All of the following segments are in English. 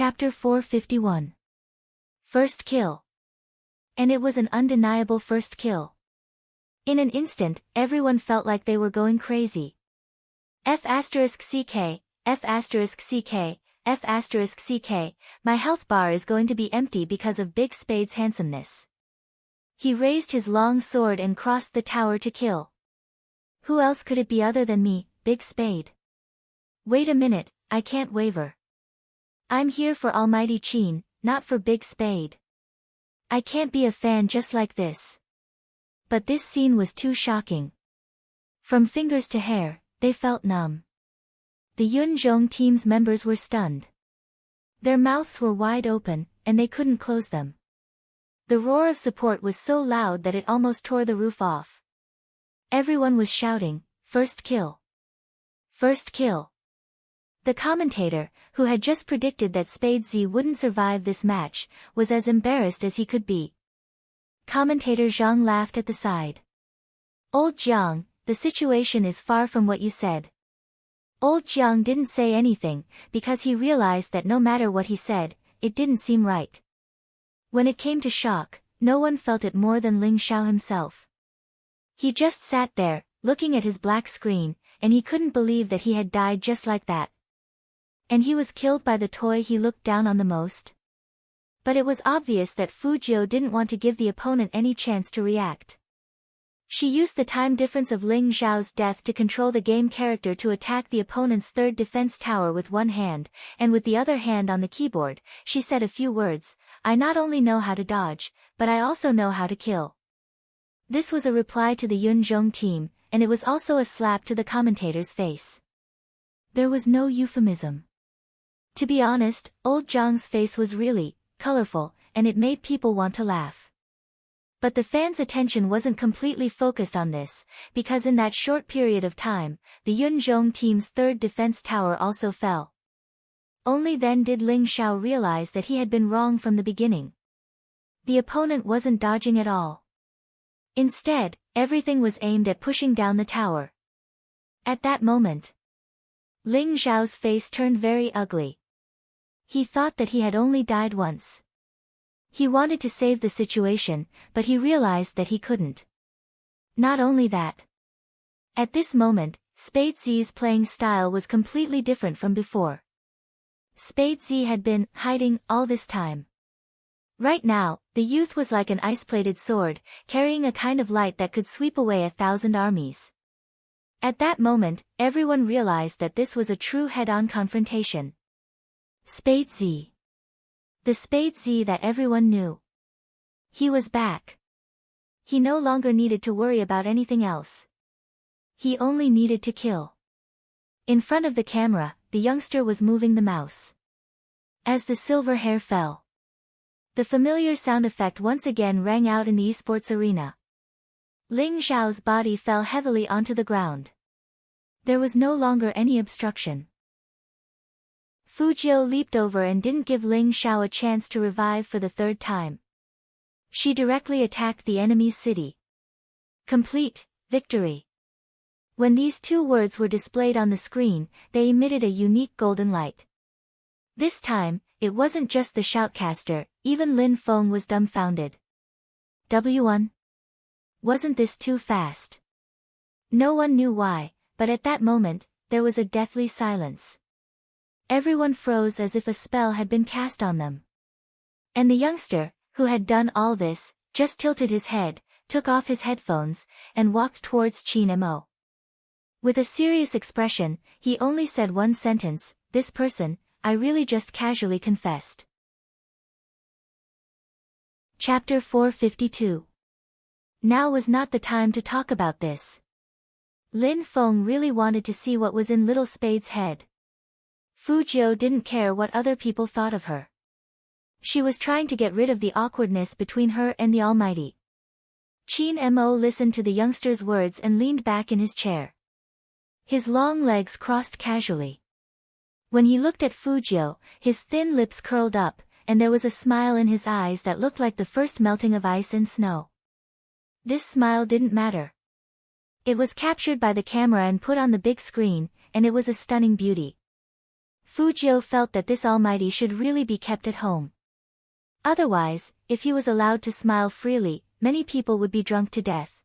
Chapter 451. First kill. And it was an undeniable first kill. In an instant, everyone felt like they were going crazy. F***ck, F***ck, F***ck, my health bar is going to be empty because of Big Spade's handsomeness. He raised his long sword and crossed the tower to kill. Who else could it be other than me, Big Spade? Wait a minute, I can't waver. I'm here for Almighty Chin, not for Big Spade. I can't be a fan just like this. But this scene was too shocking. From fingers to hair, they felt numb. The Yun Zhong team's members were stunned. Their mouths were wide open, and they couldn't close them. The roar of support was so loud that it almost tore the roof off. Everyone was shouting, "First kill! First kill!" The commentator, who had just predicted that Spade Z wouldn't survive this match, was as embarrassed as he could be. Commentator Zhang laughed at the side. "Old Jiang, the situation is far from what you said." Old Jiang didn't say anything, because he realized that no matter what he said, it didn't seem right. When it came to shock, no one felt it more than Ling Xiao himself. He just sat there, looking at his black screen, and he couldn't believe that he had died just like that. And he was killed by the toy he looked down on the most? But it was obvious that Fu Jiu didn't want to give the opponent any chance to react. She used the time difference of Ling Xiao's death to control the game character to attack the opponent's third defense tower with one hand, and with the other hand on the keyboard, she said a few words, "I not only know how to dodge, but I also know how to kill." This was a reply to the Yun Zhong team, and it was also a slap to the commentator's face. There was no euphemism. To be honest, old Zhang's face was really colorful, and it made people want to laugh. But the fans' attention wasn't completely focused on this, because in that short period of time, the Yun Zhong team's third defense tower also fell. Only then did Ling Xiao realize that he had been wrong from the beginning. The opponent wasn't dodging at all. Instead, everything was aimed at pushing down the tower. At that moment, Ling Xiao's face turned very ugly. He thought that he had only died once. He wanted to save the situation, but he realized that he couldn't. Not only that. At this moment, Spade Z's playing style was completely different from before. Spade Z had been hiding all this time. Right now, the youth was like an ice-plated sword, carrying a kind of light that could sweep away 1,000 armies. At that moment, everyone realized that this was a true head-on confrontation. Spade Z. The Spade Z that everyone knew. He was back. He no longer needed to worry about anything else. He only needed to kill. In front of the camera, the youngster was moving the mouse. As the silver hair fell, the familiar sound effect once again rang out in the esports arena. Ling Xiao's body fell heavily onto the ground. There was no longer any obstruction. Fu Jiu leaped over and didn't give Ling Xiao a chance to revive for the third time. She directly attacked the enemy's city. Complete victory. When these two words were displayed on the screen, they emitted a unique golden light. This time, it wasn't just the shoutcaster, even Lin Feng was dumbfounded. W1? Wasn't this too fast? No one knew why, but at that moment, there was a deathly silence. Everyone froze as if a spell had been cast on them. And the youngster, who had done all this, just tilted his head, took off his headphones, and walked towards Qin Mo. With a serious expression, he only said one sentence, "This person, I really just casually confessed." Chapter 452. Now was not the time to talk about this. Lin Feng really wanted to see what was in little Spade's head. Fu Jiu didn't care what other people thought of her. She was trying to get rid of the awkwardness between her and the Almighty. Qin Mo listened to the youngster's words and leaned back in his chair. His long legs crossed casually. When he looked at Fu Jiu, his thin lips curled up, and there was a smile in his eyes that looked like the first melting of ice and snow. This smile didn't matter. It was captured by the camera and put on the big screen, and it was a stunning beauty. Fu Jiu felt that this almighty should really be kept at home. Otherwise, if he was allowed to smile freely, many people would be drunk to death.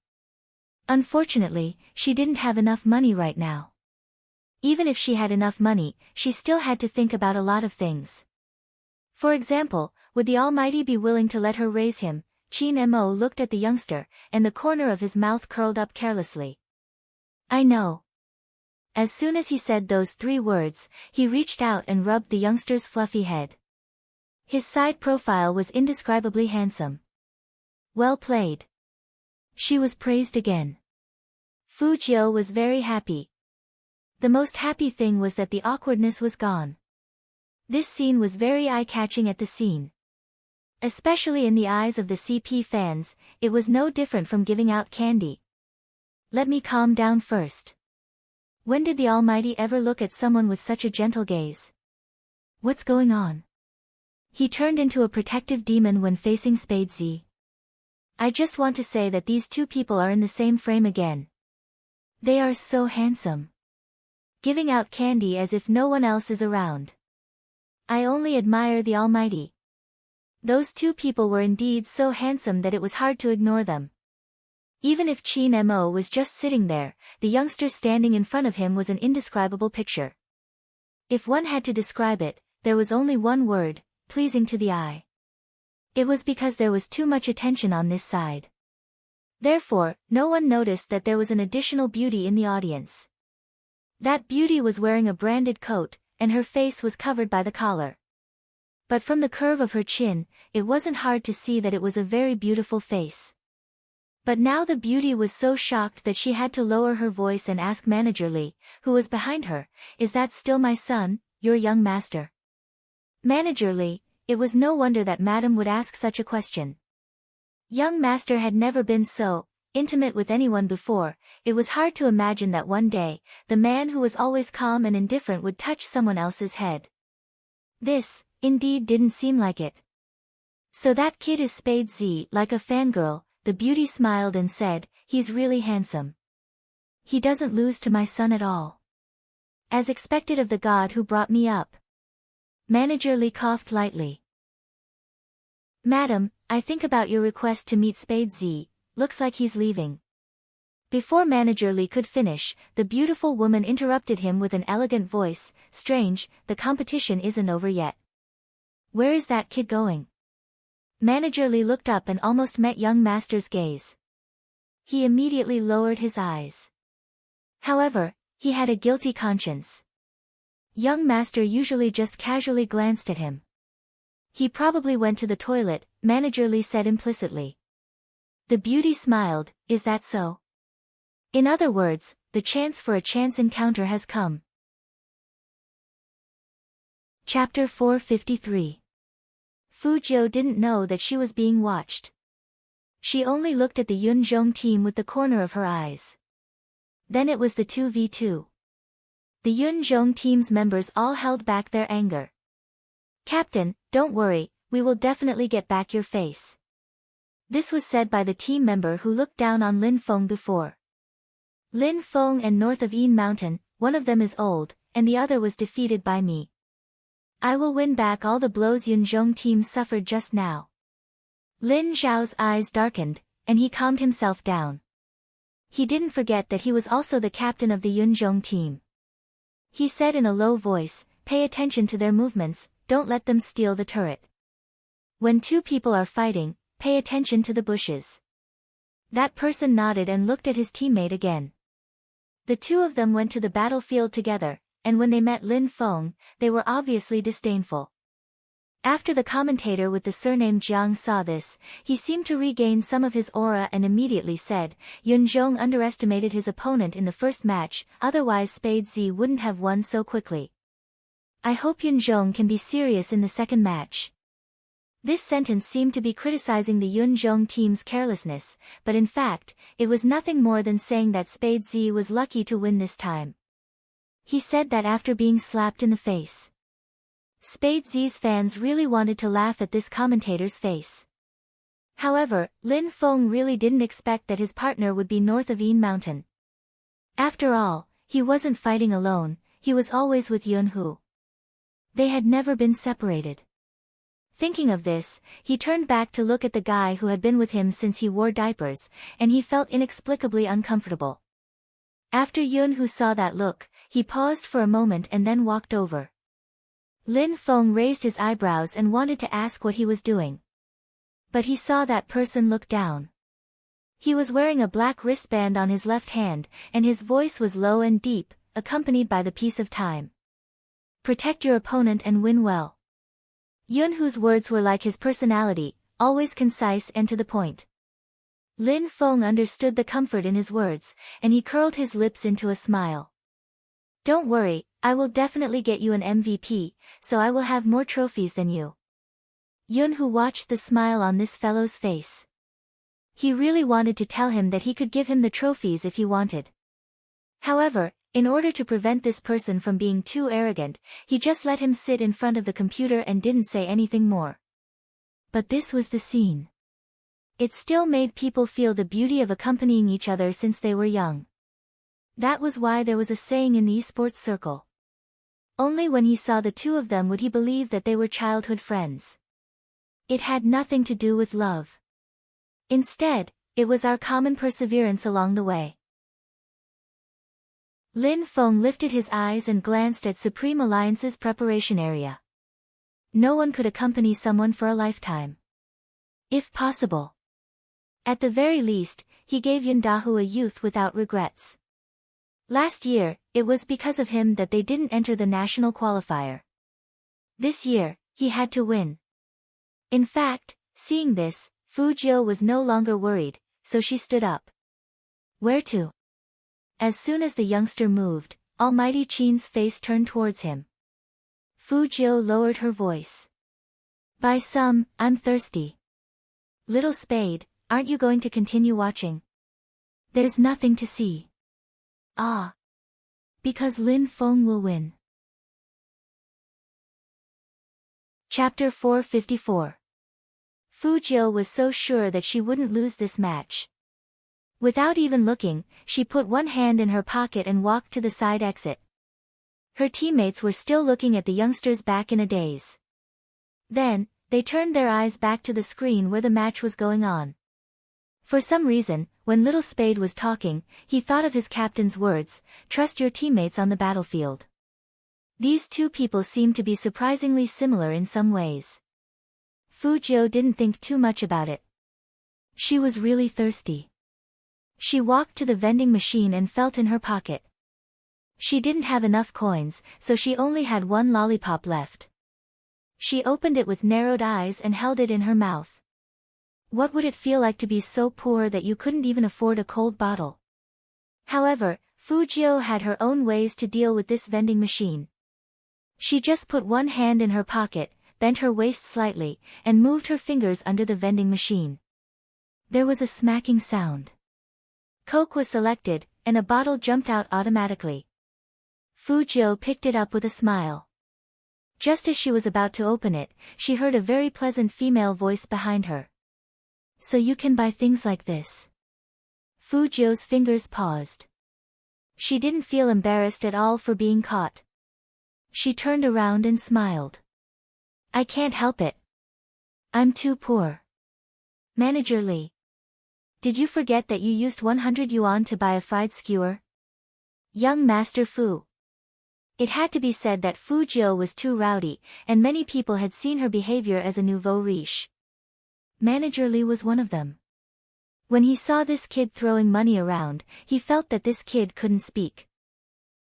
Unfortunately, she didn't have enough money right now. Even if she had enough money, she still had to think about a lot of things. For example, would the Almighty be willing to let her raise him? Qin Mo looked at the youngster, and the corner of his mouth curled up carelessly. I know. As soon as he said those 3 words, he reached out and rubbed the youngster's fluffy head. His side profile was indescribably handsome. Well played. She was praised again. Fu Jiu was very happy. The most happy thing was that the awkwardness was gone. This scene was very eye-catching at the scene. Especially in the eyes of the CP fans, it was no different from giving out candy. Let me calm down first. When did the Almighty ever look at someone with such a gentle gaze? What's going on? He turned into a protective demon when facing Spade Z. I just want to say that these 2 people are in the same frame again. They are so handsome. Giving out candy as if no one else is around. I only admire the Almighty. Those 2 people were indeed so handsome that it was hard to ignore them. Even if Qin Mo was just sitting there, the youngster standing in front of him was an indescribable picture. If one had to describe it, there was only one word: pleasing to the eye. It was because there was too much attention on this side. Therefore, no one noticed that there was an additional beauty in the audience. That beauty was wearing a branded coat, and her face was covered by the collar. But from the curve of her chin, it wasn't hard to see that it was a very beautiful face. But now the beauty was so shocked that she had to lower her voice and ask Manager Li, who was behind her, "Is that still my son, your young master?" Manager Li, it was no wonder that Madam would ask such a question. Young master had never been so intimate with anyone before. It was hard to imagine that one day, the man who was always calm and indifferent would touch someone else's head. This, indeed, didn't seem like it. So that kid is Spade Z. Like a fangirl, the beauty smiled and said, "He's really handsome. He doesn't lose to my son at all. As expected of the god who brought me up." Manager Li coughed lightly. "Madam, I think about your request to meet Spade Z. Looks like he's leaving." Before Manager Li could finish, the beautiful woman interrupted him with an elegant voice. "Strange, the competition isn't over yet. Where is that kid going?" Manager Li looked up and almost met young master's gaze. He immediately lowered his eyes. However, he had a guilty conscience. Young master usually just casually glanced at him. He probably went to the toilet, Manager Li said implicitly. The beauty smiled. "Is that so?" In other words, the chance for a chance encounter has come. Chapter 453. Fu Jiu didn't know that she was being watched. She only looked at the Yunzhong team with the corner of her eyes. Then it was the 2v2. The Yunzhong team's members all held back their anger. "Captain, don't worry, we will definitely get back your face." This was said by the team member who looked down on Lin Feng before. Lin Feng and north of Yin Mountain, one of them is old, and the other was defeated by me. I will win back all the blows Yunzhong team suffered just now. Lin Zhao's eyes darkened, and he calmed himself down. He didn't forget that he was also the captain of the Yunzhong team. He said in a low voice, "Pay attention to their movements, don't let them steal the turret. When 2 people are fighting, pay attention to the bushes." That person nodded and looked at his teammate again. The 2 of them went to the battlefield together, and when they met Lin Feng, they were obviously disdainful. After the commentator with the surname Jiang saw this, he seemed to regain some of his aura and immediately said, "Yunzhong underestimated his opponent in the first match, otherwise Spade Z wouldn't have won so quickly. I hope Yunzhong can be serious in the second match." This sentence seemed to be criticizing the Yunzhong team's carelessness, but in fact, it was nothing more than saying that Spade Z was lucky to win this time. He said that after being slapped in the face. Spade Z's fans really wanted to laugh at this commentator's face. However, Lin Feng really didn't expect that his partner would be north of Yin Mountain. After all, he wasn't fighting alone, he was always with Yun Hu. They had never been separated. Thinking of this, he turned back to look at the guy who had been with him since he wore diapers, and he felt inexplicably uncomfortable. After Yun-Hu saw that look, he paused for a moment and then walked over. Lin Feng raised his eyebrows and wanted to ask what he was doing. But he saw that person look down. He was wearing a black wristband on his left hand, and his voice was low and deep, accompanied by the piece of time. Protect your opponent and win well. Yun-Hu's words were like his personality, always concise and to the point. Lin Feng understood the comfort in his words, and he curled his lips into a smile. Don't worry, I will definitely get you an MVP, so I will have more trophies than you. Yun-Hu watched the smile on this fellow's face. He really wanted to tell him that he could give him the trophies if he wanted. However, in order to prevent this person from being too arrogant, he just let him sit in front of the computer and didn't say anything more. But this was the scene. It still made people feel the beauty of accompanying each other since they were young. That was why there was a saying in the esports circle. Only when he saw the two of them would he believe that they were childhood friends. It had nothing to do with love. Instead, it was our common perseverance along the way. Lin Feng lifted his eyes and glanced at Supreme Alliance's preparation area. No one could accompany someone for a lifetime. If possible. At the very least, he gave Yun Dahu a youth without regrets. Last year, it was because of him that they didn't enter the national qualifier. This year, he had to win. In fact, seeing this, Fu Jiu was no longer worried, so she stood up. Where to? As soon as the youngster moved, Almighty Qin's face turned towards him. Fu Jiu lowered her voice. By some, I'm thirsty. Little Spade, aren't you going to continue watching? There's nothing to see. Ah. Because Lin Feng will win. Chapter 454. Fu Jiu was so sure that she wouldn't lose this match. Without even looking, she put one hand in her pocket and walked to the side exit. Her teammates were still looking at the youngsters back in a daze. Then, they turned their eyes back to the screen where the match was going on. For some reason, when Little Spade was talking, he thought of his captain's words, trust your teammates on the battlefield. These two people seemed to be surprisingly similar in some ways. Fu Jiu didn't think too much about it. She was really thirsty. She walked to the vending machine and felt in her pocket. She didn't have enough coins, so she only had one lollipop left. She opened it with narrowed eyes and held it in her mouth. What would it feel like to be so poor that you couldn't even afford a cold bottle? However, Fu Jiu had her own ways to deal with this vending machine. She just put one hand in her pocket, bent her waist slightly, and moved her fingers under the vending machine. There was a smacking sound. Coke was selected, and a bottle jumped out automatically. Fu Jiu picked it up with a smile. Just as she was about to open it, she heard a very pleasant female voice behind her. So you can buy things like this. Fu Jiu's fingers paused. She didn't feel embarrassed at all for being caught. She turned around and smiled. I can't help it. I'm too poor. Manager Li. Did you forget that you used 100 yuan to buy a fried skewer? Young Master Fu. It had to be said that Fu Jiu was too rowdy, and many people had seen her behavior as a nouveau riche. Manager Li was one of them. When he saw this kid throwing money around, he felt that this kid couldn't speak.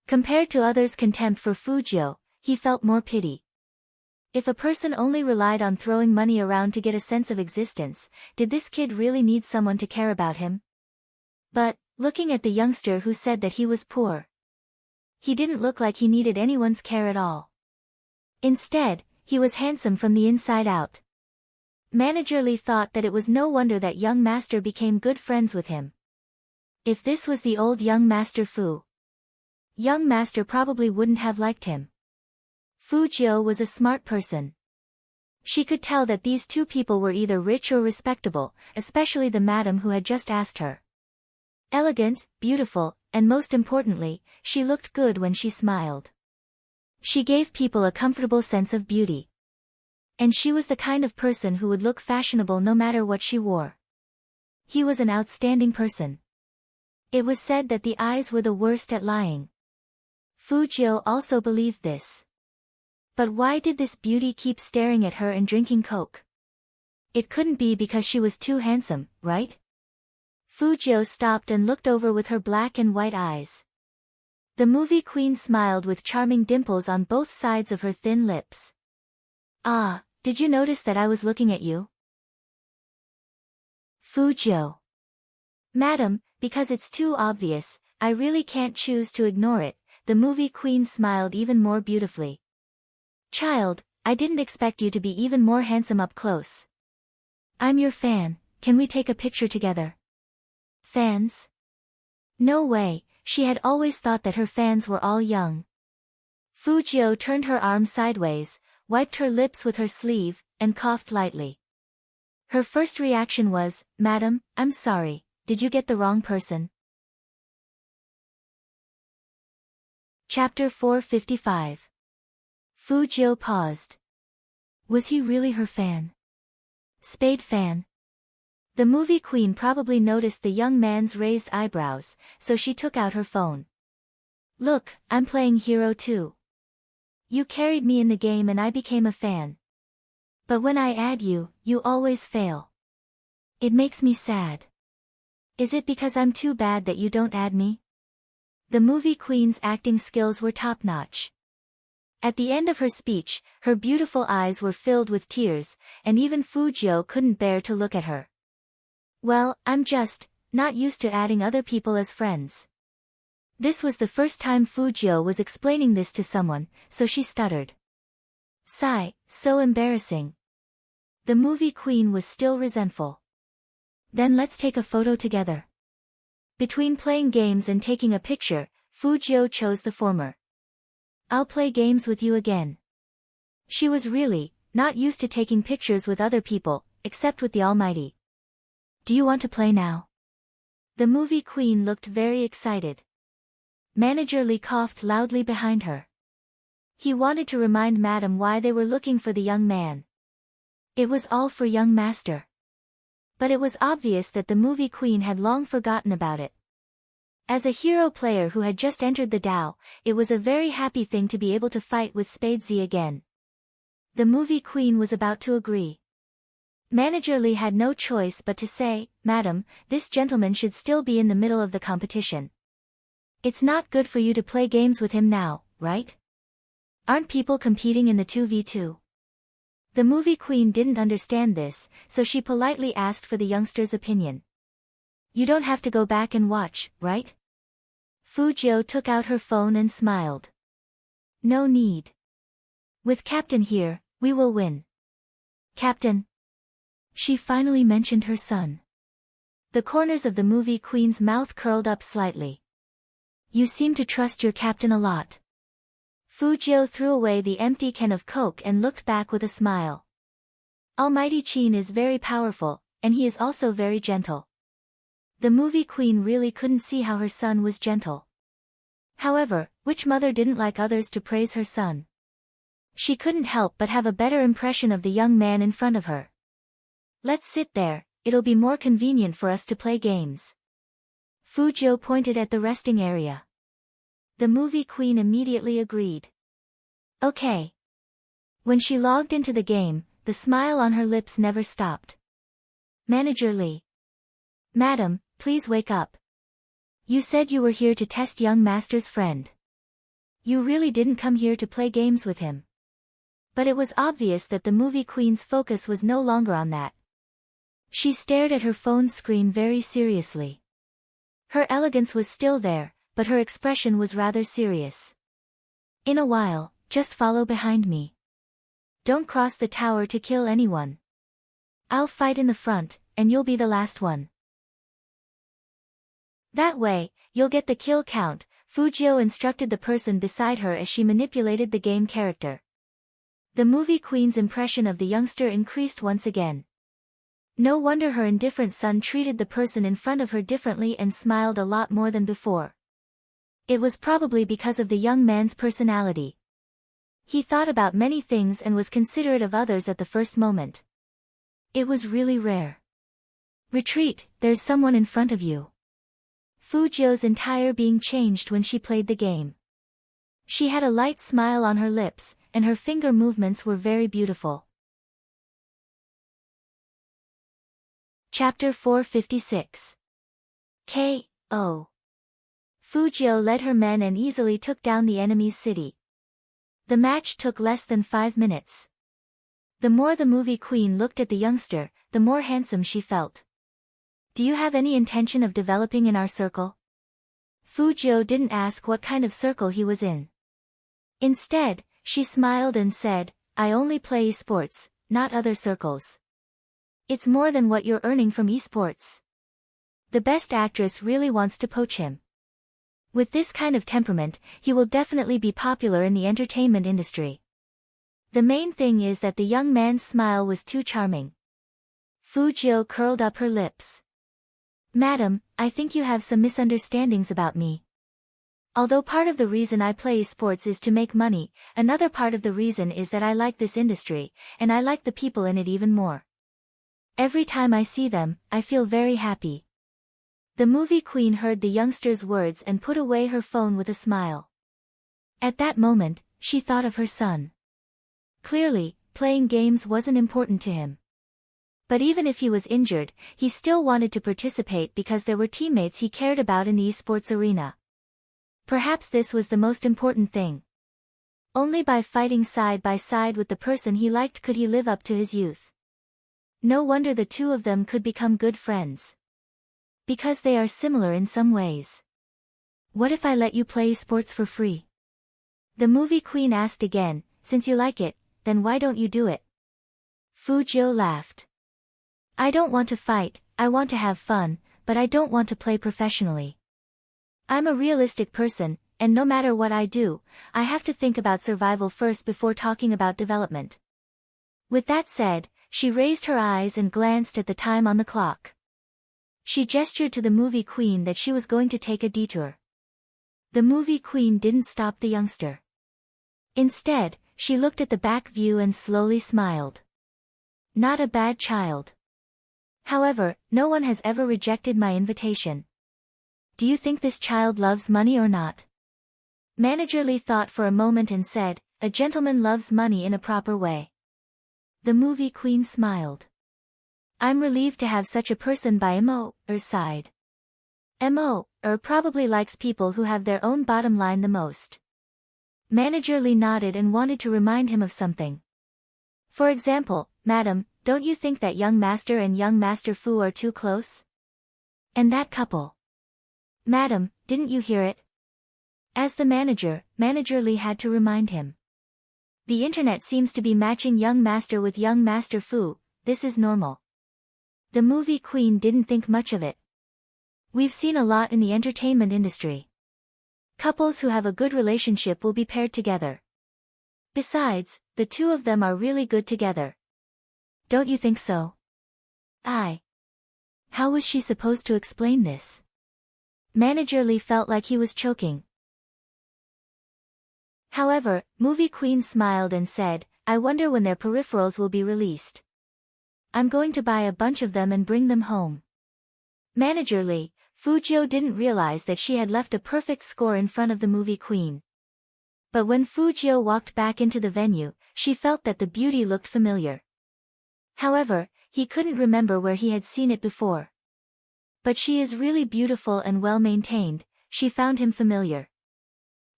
Compared to others' contempt for Fu Jiu, he felt more pity. If a person only relied on throwing money around to get a sense of existence, did this kid really need someone to care about him? But, looking at the youngster who said that he was poor, he didn't look like he needed anyone's care at all. Instead, he was handsome from the inside out. Manager Li thought that it was no wonder that young master became good friends with him. If this was the old young master Fu, young master probably wouldn't have liked him. Fu Jiu was a smart person. She could tell that these two people were either rich or respectable, especially the madam who had just asked her. Elegant, beautiful, and most importantly, she looked good when she smiled. She gave people a comfortable sense of beauty. And she was the kind of person who would look fashionable no matter what she wore. He was an outstanding person. It was said that the eyes were the worst at lying. Fu Jiu also believed this. But why did this beauty keep staring at her and drinking coke? It couldn't be because she was too handsome, right? Fu Jiu stopped and looked over with her black and white eyes. The movie queen smiled with charming dimples on both sides of her thin lips. Ah, did you notice that I was looking at you? Fu Jiu. Madam, because it's too obvious, I really can't choose to ignore it. The movie queen smiled even more beautifully. Child, I didn't expect you to be even more handsome up close. I'm your fan, can we take a picture together? Fans? No way, she had always thought that her fans were all young. Fu Jiu turned her arm sideways, wiped her lips with her sleeve, and coughed lightly. Her first reaction was, Madam, I'm sorry, did you get the wrong person? Chapter 455. Fu Jiu paused. Was he really her fan? Spade fan? The movie queen probably noticed the young man's raised eyebrows, so she took out her phone. Look, I'm playing hero too. You carried me in the game and I became a fan. But when I add you, you always fail. It makes me sad. Is it because I'm too bad that you don't add me? The movie queen's acting skills were top-notch. At the end of her speech, her beautiful eyes were filled with tears, and even Fu Jiu couldn't bear to look at her. Well, I'm just not used to adding other people as friends. This was the first time Fu Jiu was explaining this to someone, so she stuttered. Sigh, so embarrassing. The movie queen was still resentful. Then let's take a photo together. Between playing games and taking a picture, Fu Jiu chose the former. I'll play games with you again. She was really not used to taking pictures with other people, except with the Almighty. Do you want to play now? The movie queen looked very excited. Manager Li coughed loudly behind her. He wanted to remind Madam why they were looking for the young man. It was all for young master. But it was obvious that the movie queen had long forgotten about it. As a hero player who had just entered the Dao, it was a very happy thing to be able to fight with Spade Z again. The movie queen was about to agree. Manager Li had no choice but to say, Madam, this gentleman should still be in the middle of the competition. It's not good for you to play games with him now, right? Aren't people competing in the 2v2? The movie queen didn't understand this, so she politely asked for the youngster's opinion. You don't have to go back and watch, right? Fu Jiu took out her phone and smiled. No need. With Captain here, we will win. Captain. She finally mentioned her son. The corners of the movie queen's mouth curled up slightly. You seem to trust your captain a lot. Fu Jiu threw away the empty can of Coke and looked back with a smile. Almighty Qin is very powerful, and he is also very gentle. The movie queen really couldn't see how her son was gentle. However, which mother didn't like others to praise her son? She couldn't help but have a better impression of the young man in front of her. Let's sit there, it'll be more convenient for us to play games. Fu Jiu pointed at the resting area. The movie queen immediately agreed. Okay. When she logged into the game, the smile on her lips never stopped. Manager Li. Madam, please wake up. You said you were here to test young master's friend. You really didn't come here to play games with him. But it was obvious that the movie queen's focus was no longer on that. She stared at her phone screen very seriously. Her elegance was still there, but her expression was rather serious. In a while, just follow behind me. Don't cross the tower to kill anyone. I'll fight in the front, and you'll be the last one. That way, you'll get the kill count, Fu Jiu instructed the person beside her as she manipulated the game character. The movie queen's impression of the youngster increased once again. No wonder her indifferent son treated the person in front of her differently and smiled a lot more than before. It was probably because of the young man's personality. He thought about many things and was considerate of others at the first moment. It was really rare. Retreat, there's someone in front of you. Fu Jiu's entire being changed when she played the game. She had a light smile on her lips, and her finger movements were very beautiful. Chapter 456. K.O. Fu Jiu led her men and easily took down the enemy's city. The match took less than 5 minutes. The more the movie queen looked at the youngster, the more handsome she felt. Do you have any intention of developing in our circle? Fu Jiu didn't ask what kind of circle he was in. Instead, she smiled and said, I only play esports, not other circles. It's more than what you're earning from esports. The best actress really wants to poach him. With this kind of temperament, he will definitely be popular in the entertainment industry. The main thing is that the young man's smile was too charming. Fu Jiu curled up her lips. Madam, I think you have some misunderstandings about me. Although part of the reason I play sports is to make money, another part of the reason is that I like this industry, and I like the people in it even more. Every time I see them, I feel very happy. The movie queen heard the youngster's words and put away her phone with a smile. At that moment, she thought of her son. Clearly, playing games wasn't important to him. But even if he was injured, he still wanted to participate because there were teammates he cared about in the esports arena. Perhaps this was the most important thing. Only by fighting side by side with the person he liked could he live up to his youth. No wonder the two of them could become good friends. Because they are similar in some ways. What if I let you play sports for free? The movie queen asked again, since you like it, then why don't you do it? Fu Jiu laughed. I don't want to fight, I want to have fun, but I don't want to play professionally. I'm a realistic person, and no matter what I do, I have to think about survival first before talking about development. With that said, she raised her eyes and glanced at the time on the clock. She gestured to the movie queen that she was going to take a detour. The movie queen didn't stop the youngster. Instead, she looked at the back view and slowly smiled. Not a bad child. However, no one has ever rejected my invitation. Do you think this child loves money or not? Manager Lee thought for a moment and said, a gentleman loves money in a proper way. The movie queen smiled. I'm relieved to have such a person by Mo.'s side. Mo.'r probably likes people who have their own bottom line the most. Manager Lee nodded and wanted to remind him of something. For example, Madam, don't you think that young master and young master Fu are too close? And that couple. Madam, didn't you hear it? As the manager, Manager Lee had to remind him. The internet seems to be matching young master with young master Fu, this is normal. The movie queen didn't think much of it. We've seen a lot in the entertainment industry. Couples who have a good relationship will be paired together. Besides, the two of them are really good together. Don't you think so? How was she supposed to explain this? Manager Lee felt like he was choking. However, movie queen smiled and said, I wonder when their peripherals will be released. I'm going to buy a bunch of them and bring them home. Manager Lee, Fu Jiu didn't realize that she had left a perfect score in front of the movie queen. But when Fu Jiu walked back into the venue, she felt that the beauty looked familiar. However, he couldn't remember where he had seen it before. But she is really beautiful and well maintained, she found him familiar.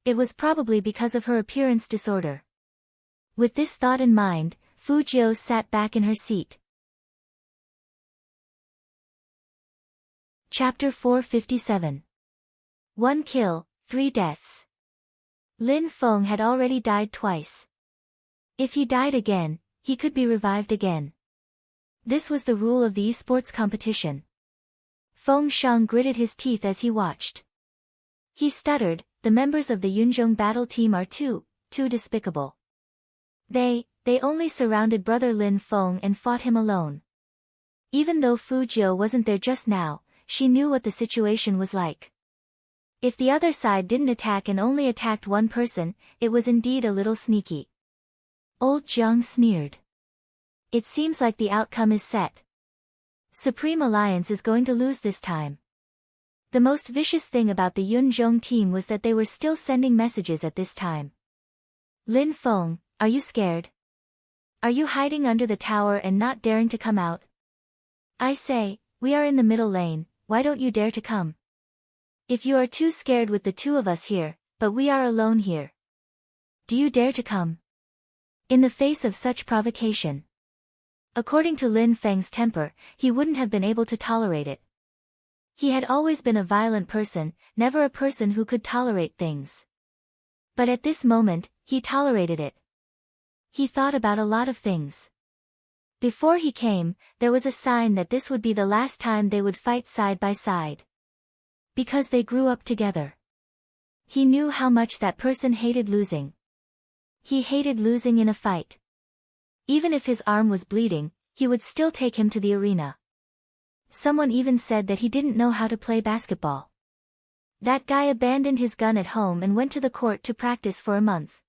It was probably because of her appearance disorder. With this thought in mind, Fu Jiu sat back in her seat. Chapter 457. 1 kill, 3 deaths. Lin Feng had already died twice. If he died again, he could be revived again. This was the rule of the esports competition. Feng Shang gritted his teeth as he watched. He stuttered, the members of the Yunzhong battle team are too despicable. They only surrounded brother Lin Feng and fought him alone. Even though Fu Jiu wasn't there just now, she knew what the situation was like. If the other side didn't attack and only attacked one person, it was indeed a little sneaky. Old Jiang sneered. It seems like the outcome is set. Supreme Alliance is going to lose this time. The most vicious thing about the Yunzhong team was that they were still sending messages at this time. Lin Feng, are you scared? Are you hiding under the tower and not daring to come out? I say, we are in the middle lane, why don't you dare to come? If you are too scared with the two of us here, but we are alone here. Do you dare to come? In the face of such provocation. According to Lin Feng's temper, he wouldn't have been able to tolerate it. He had always been a violent person, never a person who could tolerate things. But at this moment, he tolerated it. He thought about a lot of things. Before he came, there was a sign that this would be the last time they would fight side by side. Because they grew up together. He knew how much that person hated losing. He hated losing in a fight. Even if his arm was bleeding, he would still take him to the arena. Someone even said that he didn't know how to play basketball. That guy abandoned his gun at home and went to the court to practice for a month.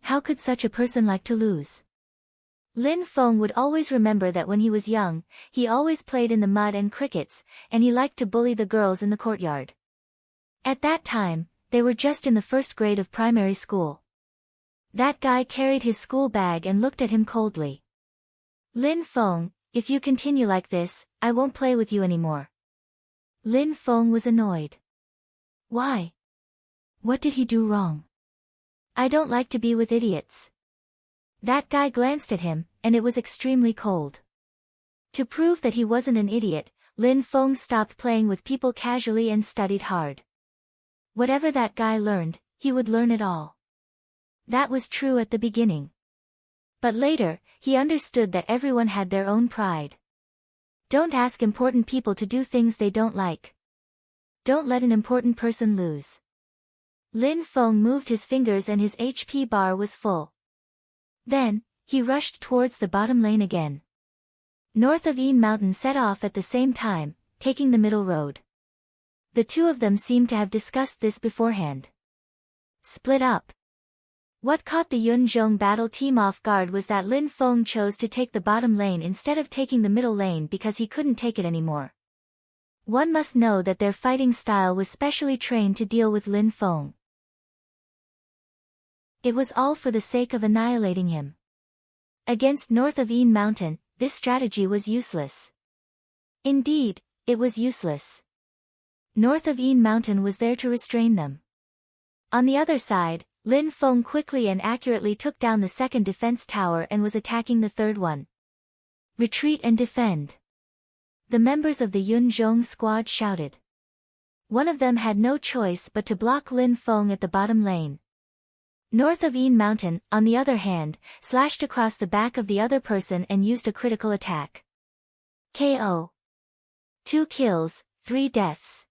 How could such a person like to lose? Lin Feng would always remember that when he was young, he always played in the mud and crickets, and he liked to bully the girls in the courtyard. At that time, they were just in the first grade of primary school. That guy carried his school bag and looked at him coldly. Lin Feng, if you continue like this, I won't play with you anymore. Lin Feng was annoyed. Why? What did he do wrong? I don't like to be with idiots. That guy glanced at him, and it was extremely cold. To prove that he wasn't an idiot, Lin Feng stopped playing with people casually and studied hard. Whatever that guy learned, he would learn it all. That was true at the beginning. But later, he understood that everyone had their own pride. Don't ask important people to do things they don't like. Don't let an important person lose. Lin Feng moved his fingers and his HP bar was full. Then, he rushed towards the bottom lane again. North of Yin Mountain set off at the same time, taking the middle road. The two of them seemed to have discussed this beforehand. Split up. What caught the Yunzhong battle team off guard was that Lin Feng chose to take the bottom lane instead of taking the middle lane because he couldn't take it anymore. One must know that their fighting style was specially trained to deal with Lin Feng. It was all for the sake of annihilating him. Against North of Yin Mountain, this strategy was useless. Indeed, it was useless. North of Yin Mountain was there to restrain them. On the other side, Lin Feng quickly and accurately took down the second defense tower and was attacking the third one. Retreat and defend. The members of the Yunzhong squad shouted. One of them had no choice but to block Lin Feng at the bottom lane. North of Yin Mountain, on the other hand, slashed across the back of the other person and used a critical attack. KO. 2 kills, 3 deaths.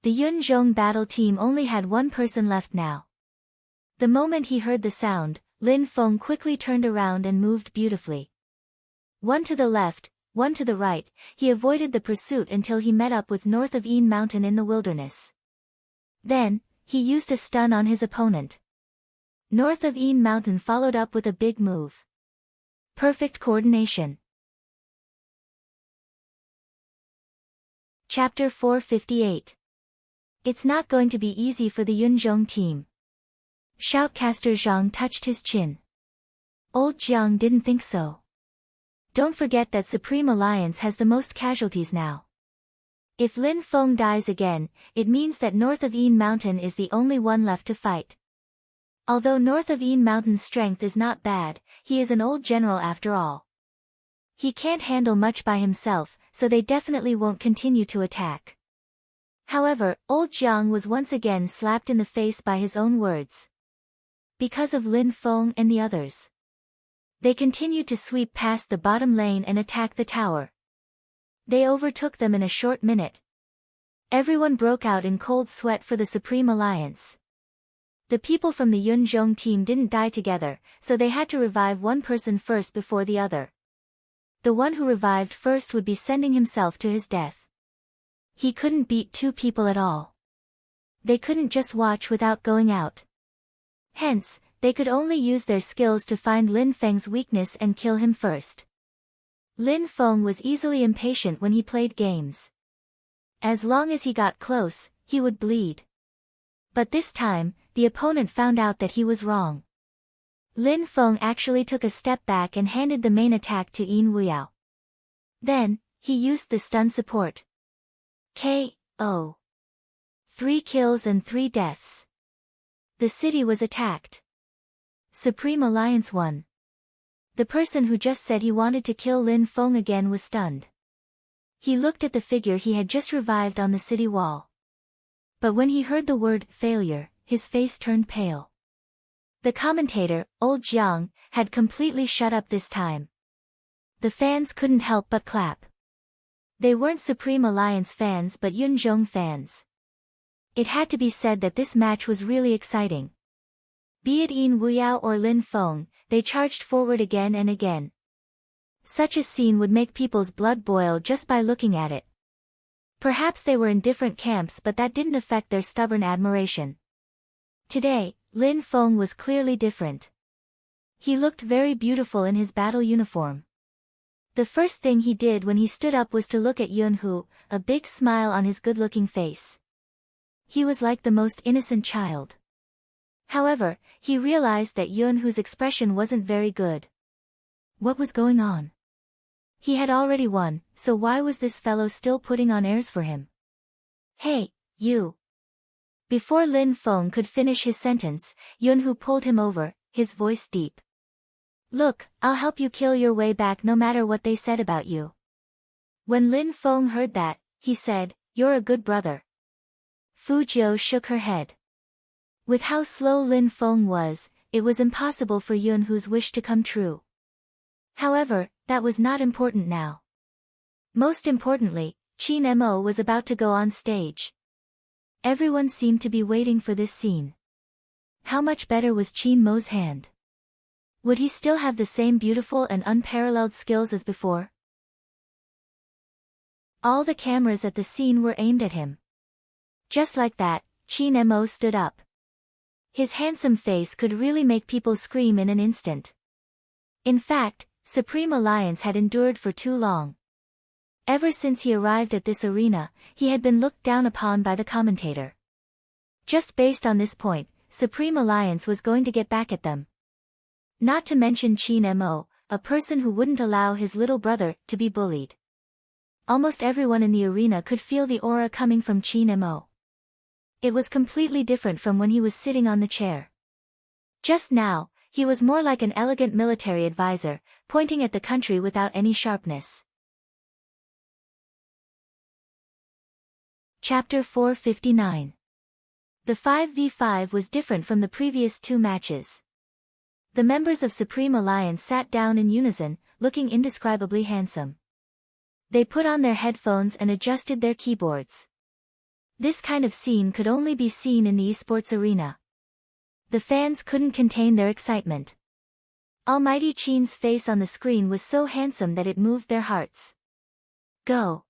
The Yunzhong battle team only had one person left now. The moment he heard the sound, Lin Feng quickly turned around and moved beautifully. One to the left, one to the right, he avoided the pursuit until he met up with North of Yin Mountain in the wilderness. Then, he used a stun on his opponent. North of Yin Mountain followed up with a big move. Perfect coordination. Chapter 458. It's not going to be easy for the Yunzhong team. Shoutcaster Zhang touched his chin. Old Jiang didn't think so. Don't forget that Supreme Alliance has the most casualties now. If Lin Feng dies again, it means that North of Yin Mountain is the only one left to fight. Although North of Yin Mountain's strength is not bad, he is an old general after all. He can't handle much by himself, so they definitely won't continue to attack. However, old Jiang was once again slapped in the face by his own words. Because of Lin Feng and the others. They continued to sweep past the bottom lane and attack the tower. They overtook them in a short minute. Everyone broke out in cold sweat for the Supreme Alliance. The people from the Yunzhong team didn't die together, so they had to revive one person first before the other. The one who revived first would be sending himself to his death. He couldn't beat 2 people at all. They couldn't just watch without going out. Hence, they could only use their skills to find Lin Feng's weakness and kill him first. Lin Feng was easily impatient when he played games. As long as he got close, he would bleed. But this time, the opponent found out that he was wrong. Lin Feng actually took a step back and handed the main attack to Yin Wuyao. Then, he used the stun support. K.O. 3 kills and 3 deaths. The city was attacked. Supreme Alliance won. The person who just said he wanted to kill Lin Feng again was stunned. He looked at the figure he had just revived on the city wall. But when he heard the word failure, his face turned pale. The commentator, Old Jiang, had completely shut up this time. The fans couldn't help but clap. They weren't Supreme Alliance fans but Yunzhong fans. It had to be said that this match was really exciting. Be it Yin Wuyao or Lin Feng, they charged forward again and again. Such a scene would make people's blood boil just by looking at it. Perhaps they were in different camps but that didn't affect their stubborn admiration. Today, Lin Feng was clearly different. He looked very beautiful in his battle uniform. The first thing he did when he stood up was to look at Yunhu, a big smile on his good-looking face. He was like the most innocent child. However, he realized that Yunhu's expression wasn't very good. What was going on? He had already won, so why was this fellow still putting on airs for him? Hey, you! Before Lin Feng could finish his sentence, Yunhu pulled him over, his voice deep. Look, I'll help you kill your way back no matter what they said about you. When Lin Feng heard that, he said, "You're a good brother." Fu Jiu shook her head. With how slow Lin Feng was, it was impossible for Yunhu's wish to come true. However, that was not important now. Most importantly, Qin Mo was about to go on stage. Everyone seemed to be waiting for this scene. How much better was Qin Mo's hand? Would he still have the same beautiful and unparalleled skills as before? All the cameras at the scene were aimed at him. Just like that, Qin Mo stood up. His handsome face could really make people scream in an instant. In fact, Supreme Alliance had endured for too long. Ever since he arrived at this arena, he had been looked down upon by the commentator. Just based on this point, Supreme Alliance was going to get back at them. Not to mention Qin Mo, a person who wouldn't allow his little brother to be bullied. Almost everyone in the arena could feel the aura coming from Qin Mo. It was completely different from when he was sitting on the chair. Just now, he was more like an elegant military advisor, pointing at the country without any sharpness. Chapter 459. The 5v5 was different from the previous 2 matches. The members of Supreme Alliance sat down in unison, looking indescribably handsome. They put on their headphones and adjusted their keyboards. This kind of scene could only be seen in the esports arena. The fans couldn't contain their excitement. Almighty Qin's face on the screen was so handsome that it moved their hearts. Go.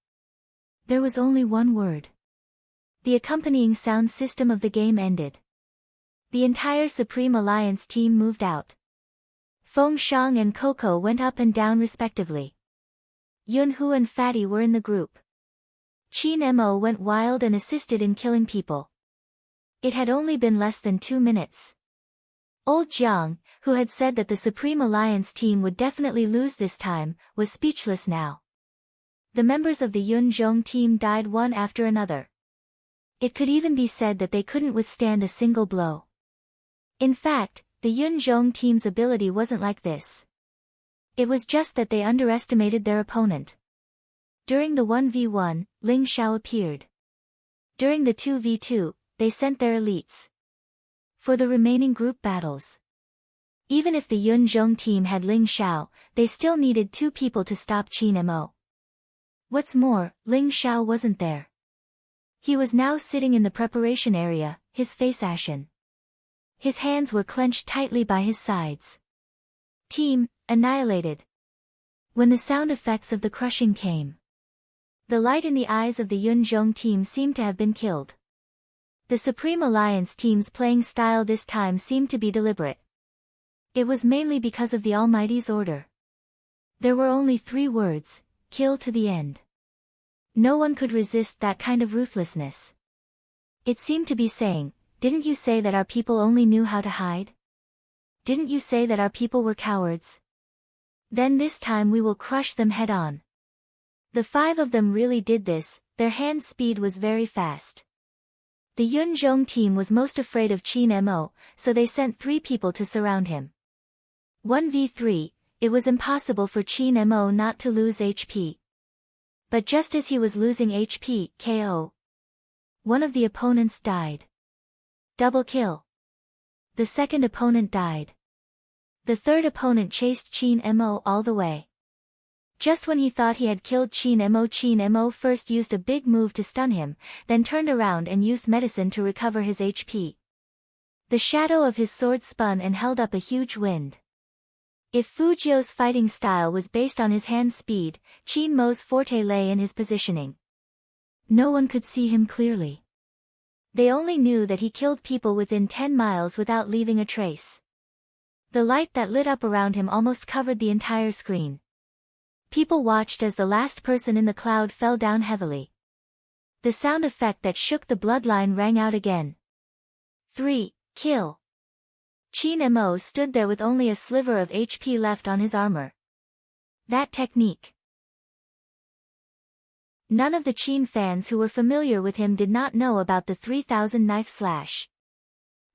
There was only one word. The accompanying sound system of the game ended. The entire Supreme Alliance team moved out. Feng Shang and Coco went up and down respectively. Yunhu and Fatty were in the group. Qin Mo went wild and assisted in killing people. It had only been less than 2 minutes. Old Jiang, who had said that the Supreme Alliance team would definitely lose this time, was speechless now. The members of the Yunzhong team died one after another. It could even be said that they couldn't withstand a single blow. In fact, the Yunzhong team's ability wasn't like this. It was just that they underestimated their opponent. During the 1v1, Ling Xiao appeared. During the 2v2, they sent their elites. For the remaining group battles. Even if the Yunzhong team had Ling Xiao, they still needed 2 people to stop Qin Mo. What's more, Ling Xiao wasn't there. He was now sitting in the preparation area, his face ashen. His hands were clenched tightly by his sides. Team, annihilated. When the sound effects of the crushing came. The light in the eyes of the Yunzhong team seemed to have been killed. The Supreme Alliance team's playing style this time seemed to be deliberate. It was mainly because of the Almighty's order. There were only 3 words, kill to the end. No one could resist that kind of ruthlessness. It seemed to be saying, didn't you say that our people only knew how to hide? Didn't you say that our people were cowards? Then this time we will crush them head on. The 5 of them really did this, their hand speed was very fast. The Yunzhong team was most afraid of Qin Mo, so they sent 3 people to surround him. 1v3, it was impossible for Qin Mo not to lose HP. But just as he was losing HP, KO. One of the opponents died. Double kill. The second opponent died. The third opponent chased Qin Mo all the way. Just when he thought he had killed Qin Mo first used a big move to stun him, then turned around and used medicine to recover his HP. The shadow of his sword spun and held up a huge wind. If Fu Jiu's fighting style was based on his hand speed, Qin Mo's forte lay in his positioning. No one could see him clearly. They only knew that he killed people within 10 miles without leaving a trace. The light that lit up around him almost covered the entire screen. People watched as the last person in the cloud fell down heavily. The sound effect that shook the bloodline rang out again. 3. Kill. Qin Mo stood there with only a sliver of HP left on his armor. That technique. None of the Qin fans who were familiar with him did not know about the 3000 knife slash.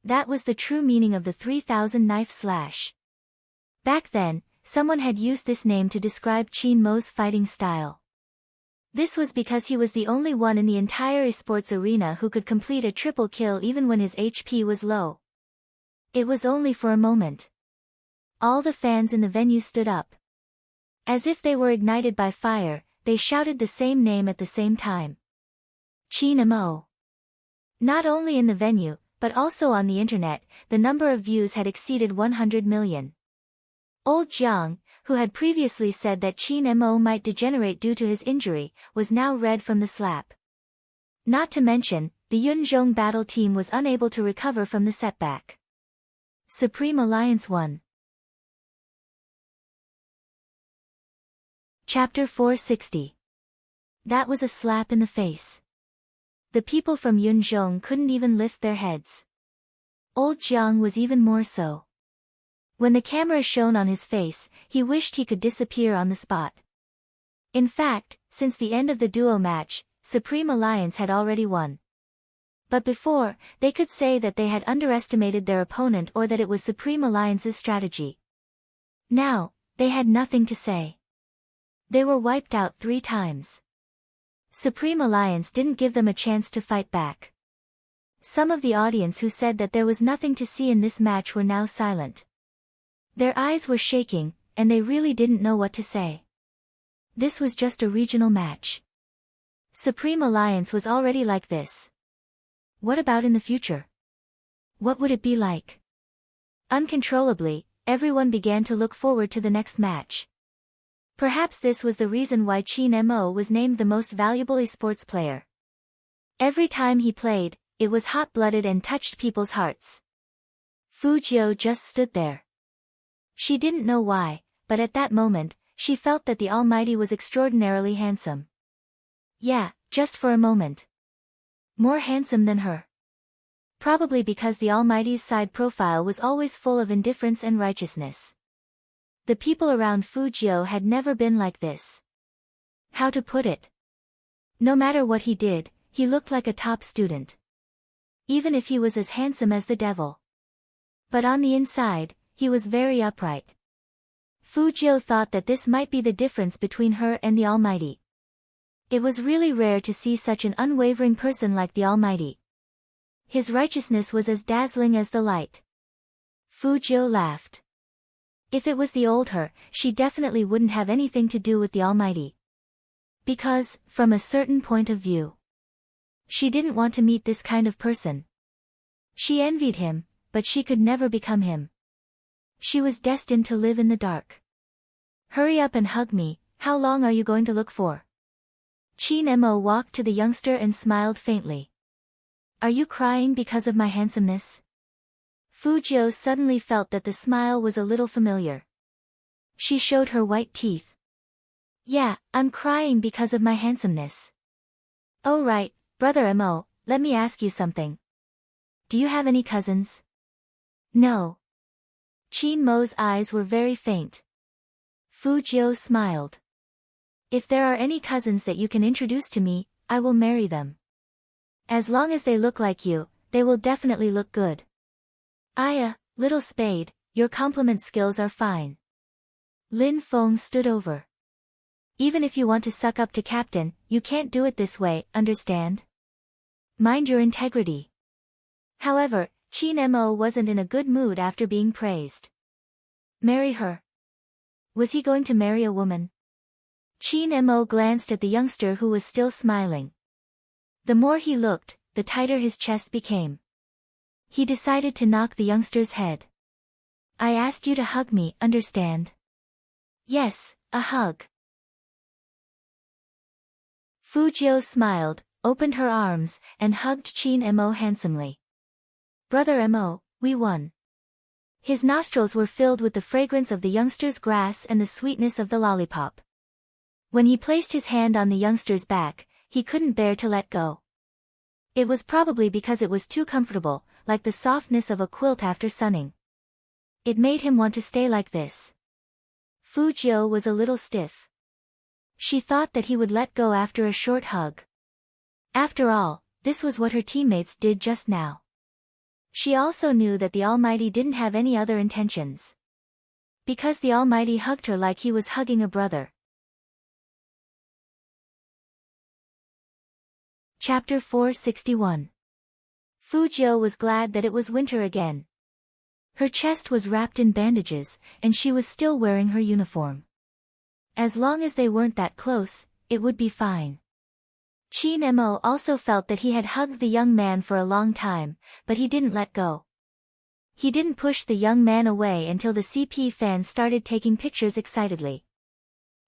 That was the true meaning of the 3000 knife slash. Back then, someone had used this name to describe Qin Mo's fighting style. This was because he was the only one in the entire esports arena who could complete a triple kill even when his HP was low. It was only for a moment. All the fans in the venue stood up. As if they were ignited by fire, they shouted the same name at the same time. Qin Mo. Not only in the venue, but also on the internet, the number of views had exceeded 100 million. Old Jiang, who had previously said that Qin Mo might degenerate due to his injury, was now red from the slap. Not to mention, the Yunzhong battle team was unable to recover from the setback. Supreme Alliance 1. Chapter 460. That was a slap in the face. The people from Yunzhong couldn't even lift their heads. Old Jiang was even more so. When the camera shone on his face, he wished he could disappear on the spot. In fact, since the end of the duo match, Supreme Alliance had already won. But before, they could say that they had underestimated their opponent or that it was Supreme Alliance's strategy. Now, they had nothing to say. They were wiped out 3 times. Supreme Alliance didn't give them a chance to fight back. Some of the audience who said that there was nothing to see in this match were now silent. Their eyes were shaking, and they really didn't know what to say. This was just a regional match. Supreme Alliance was already like this. What about in the future? What would it be like? Uncontrollably, everyone began to look forward to the next match. Perhaps this was the reason why Qin Mo was named the most valuable esports player. Every time he played, it was hot-blooded and touched people's hearts. Fu Jiu just stood there. She didn't know why, but at that moment, she felt that the Almighty was extraordinarily handsome. Yeah, just for a moment. More handsome than her. Probably because the Almighty's side profile was always full of indifference and righteousness. The people around Fu Jiu had never been like this. How to put it? No matter what he did, he looked like a top student. Even if he was as handsome as the devil. But on the inside, he was very upright. Fu Jiu thought that this might be the difference between her and the Almighty. It was really rare to see such an unwavering person like the Almighty. His righteousness was as dazzling as the light. Fu Jiu laughed. If it was the old her, she definitely wouldn't have anything to do with the Almighty. Because, from a certain point of view, she didn't want to meet this kind of person. She envied him, but she could never become him. She was destined to live in the dark. Hurry up and hug me, how long are you going to look for? Qin Mo walked to the youngster and smiled faintly. Are you crying because of my handsomeness? Fujio suddenly felt that the smile was a little familiar. She showed her white teeth. Yeah, I'm crying because of my handsomeness. Oh right, brother Mo, let me ask you something. Do you have any cousins? No. Chin Mo's eyes were very faint. Fujio smiled. If there are any cousins that you can introduce to me, I will marry them. As long as they look like you, they will definitely look good. Aya, little spade, your compliment skills are fine. Lin Feng stood over. Even if you want to suck up to Captain, you can't do it this way, understand? Mind your integrity. However, Chin Mo wasn't in a good mood after being praised. Marry her. Was he going to marry a woman? Chin Mo glanced at the youngster who was still smiling. The more he looked, the tighter his chest became. He decided to knock the youngster's head. I asked you to hug me, understand? Yes, a hug. Fujio smiled, opened her arms, and hugged Chin Mo handsomely. Brother Mo, we won. His nostrils were filled with the fragrance of the youngster's grass and the sweetness of the lollipop. When he placed his hand on the youngster's back, he couldn't bear to let go. It was probably because it was too comfortable, like the softness of a quilt after sunning. It made him want to stay like this. Fujio was a little stiff. She thought that he would let go after a short hug. After all, this was what her teammates did just now. She also knew that the Almighty didn't have any other intentions. Because the Almighty hugged her like he was hugging a brother. Chapter 461. Fujio was glad that it was winter again. Her chest was wrapped in bandages, and she was still wearing her uniform. As long as they weren't that close, it would be fine. Chin Mo also felt that he had hugged the young man for a long time, but he didn't let go. He didn't push the young man away until the CP fans started taking pictures excitedly.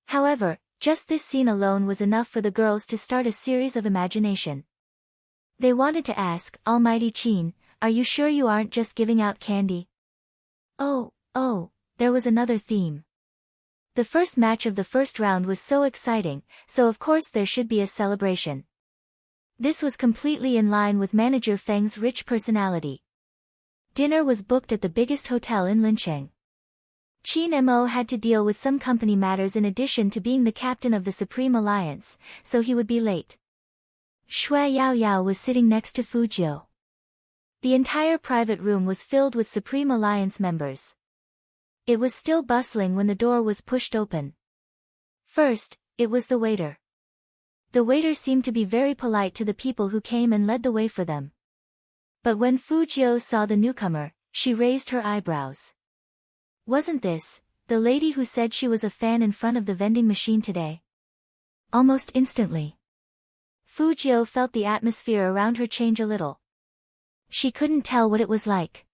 However, just this scene alone was enough for the girls to start a series of imagination. They wanted to ask, Almighty Chin, are you sure you aren't just giving out candy? Oh, there was another theme. The first match of the first round was so exciting, so of course there should be a celebration. This was completely in line with Manager Feng's rich personality. Dinner was booked at the biggest hotel in Lincheng. Chin Mo had to deal with some company matters in addition to being the captain of the Supreme Alliance, so he would be late. Shui Yaoyao was sitting next to Fujio. The entire private room was filled with Supreme Alliance members. It was still bustling when the door was pushed open. First, it was the waiter. The waiter seemed to be very polite to the people who came and led the way for them. But when Fujio saw the newcomer, she raised her eyebrows. Wasn't this the lady who said she was a fan in front of the vending machine today? Almost instantly, Fujio felt the atmosphere around her change a little. She couldn't tell what it was like.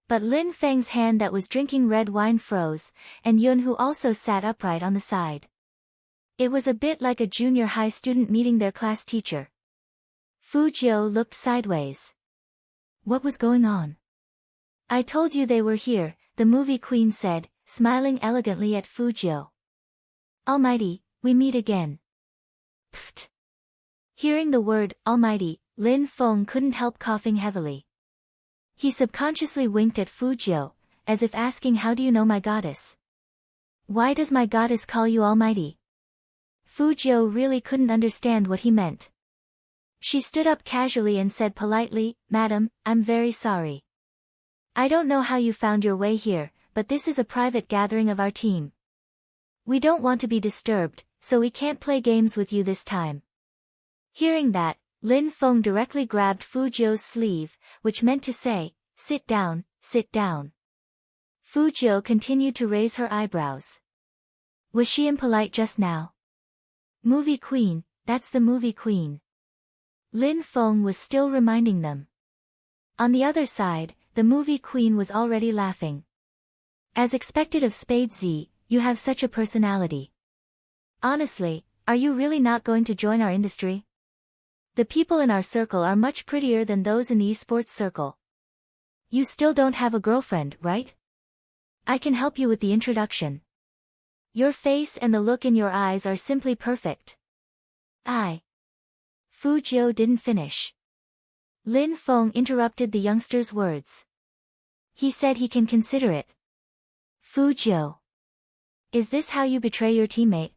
But Lin Feng's hand that was drinking red wine froze, and Yun who also sat upright on the side. It was a bit like a junior high student meeting their class teacher. Fujio looked sideways. What was going on? I told you they were here, the movie queen said, smiling elegantly at Fujio. Almighty, we meet again. Pfft. Hearing the word, Almighty, Lin Feng couldn't help coughing heavily. He subconsciously winked at Fujio, as if asking, how do you know my goddess? Why does my goddess call you Almighty? Fujio really couldn't understand what he meant. She stood up casually and said politely, Madam, I'm very sorry. I don't know how you found your way here, but this is a private gathering of our team. We don't want to be disturbed, so we can't play games with you this time. Hearing that, Lin Feng directly grabbed Fujio's sleeve, which meant to say, sit down, sit down. Fujio continued to raise her eyebrows. Was she impolite just now? Movie queen, that's the movie queen. Lin Feng was still reminding them. On the other side, the movie queen was already laughing. As expected of Spade Z, you have such a personality. Honestly, are you really not going to join our industry? The people in our circle are much prettier than those in the esports circle. You still don't have a girlfriend, right? I can help you with the introduction. Your face and the look in your eyes are simply perfect. Fu Jiu didn't finish. Lin Feng interrupted the youngster's words. He said he can consider it. Fu Jiu. Is this how you betray your teammate?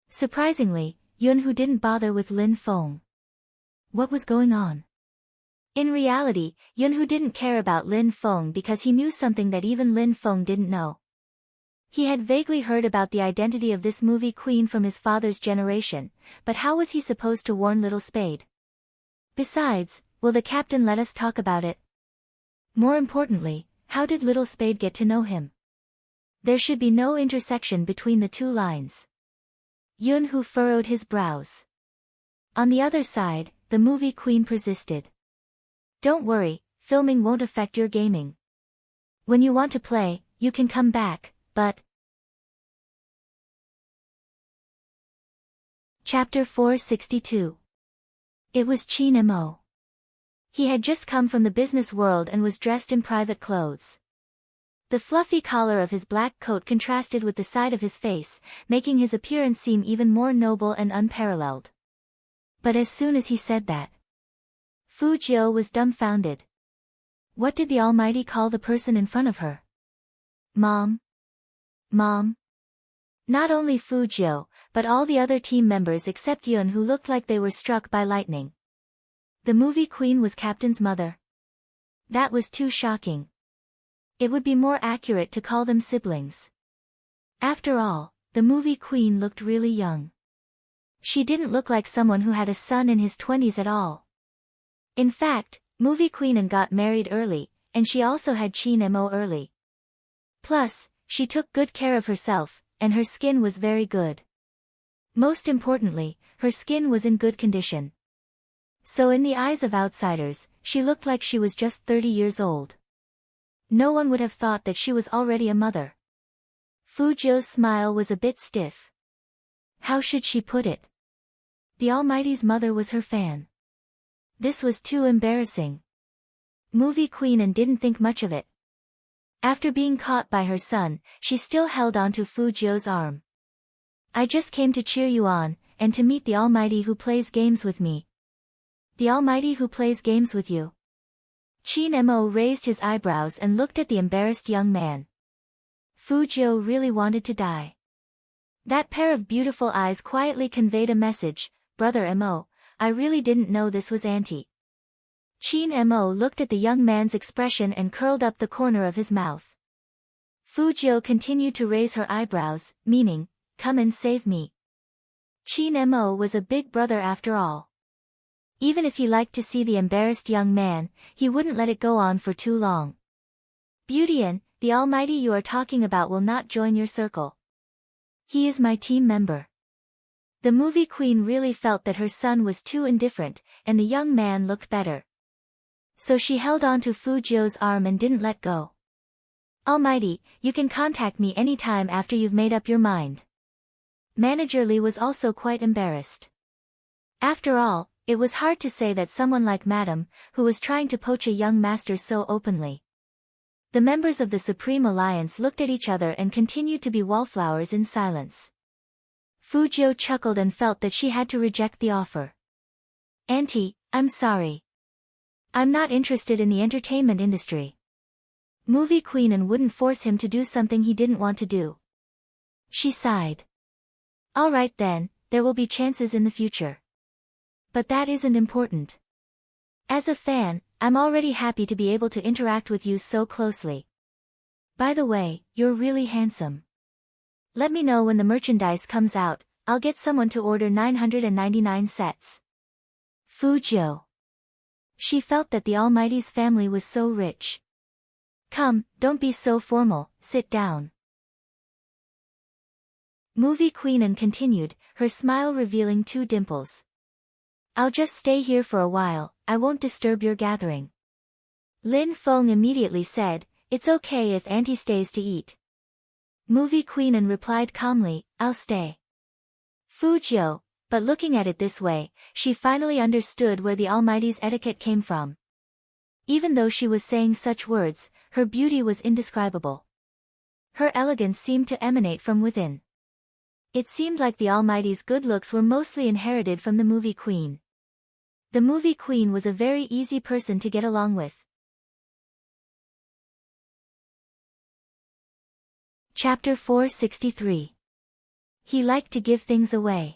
Surprisingly, Yunhu didn't bother with Lin Feng. What was going on? In reality, Yunhu didn't care about Lin Feng because he knew something that even Lin Feng didn't know. He had vaguely heard about the identity of this movie queen from his father's generation, but how was he supposed to warn Little Spade? Besides, will the captain let us talk about it? More importantly, how did Little Spade get to know him? There should be no intersection between the two lines. Yunhu furrowed his brows. On the other side, the movie queen persisted. Don't worry, filming won't affect your gaming. When you want to play, you can come back, but... Chapter 462. It was Qin Mo. He had just come from the business world and was dressed in private clothes. The fluffy collar of his black coat contrasted with the side of his face, making his appearance seem even more noble and unparalleled. But as soon as he said that, Fu Jiu was dumbfounded. What did the Almighty call the person in front of her? Mom? Mom? Not only Fu Jiu, but all the other team members except Yun, who looked like they were struck by lightning. The movie queen was Captain's mother. That was too shocking. It would be more accurate to call them siblings. After all, the movie queen looked really young. She didn't look like someone who had a son in his 20s at all. In fact, movie queen got married early, and she also had Qin Mo early. Plus, she took good care of herself, and her skin was very good. Most importantly, her skin was in good condition. So in the eyes of outsiders, she looked like she was just 30 years old. No one would have thought that she was already a mother. Fu Jiu's smile was a bit stiff. How should she put it? The Almighty's mother was her fan. This was too embarrassing. Movie queen didn't think much of it. After being caught by her son, she still held onto Fu Jiu's arm. I just came to cheer you on, and to meet the Almighty who plays games with me. The Almighty who plays games with you? Qin Mo raised his eyebrows and looked at the embarrassed young man. Fu Jiu really wanted to die. That pair of beautiful eyes quietly conveyed a message, Brother Mo, I really didn't know this was Auntie. Qin Mo looked at the young man's expression and curled up the corner of his mouth. Fu Jiu continued to raise her eyebrows, meaning, come and save me. Qin Mo was a big brother after all. Even if he liked to see the embarrassed young man, he wouldn't let it go on for too long. Beautyan, the Almighty you are talking about will not join your circle. He is my team member. The movie queen really felt that her son was too indifferent, and the young man looked better. So she held on to Fu Jiu's arm and didn't let go. Almighty, you can contact me anytime after you've made up your mind. Manager Li was also quite embarrassed. After all, it was hard to say that someone like Madam, who was trying to poach a young master so openly. The members of the Supreme Alliance looked at each other and continued to be wallflowers in silence. Fu Jiu chuckled and felt that she had to reject the offer. Auntie, I'm sorry. I'm not interested in the entertainment industry. Movie queen wouldn't force him to do something he didn't want to do. She sighed. All right then, there will be chances in the future. But that isn't important. As a fan, I'm already happy to be able to interact with you so closely. By the way, you're really handsome. Let me know when the merchandise comes out, I'll get someone to order 999 sets. Fu Jiu. She felt that the Almighty's family was so rich. Come, don't be so formal, sit down. Movie queen continued, her smile revealing 2 dimples. I'll just stay here for a while, I won't disturb your gathering. Lin Feng immediately said, it's okay if Auntie stays to eat. Movie queen replied calmly, I'll stay. Fu Jiu, But looking at it this way, she finally understood where the Almighty's etiquette came from. Even though she was saying such words, her beauty was indescribable. Her elegance seemed to emanate from within. It seemed like the Almighty's good looks were mostly inherited from the movie queen. The movie queen was a very easy person to get along with. Chapter 463. He liked to give things away.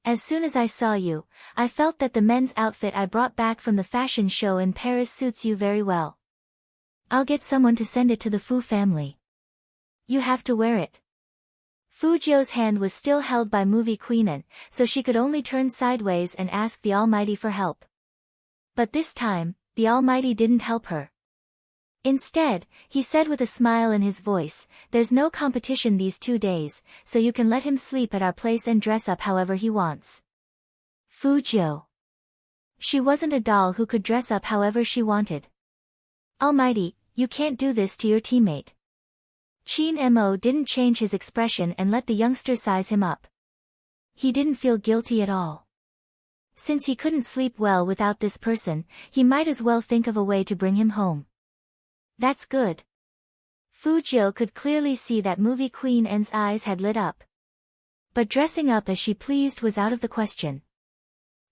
As soon as I saw you, I felt that the men's outfit I brought back from the fashion show in Paris suits you very well. I'll get someone to send it to the Fu family. You have to wear it. Fu Jiu's hand was still held by movie queen, so she could only turn sideways and ask the Almighty for help. But this time, the Almighty didn't help her. Instead, he said with a smile in his voice, "There's no competition these 2 days, so you can let him sleep at our place and dress up however he wants." Fu Jiu. She wasn't a doll who could dress up however she wanted. Almighty, you can't do this to your teammate. Qin Mo didn't change his expression and let the youngster size him up. He didn't feel guilty at all. Since he couldn't sleep well without this person, he might as well think of a way to bring him home. That's good. Fu Jiu could clearly see that movie queen N's eyes had lit up. But dressing up as she pleased was out of the question.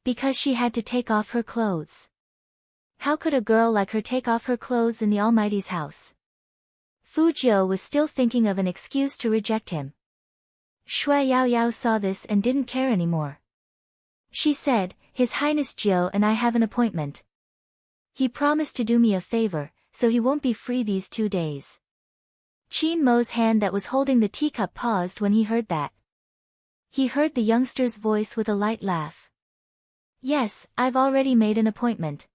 Because she had to take off her clothes. How could a girl like her take off her clothes in the Almighty's house? Fu Jiu was still thinking of an excuse to reject him. Shui Yaoyao saw this and didn't care anymore. She said, "His Highness Jiu and I have an appointment. He promised to do me a favor, so he won't be free these 2 days." Qin Mo's hand that was holding the teacup paused when he heard that. He heard the youngster's voice with a light laugh. "Yes, I've already made an appointment.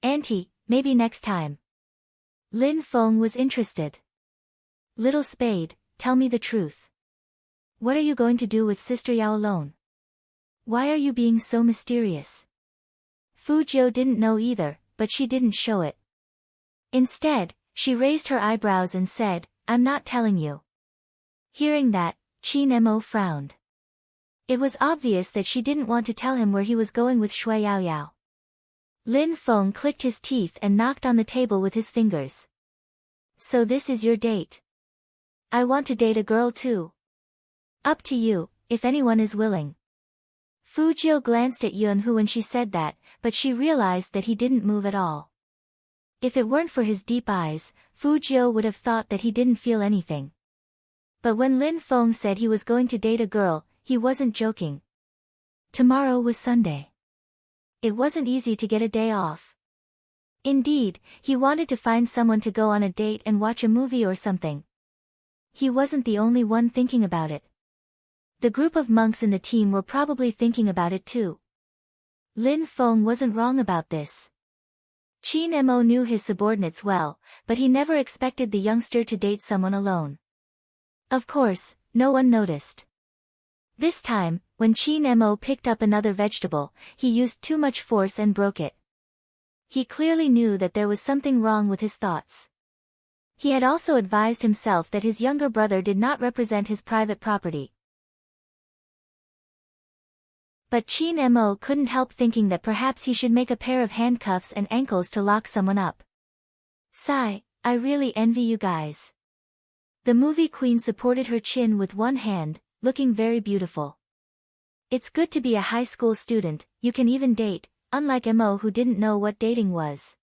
Auntie, maybe next time." Lin Feng was interested. "Little Spade, tell me the truth. What are you going to do with Sister Yao alone? Why are you being so mysterious?" Fu Jiu didn't know either, but she didn't show it. Instead, she raised her eyebrows and said, "I'm not telling you." Hearing that, Qin Mo frowned. It was obvious that she didn't want to tell him where he was going with Shui Yaoyao. Lin Feng clicked his teeth and knocked on the table with his fingers. "So this is your date? I want to date a girl too. Up to you, if anyone is willing." Fu Jiu glanced at Yunhu when she said that, but she realized that he didn't move at all. If it weren't for his deep eyes, Fu Jiu would have thought that he didn't feel anything. But when Lin Feng said he was going to date a girl, he wasn't joking. Tomorrow was Sunday. It wasn't easy to get a day off. Indeed, he wanted to find someone to go on a date and watch a movie or something. He wasn't the only one thinking about it. The group of monks in the team were probably thinking about it too. Lin Feng wasn't wrong about this. Qin Mo knew his subordinates well, but he never expected the youngster to date someone alone. Of course, no one noticed. This time, when Qin Mo picked up another vegetable, he used too much force and broke it. He clearly knew that there was something wrong with his thoughts. He had also advised himself that his younger brother did not represent his private property. But Qin Mo couldn't help thinking that perhaps he should make a pair of handcuffs and ankles to lock someone up. "Sigh, I really envy you guys." The movie queen supported her chin with one hand, looking very beautiful. "It's good to be a high school student, you can even date, unlike Mo who didn't know what dating was.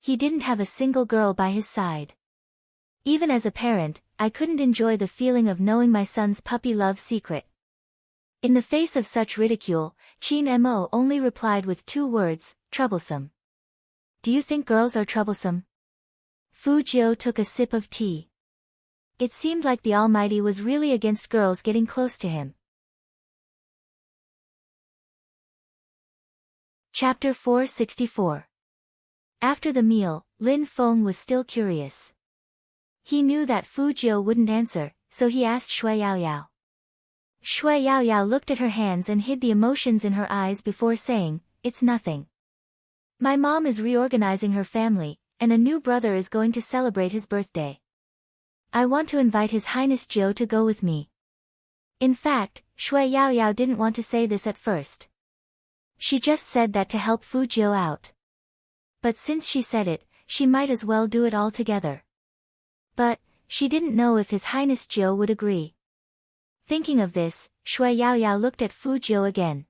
He didn't have a single girl by his side. Even as a parent, I couldn't enjoy the feeling of knowing my son's puppy love secret." In the face of such ridicule, Qin Mo only replied with 2 words, "Troublesome." "Do you think girls are troublesome?" Fu Jiu took a sip of tea. It seemed like the Almighty was really against girls getting close to him. Chapter 464. After the meal, Lin Feng was still curious. He knew that Fu Jiu wouldn't answer, so he asked Shui Yaoyao. Shui Yaoyao looked at her hands and hid the emotions in her eyes before saying, "It's nothing. My mom is reorganizing her family, and a new brother is going to celebrate his birthday. I want to invite His Highness Jiu to go with me." In fact, Shui Yaoyao didn't want to say this at first. She just said that to help Fu Jiu out. But since she said it, she might as well do it all together. But, she didn't know if His Highness Jiu would agree. Thinking of this, Shui Yaoyao looked at Fu Jiu again.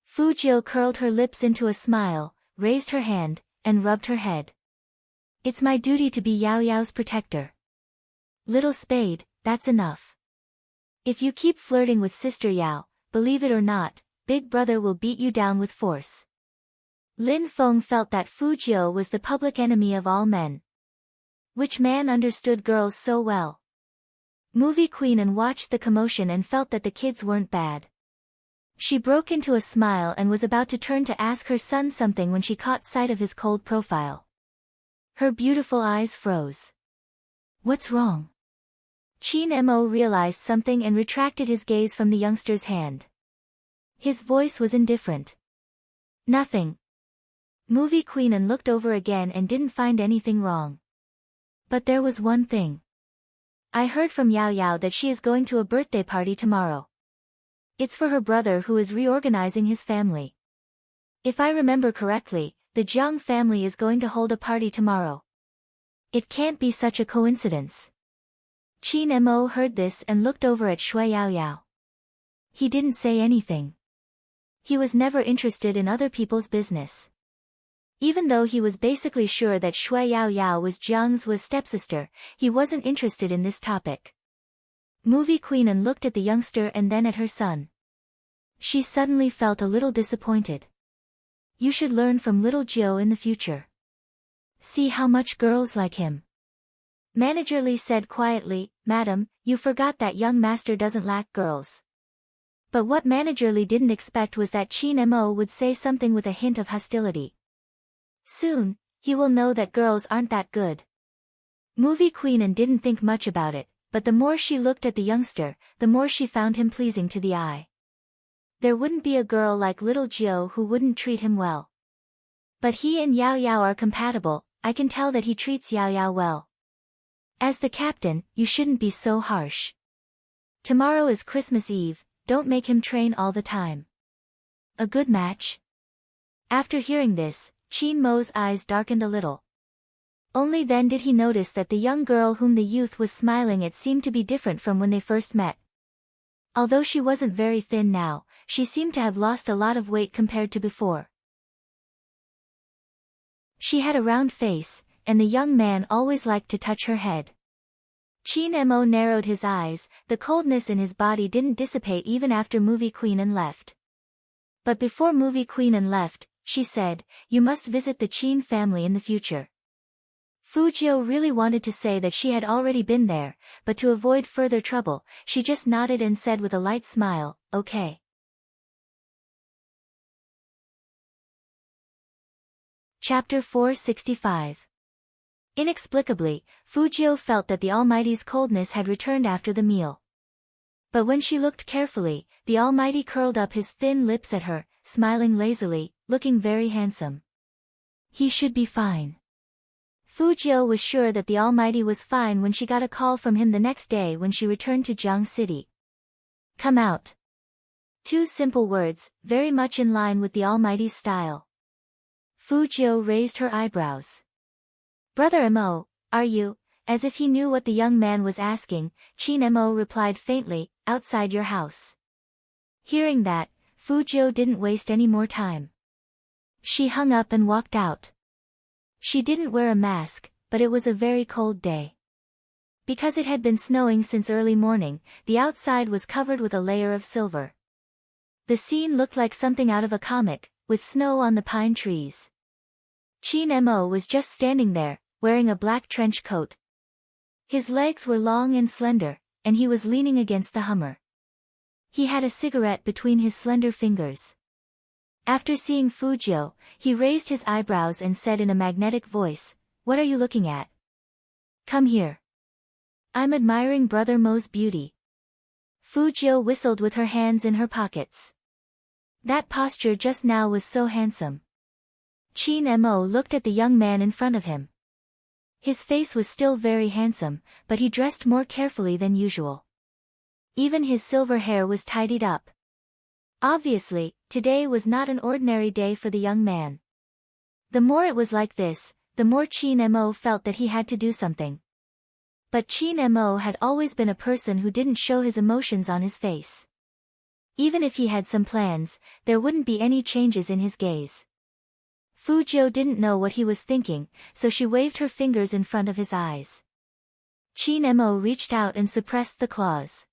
Fu Jiu curled her lips into a smile, raised her hand, and rubbed her head. It's my duty to be Yao Yao's protector. Little spade, that's enough. If you keep flirting with Sister Yao, believe it or not, Big Brother will beat you down with force. Lin Feng felt that Fu Jiu was the public enemy of all men. Which man understood girls so well? Movie Queen and watched the commotion and felt that the kids weren't bad. She broke into a smile and was about to turn to ask her son something when she caught sight of his cold profile. Her beautiful eyes froze. What's wrong? Qin Mo realized something and retracted his gaze from the youngster's hand. His voice was indifferent. Nothing. Movie Queen and looked over again and didn't find anything wrong. But there was one thing. I heard from Yao Yao that she is going to a birthday party tomorrow. It's for her brother who is reorganizing his family. If I remember correctly, the Jiang family is going to hold a party tomorrow. It can't be such a coincidence. Qin Mo heard this and looked over at Shui Yaoyao. He didn't say anything. He was never interested in other people's business. Even though he was basically sure that Shui Yaoyao was Jiang's stepsister, he wasn't interested in this topic. Movie Queen looked at the youngster and then at her son. She suddenly felt a little disappointed. You should learn from little Jiu in the future. See how much girls like him. Manager Li said quietly, Madam, you forgot that young master doesn't lack girls. But what Manager Li didn't expect was that Qin Mo would say something with a hint of hostility. Soon, he will know that girls aren't that good. Movie Queen didn't think much about it, but the more she looked at the youngster, the more she found him pleasing to the eye. There wouldn't be a girl like little Jiu who wouldn't treat him well. But he and Yao Yao are compatible, I can tell that he treats Yao Yao well. As the captain, you shouldn't be so harsh. Tomorrow is Christmas Eve, don't make him train all the time. A good match? After hearing this, Qin Mo's eyes darkened a little. Only then did he notice that the young girl whom the youth was smiling at seemed to be different from when they first met. Although she wasn't very thin now, she seemed to have lost a lot of weight compared to before. She had a round face, and the young man always liked to touch her head. Qin Mo narrowed his eyes, the coldness in his body didn't dissipate even after Movie Queen left. But before Movie Queen left, she said, you must visit the Qin family in the future. Fu Jiu really wanted to say that she had already been there, but to avoid further trouble, she just nodded and said with a light smile, okay. Chapter 465. Inexplicably, Fu Jiu felt that the Almighty's coldness had returned after the meal. But when she looked carefully, the Almighty curled up his thin lips at her, smiling lazily, looking very handsome. He should be fine. Fu Jiu was sure that the Almighty was fine when she got a call from him the next day when she returned to Jiang City. Come out. Two simple words, very much in line with the Almighty's style. Fu Jiu raised her eyebrows. Brother Mo, are you? As if he knew what the young man was asking, Qin Mo replied faintly, outside your house. Hearing that, Fu Jiu didn't waste any more time. She hung up and walked out. She didn't wear a mask, but it was a very cold day. Because it had been snowing since early morning, the outside was covered with a layer of silver. The scene looked like something out of a comic, with snow on the pine trees. Qin Mo was just standing there, wearing a black trench coat. His legs were long and slender, and he was leaning against the Hummer. He had a cigarette between his slender fingers. After seeing Fu Jiu, he raised his eyebrows and said in a magnetic voice, what are you looking at? Come here. I'm admiring Brother Mo's beauty. Fu Jiu whistled with her hands in her pockets. That posture just now was so handsome. Qin Mo looked at the young man in front of him. His face was still very handsome, but he dressed more carefully than usual. Even his silver hair was tidied up. Obviously, today was not an ordinary day for the young man. The more it was like this, the more Chin Mo felt that he had to do something. But Chin Mo had always been a person who didn't show his emotions on his face. Even if he had some plans, there wouldn't be any changes in his gaze. Fu Jiu didn't know what he was thinking, so she waved her fingers in front of his eyes. Chin Mo reached out and suppressed the claws.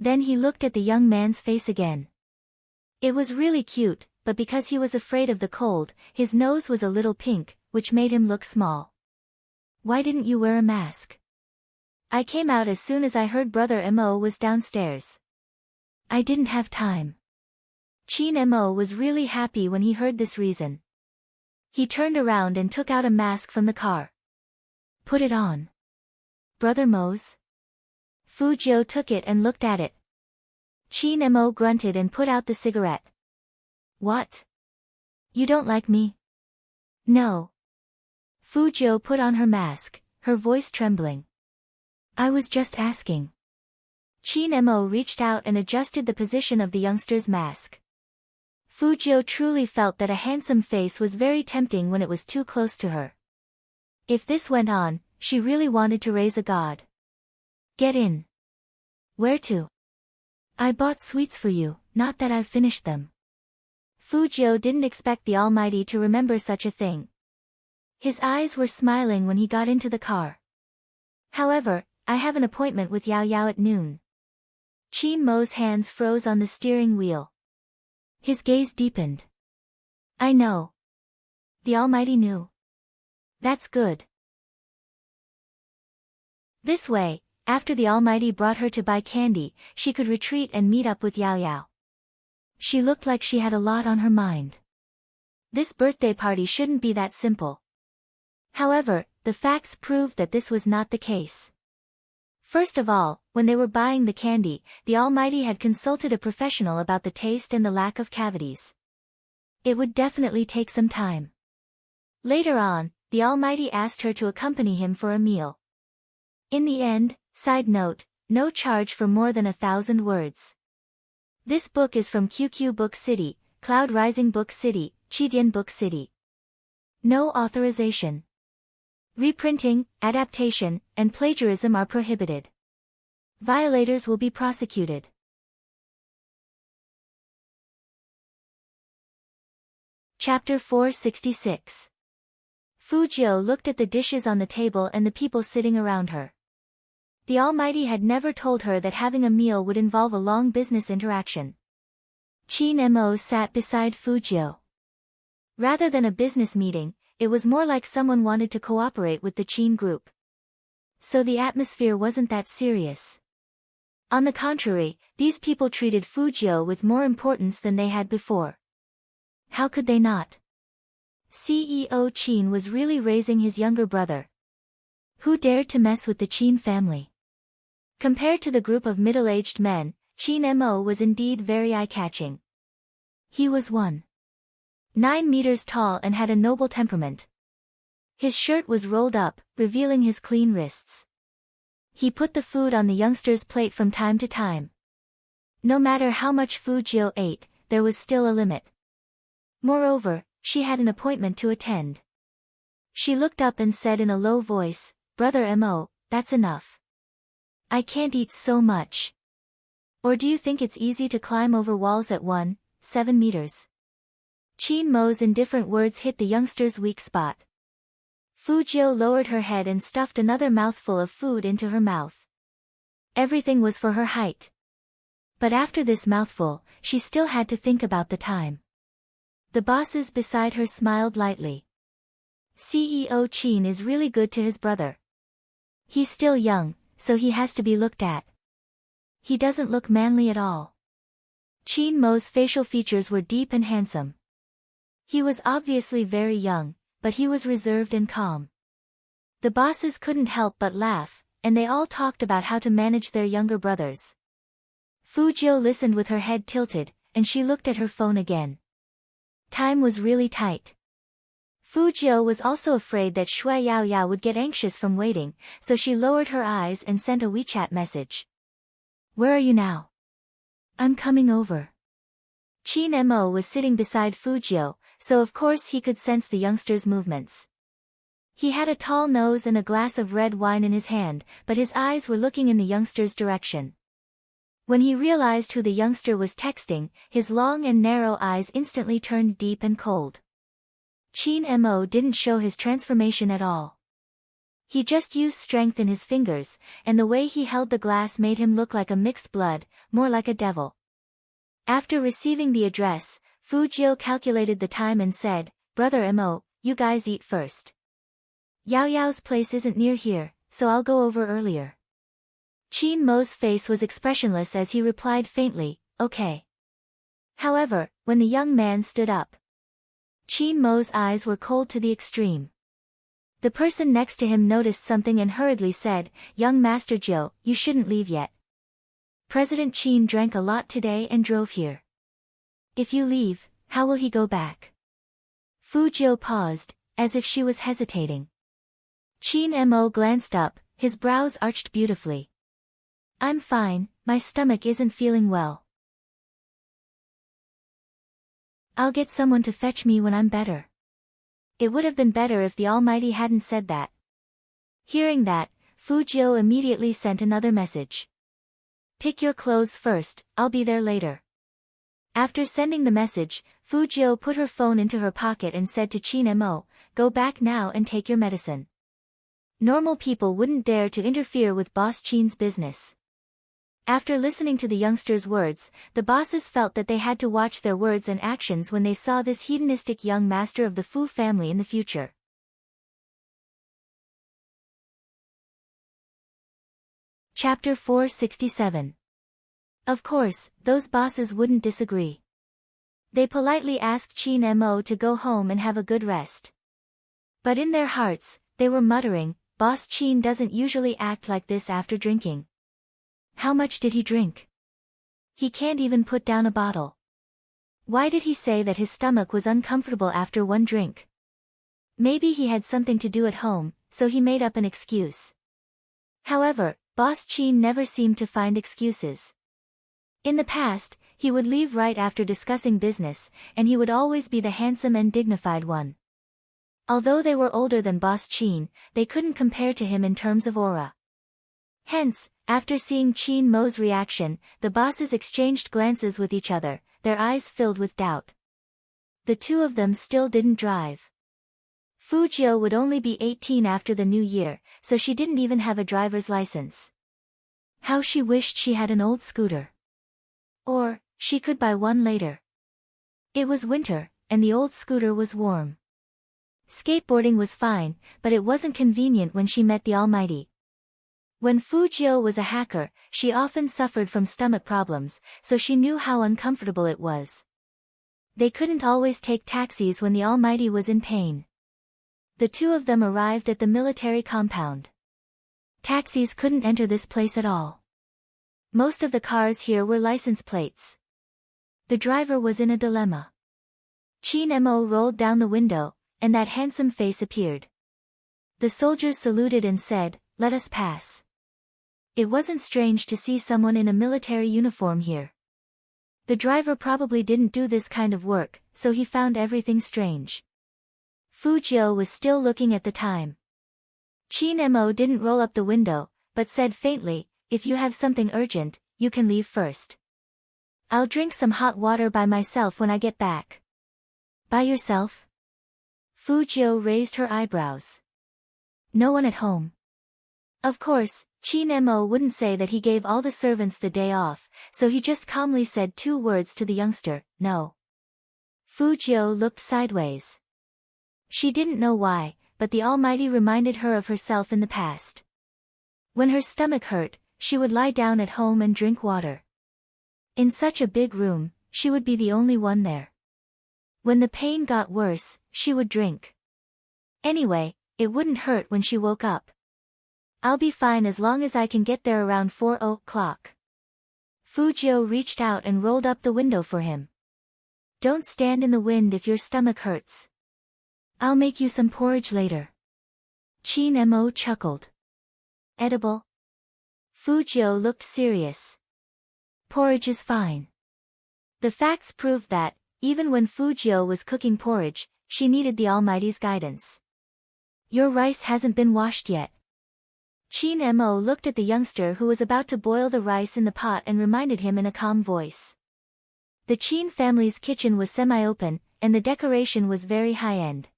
Then he looked at the young man's face again. It was really cute, but because he was afraid of the cold, his nose was a little pink, which made him look small. Why didn't you wear a mask? I came out as soon as I heard Brother Mo was downstairs. I didn't have time. Chin Mo was really happy when he heard this reason. He turned around and took out a mask from the car. Put it on. Brother Mo's? Fu Jiu took it and looked at it. Chin Mo grunted and put out the cigarette. What? You don't like me? No. Fu Jiu put on her mask, her voice trembling. I was just asking. Chin Mo reached out and adjusted the position of the youngster's mask. Fu Jiu truly felt that a handsome face was very tempting when it was too close to her. If this went on, she really wanted to raise a god. Get in. Where to? I bought sweets for you, not that I've finished them. Fu Jiu didn't expect the Almighty to remember such a thing. His eyes were smiling when he got into the car. However, I have an appointment with Yao Yao at noon. Chin Mo's hands froze on the steering wheel. His gaze deepened. I know. The Almighty knew. That's good. This way, after the Almighty brought her to buy candy, she could retreat and meet up with Yao Yao. She looked like she had a lot on her mind. This birthday party shouldn't be that simple. However, the facts proved that this was not the case. First of all, when they were buying the candy, the Almighty had consulted a professional about the taste and the lack of cavities. It would definitely take some time. Later on, the Almighty asked her to accompany him for a meal. In the end, side note, no charge for more than 1,000 words. This book is from QQ Book City, Cloud Rising Book City, Chidian Book City. No authorization. Reprinting, adaptation, and plagiarism are prohibited. Violators will be prosecuted. Chapter 466. Fu Jiu looked at the dishes on the table and the people sitting around her. The Almighty had never told her that having a meal would involve a long business interaction. Chin Mo sat beside Fu Jiu. Rather than a business meeting, it was more like someone wanted to cooperate with the Chin group. So the atmosphere wasn't that serious. On the contrary, these people treated Fu Jiu with more importance than they had before. How could they not? CEO Chin was really raising his younger brother. Who dared to mess with the Chin family? Compared to the group of middle-aged men, Chin Mo was indeed very eye-catching. He was 1.9 meters tall and had a noble temperament. His shirt was rolled up, revealing his clean wrists. He put the food on the youngster's plate from time to time. No matter how much Fu Jiu ate, there was still a limit. Moreover, she had an appointment to attend. She looked up and said in a low voice, Brother Mo, that's enough. I can't eat so much. Or do you think it's easy to climb over walls at 1.7 meters? Chin Mo's indifferent words hit the youngster's weak spot. Fu Jiu lowered her head and stuffed another mouthful of food into her mouth. Everything was for her height. But after this mouthful, she still had to think about the time. The bosses beside her smiled lightly. CEO Chin is really good to his brother. He's still young, so he has to be looked at. He doesn't look manly at all. Chin Mo's facial features were deep and handsome. He was obviously very young, but he was reserved and calm. The bosses couldn't help but laugh, and they all talked about how to manage their younger brothers. Fu Jiu listened with her head tilted, and she looked at her phone again. Time was really tight. Fu Jiu was also afraid that Shui Yao Yao would get anxious from waiting, so she lowered her eyes and sent a WeChat message. Where are you now? I'm coming over. Chin Mo was sitting beside Fujio, so of course he could sense the youngster's movements. He had a tall nose and a glass of red wine in his hand, but his eyes were looking in the youngster's direction. When he realized who the youngster was texting, his long and narrow eyes instantly turned deep and cold. Chin Mo didn't show his transformation at all. He just used strength in his fingers, and the way he held the glass made him look like a mixed blood, more like a devil. After receiving the address, Fujio calculated the time and said, "Brother Mo, you guys eat first. Yao Yao's place isn't near here, so I'll go over earlier." Chin Mo's face was expressionless as he replied faintly, "Okay." However, when the young man stood up, Chin Mo's eyes were cold to the extreme. The person next to him noticed something and hurriedly said, "Young Master Zhou, you shouldn't leave yet. President Qin drank a lot today and drove here. If you leave, how will he go back?" Fujio paused, as if she was hesitating. Chin Mo glanced up, his brows arched beautifully. "I'm fine, my stomach isn't feeling well. I'll get someone to fetch me when I'm better." It would have been better if the Almighty hadn't said that. Hearing that, Fujio immediately sent another message. "Pick your clothes first, I'll be there later." After sending the message, Fujio put her phone into her pocket and said to Chin Mo, "Go back now and take your medicine." Normal people wouldn't dare to interfere with Boss Chin's business. After listening to the youngster's words, the bosses felt that they had to watch their words and actions when they saw this hedonistic young master of the Fu family in the future. Chapter 467. Of course, those bosses wouldn't disagree. They politely asked Chin Mo to go home and have a good rest. But in their hearts, they were muttering, "Boss Chin doesn't usually act like this after drinking. How much did he drink? He can't even put down a bottle. Why did he say that his stomach was uncomfortable after one drink? Maybe he had something to do at home, so he made up an excuse." However, Boss Chin never seemed to find excuses. In the past, he would leave right after discussing business, and he would always be the handsome and dignified one. Although they were older than Boss Chin, they couldn't compare to him in terms of aura. Hence, after seeing Chin Mo's reaction, the bosses exchanged glances with each other, their eyes filled with doubt. The two of them still didn't drive. Fujio would only be 18 after the new year, so she didn't even have a driver's license. How she wished she had an old scooter. Or, she could buy one later. It was winter, and the old scooter was warm. Skateboarding was fine, but it wasn't convenient when she met the Almighty. When Fujio was a hacker, she often suffered from stomach problems, so she knew how uncomfortable it was. They couldn't always take taxis when the Almighty was in pain. The two of them arrived at the military compound. Taxis couldn't enter this place at all. Most of the cars here were license plates. The driver was in a dilemma. Chin Mo rolled down the window, and that handsome face appeared. The soldiers saluted and said, "Let us pass." It wasn't strange to see someone in a military uniform here. The driver probably didn't do this kind of work, so he found everything strange. Fujio was still looking at the time. Chin Mo didn't roll up the window, but said faintly, "If you have something urgent, you can leave first. I'll drink some hot water by myself when I get back." "By yourself?" Fujio raised her eyebrows. "No one at home?" Of course, Chin Mo wouldn't say that he gave all the servants the day off, so he just calmly said two words to the youngster, "No." Fujio looked sideways. She didn't know why, but the Almighty reminded her of herself in the past. When her stomach hurt, she would lie down at home and drink water. In such a big room, she would be the only one there. When the pain got worse, she would drink. Anyway, it wouldn't hurt when she woke up. "I'll be fine as long as I can get there around 4 o'clock. Fujio reached out and rolled up the window for him. "Don't stand in the wind if your stomach hurts. I'll make you some porridge later." Chin Mo chuckled. "Edible?" Fujio looked serious. Porridge is fine. The facts proved that, even when Fujio was cooking porridge, she needed the Almighty's guidance. Your rice hasn't been washed yet. Qin Mo looked at the youngster who was about to boil the rice in the pot and reminded him in a calm voice. The Qin family's kitchen was semi-open, and the decoration was very high-end.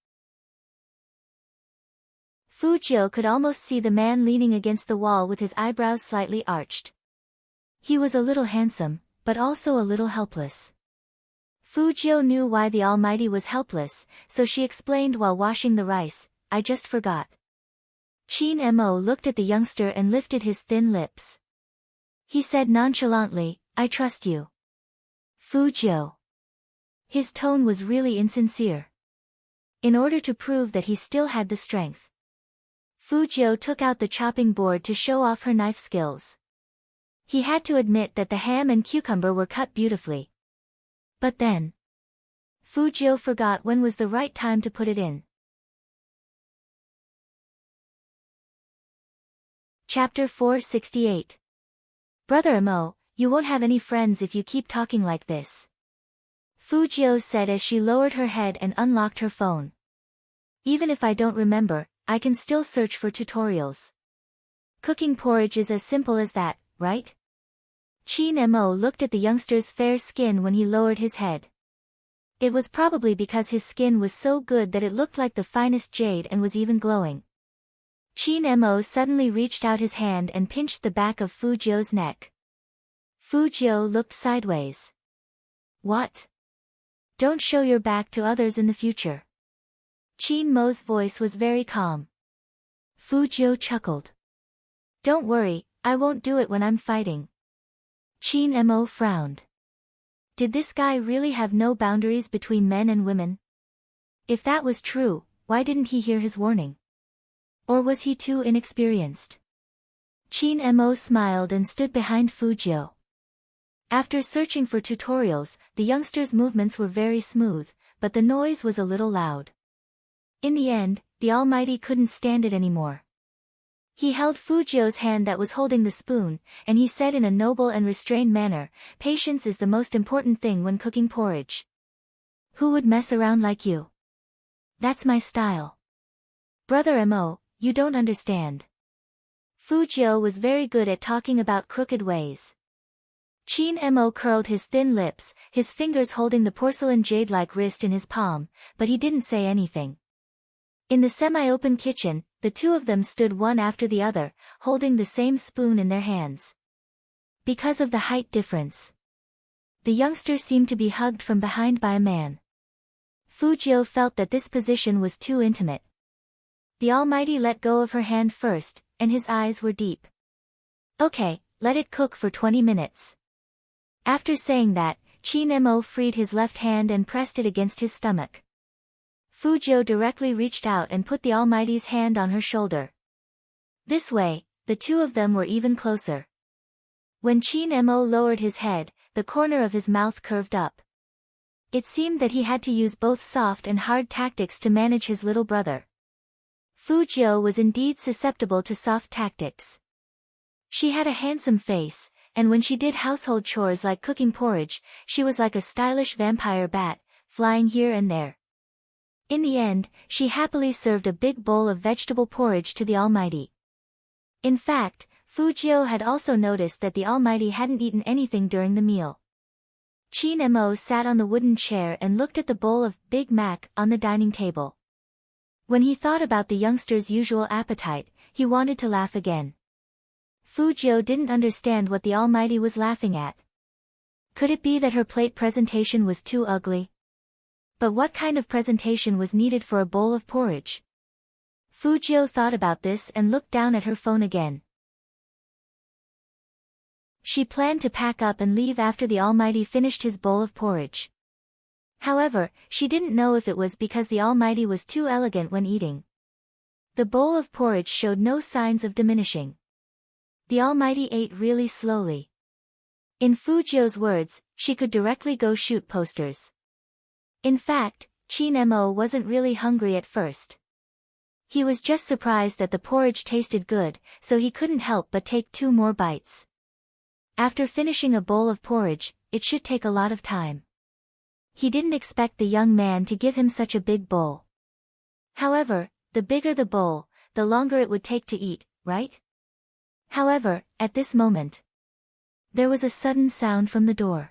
Fujio could almost see the man leaning against the wall with his eyebrows slightly arched. He was a little handsome, but also a little helpless. Fujio knew why the Almighty was helpless, so she explained while washing the rice, I just forgot. Qin Mo looked at the youngster and lifted his thin lips. He said nonchalantly, I trust you. Fujio. His tone was really insincere. In order to prove that he still had the strength, Fujio took out the chopping board to show off her knife skills. He had to admit that the ham and cucumber were cut beautifully. But then, Fujio forgot when was the right time to put it in. Chapter 468. Brother Mo, you won't have any friends if you keep talking like this. Fujio said as she lowered her head and unlocked her phone. Even if I don't remember, I can still search for tutorials. Cooking porridge is as simple as that, right? Qin Mo looked at the youngster's fair skin when he lowered his head. It was probably because his skin was so good that it looked like the finest jade and was even glowing. Qin Mo suddenly reached out his hand and pinched the back of Fujio's neck. Fujio looked sideways. What? Don't show your back to others in the future. Qin Mo's voice was very calm. Fujio chuckled. Don't worry, I won't do it when I'm fighting. Qin Mo frowned. Did this guy really have no boundaries between men and women? If that was true, why didn't he hear his warning? Or was he too inexperienced? Qin Mo smiled and stood behind Fujio. After searching for tutorials, the youngster's movements were very smooth, but the noise was a little loud. In the end, the Almighty couldn't stand it anymore. He held Fujio's hand that was holding the spoon, and he said in a noble and restrained manner, patience is the most important thing when cooking porridge. Who would mess around like you? That's my style. Brother Mo, you don't understand. Fujio was very good at talking about crooked ways. Qin Mo curled his thin lips, his fingers holding the porcelain jade-like wrist in his palm, but he didn't say anything. In the semi-open kitchen, the two of them stood one after the other, holding the same spoon in their hands. Because of the height difference, the youngster seemed to be hugged from behind by a man. Fujio felt that this position was too intimate. The Almighty let go of her hand first, and his eyes were deep. Okay, let it cook for 20 minutes. After saying that, Qin Mo freed his left hand and pressed it against his stomach. Fujio directly reached out and put the Almighty's hand on her shoulder. This way, the two of them were even closer. When Qin Mo lowered his head, the corner of his mouth curved up. It seemed that he had to use both soft and hard tactics to manage his little brother. Fujio was indeed susceptible to soft tactics. She had a handsome face, and when she did household chores like cooking porridge, she was like a stylish vampire bat, flying here and there. In the end, she happily served a big bowl of vegetable porridge to the Almighty. In fact, Fujio had also noticed that the Almighty hadn't eaten anything during the meal. Qin Mo sat on the wooden chair and looked at the bowl of Big Mac on the dining table. When he thought about the youngster's usual appetite, he wanted to laugh again. Fujio didn't understand what the Almighty was laughing at. Could it be that her plate presentation was too ugly? But what kind of presentation was needed for a bowl of porridge? Fujio thought about this and looked down at her phone again. She planned to pack up and leave after the Almighty finished his bowl of porridge. However, she didn't know if it was because the Almighty was too elegant when eating. The bowl of porridge showed no signs of diminishing. The Almighty ate really slowly. In Fujio's words, she could directly go shoot posters. In fact, Qin Mo wasn't really hungry at first. He was just surprised that the porridge tasted good, so he couldn't help but take 2 more bites. After finishing a bowl of porridge, it should take a lot of time. He didn't expect the young man to give him such a big bowl. However, the bigger the bowl, the longer it would take to eat, right? However, at this moment, there was a sudden sound from the door.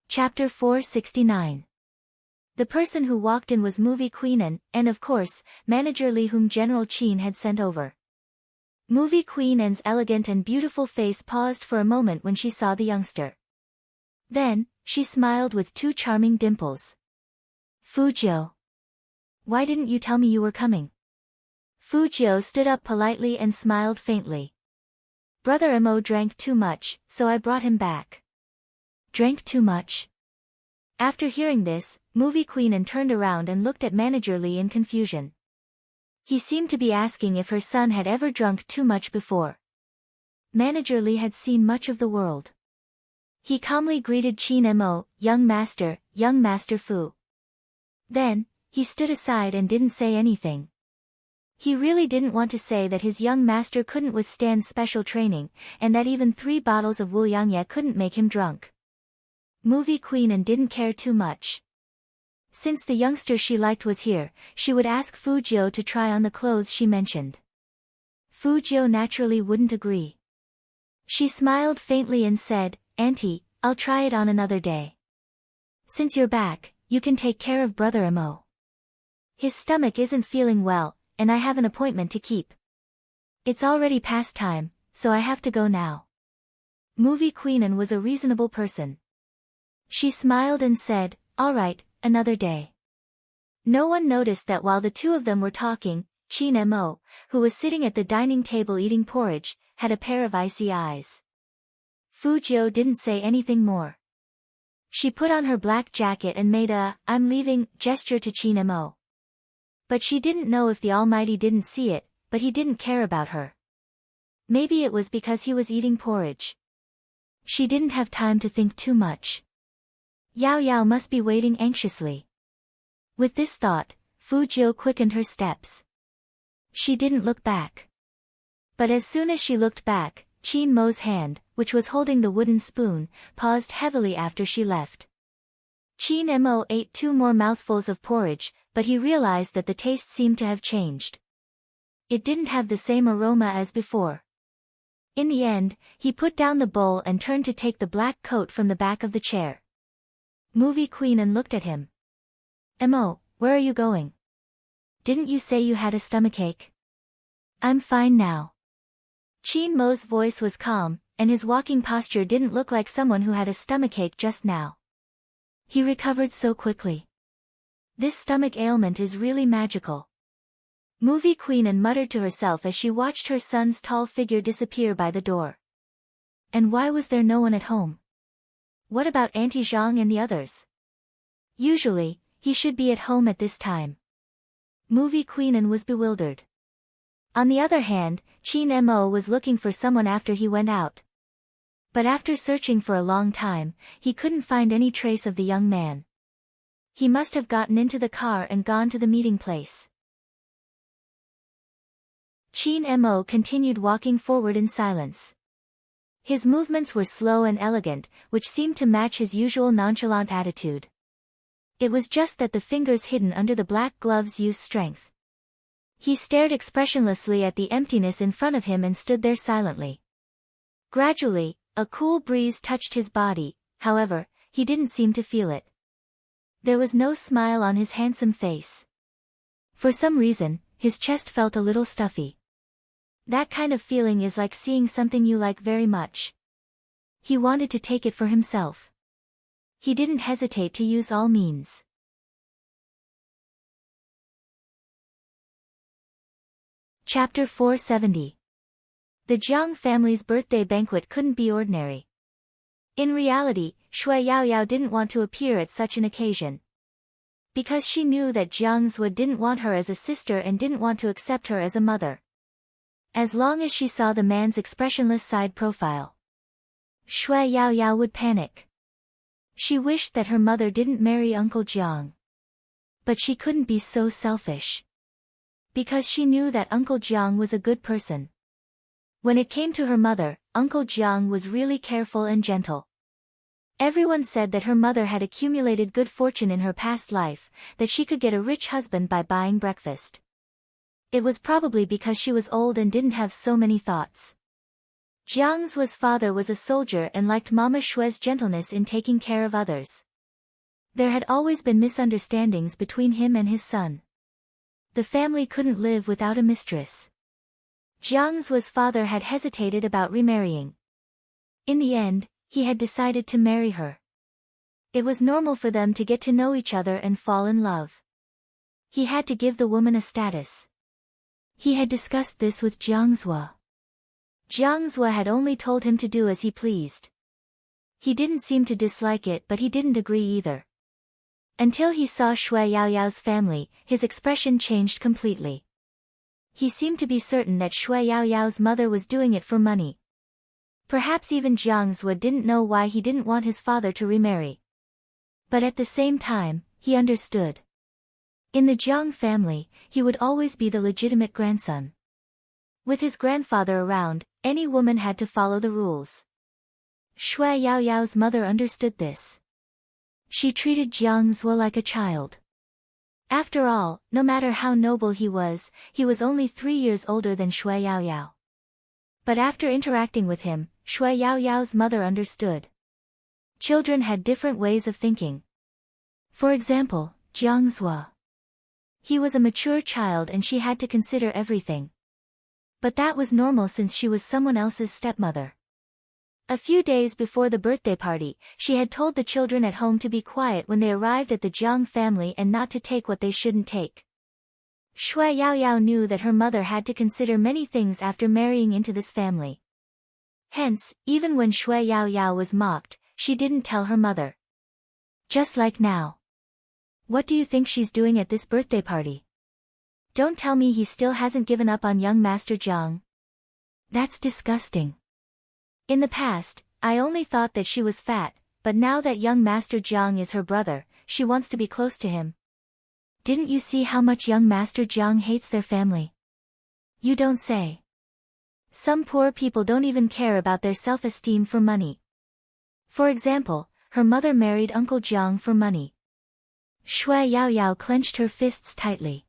Chapter 469. The person who walked in was Movie Queen and of course, Manager Lee, whom General Qin had sent over. Movie Queen's elegant and beautiful face paused for a moment when she saw the youngster. Then, she smiled with two charming dimples. Fujiu. Why didn't you tell me you were coming? Fujiu stood up politely and smiled faintly. Brother Mo drank too much, so I brought him back. Drank too much? After hearing this, Movie Queen turned around and looked at Manager Lee in confusion. He seemed to be asking if her son had ever drunk too much before. Manager Lee had seen much of the world. He calmly greeted Qin Mo, young master Fu. Then, he stood aside and didn't say anything. He really didn't want to say that his young master couldn't withstand special training, and that even 3 bottles of Wuliangye couldn't make him drunk. Movie Queen didn't care too much. Since the youngster she liked was here, she would ask Fujiu to try on the clothes she mentioned. Fujiu naturally wouldn't agree. She smiled faintly and said, Auntie, I'll try it on another day. Since you're back, you can take care of Brother Mo. His stomach isn't feeling well, and I have an appointment to keep. It's already past time, so I have to go now. Movie Queen was a reasonable person. She smiled and said, all right, another day. No one noticed that while the two of them were talking, Qin Mo, who was sitting at the dining table eating porridge, had a pair of icy eyes. Fujiu didn't say anything more. She put on her black jacket and made a, I'm leaving, gesture to Qin Mo. But she didn't know if the Almighty didn't see it, but he didn't care about her. Maybe it was because he was eating porridge. She didn't have time to think too much. Yao Yao must be waiting anxiously. With this thought, Fujiu quickened her steps. She didn't look back. But as soon as she looked back, Qin Mo's hand, which was holding the wooden spoon, paused heavily after she left. Qin Mo ate 2 more mouthfuls of porridge, but he realized that the taste seemed to have changed. It didn't have the same aroma as before. In the end, he put down the bowl and turned to take the black coat from the back of the chair. Movie Queen looked at him. Mo, where are you going? Didn't you say you had a stomachache? I'm fine now. Qin Mo's voice was calm, and his walking posture didn't look like someone who had a stomachache just now. He recovered so quickly. This stomach ailment is really magical. Movie Queen muttered to herself as she watched her son's tall figure disappear by the door. And why was there no one at home? What about Auntie Zhang and the others? Usually, he should be at home at this time. Movie Queen was bewildered. On the other hand, Qin Mo was looking for someone after he went out. But after searching for a long time, he couldn't find any trace of the young man. He must have gotten into the car and gone to the meeting place. Qin Mo continued walking forward in silence. His movements were slow and elegant, which seemed to match his usual nonchalant attitude. It was just that the fingers hidden under the black gloves used strength. He stared expressionlessly at the emptiness in front of him and stood there silently. Gradually, a cool breeze touched his body, however, he didn't seem to feel it. There was no smile on his handsome face. For some reason, his chest felt a little stuffy. That kind of feeling is like seeing something you like very much. He wanted to take it for himself. He didn't hesitate to use all means. Chapter 470. The Jiang family's birthday banquet couldn't be ordinary. In reality, Shui Yaoyao didn't want to appear at such an occasion. Because she knew that Jiang Zui didn't want her as a sister and didn't want to accept her as a mother. As long as she saw the man's expressionless side profile, Shui Yaoyao would panic. She wished that her mother didn't marry Uncle Jiang. But she couldn't be so selfish. Because she knew that Uncle Jiang was a good person. When it came to her mother, Uncle Jiang was really careful and gentle. Everyone said that her mother had accumulated good fortune in her past life, that she could get a rich husband by buying breakfast. It was probably because she was old and didn't have so many thoughts. Jiang Zuo's father was a soldier and liked Mama Shui's gentleness in taking care of others. There had always been misunderstandings between him and his son. The family couldn't live without a mistress. Jiang Zuo's father had hesitated about remarrying. In the end, he had decided to marry her. It was normal for them to get to know each other and fall in love. He had to give the woman a status. He had discussed this with Jiang Zuo. Jiang Zuo had only told him to do as he pleased. He didn't seem to dislike it, but he didn't agree either. Until he saw Shui Yaoyao's family, his expression changed completely. He seemed to be certain that Shui Yaoyao's mother was doing it for money. Perhaps even Jiang Zuo didn't know why he didn't want his father to remarry. But at the same time, he understood. In the Jiang family, he would always be the legitimate grandson. With his grandfather around, any woman had to follow the rules. Shui Yaoyao's mother understood this. She treated Jiang Zuo like a child. After all, no matter how noble he was only 3 years older than Shui Yaoyao. But after interacting with him, Shui Yaoyao's mother understood. Children had different ways of thinking. For example, Jiang Zuo. He was a mature child and she had to consider everything. But that was normal since she was someone else's stepmother. A few days before the birthday party, she had told the children at home to be quiet when they arrived at the Jiang family and not to take what they shouldn't take. Shui Yaoyao knew that her mother had to consider many things after marrying into this family. Hence, even when Shui Yaoyao was mocked, she didn't tell her mother. Just like now. What do you think she's doing at this birthday party? Don't tell me he still hasn't given up on young Master Jiang. That's disgusting. In the past, I only thought that she was fat, but now that young Master Jiang is her brother, she wants to be close to him. Didn't you see how much young Master Jiang hates their family? You don't say. Some poor people don't even care about their self-esteem for money. For example, her mother married Uncle Jiang for money. Shui Yaoyao clenched her fists tightly.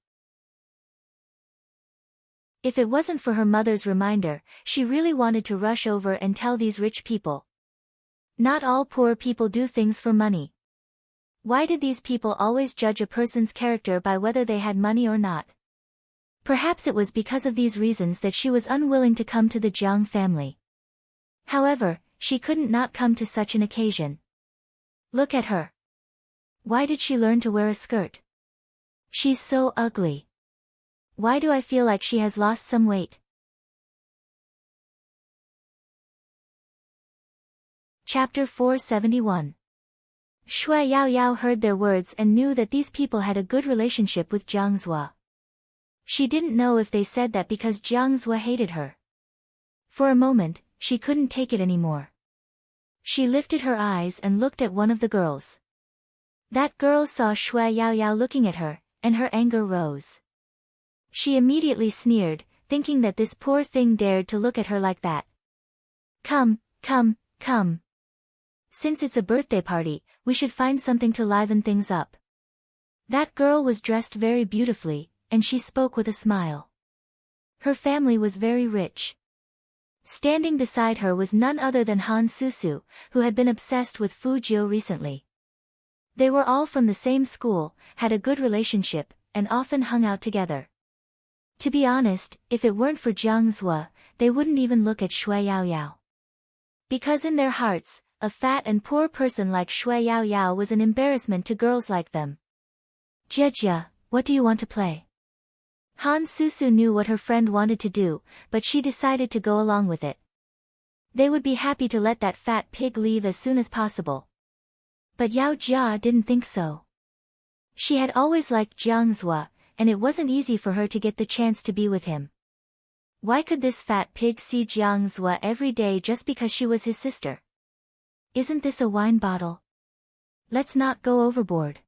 If it wasn't for her mother's reminder, she really wanted to rush over and tell these rich people. Not all poor people do things for money. Why did these people always judge a person's character by whether they had money or not? Perhaps it was because of these reasons that she was unwilling to come to the Jiang family. However, she couldn't not come to such an occasion. Look at her. Why did she learn to wear a skirt? She's so ugly. Why do I feel like she has lost some weight? Chapter 471. Shui Yaoyao heard their words and knew that these people had a good relationship with Jiang Zuo. She didn't know if they said that because Jiang Zuo hated her. For a moment, she couldn't take it anymore. She lifted her eyes and looked at one of the girls. That girl saw Shui Yaoyao looking at her, and her anger rose. She immediately sneered, thinking that this poor thing dared to look at her like that. Come. Since it's a birthday party, we should find something to liven things up. That girl was dressed very beautifully, and she spoke with a smile. Her family was very rich. Standing beside her was none other than Han Susu, who had been obsessed with Fu Jiu recently. They were all from the same school, had a good relationship, and often hung out together. To be honest, if it weren't for Jiang Zuo, they wouldn't even look at Shui Yaoyao. Because in their hearts, a fat and poor person like Shui Yaoyao was an embarrassment to girls like them. Jia, what do you want to play? Han Susu knew what her friend wanted to do, but she decided to go along with it. They would be happy to let that fat pig leave as soon as possible. But Yao Jia didn't think so. She had always liked Jiang Zuo, and it wasn't easy for her to get the chance to be with him. Why could this fat pig see Jiang Zuo every day just because she was his sister? Isn't this a wine bottle? Let's not go overboard.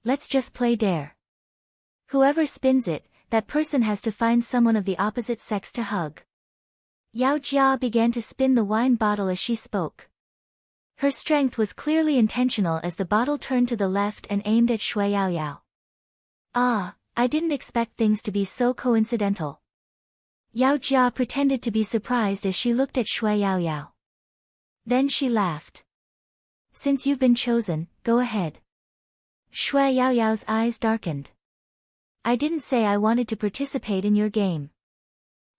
Let's just play dare. Whoever spins it, that person has to find someone of the opposite sex to hug. Yao Jia began to spin the wine bottle as she spoke. Her strength was clearly intentional as the bottle turned to the left and aimed at Shui Yaoyao. Ah, I didn't expect things to be so coincidental. Yao Jia pretended to be surprised as she looked at Shui Yaoyao. Then she laughed. Since you've been chosen, go ahead. Shui Yaoyao's eyes darkened. I didn't say I wanted to participate in your game.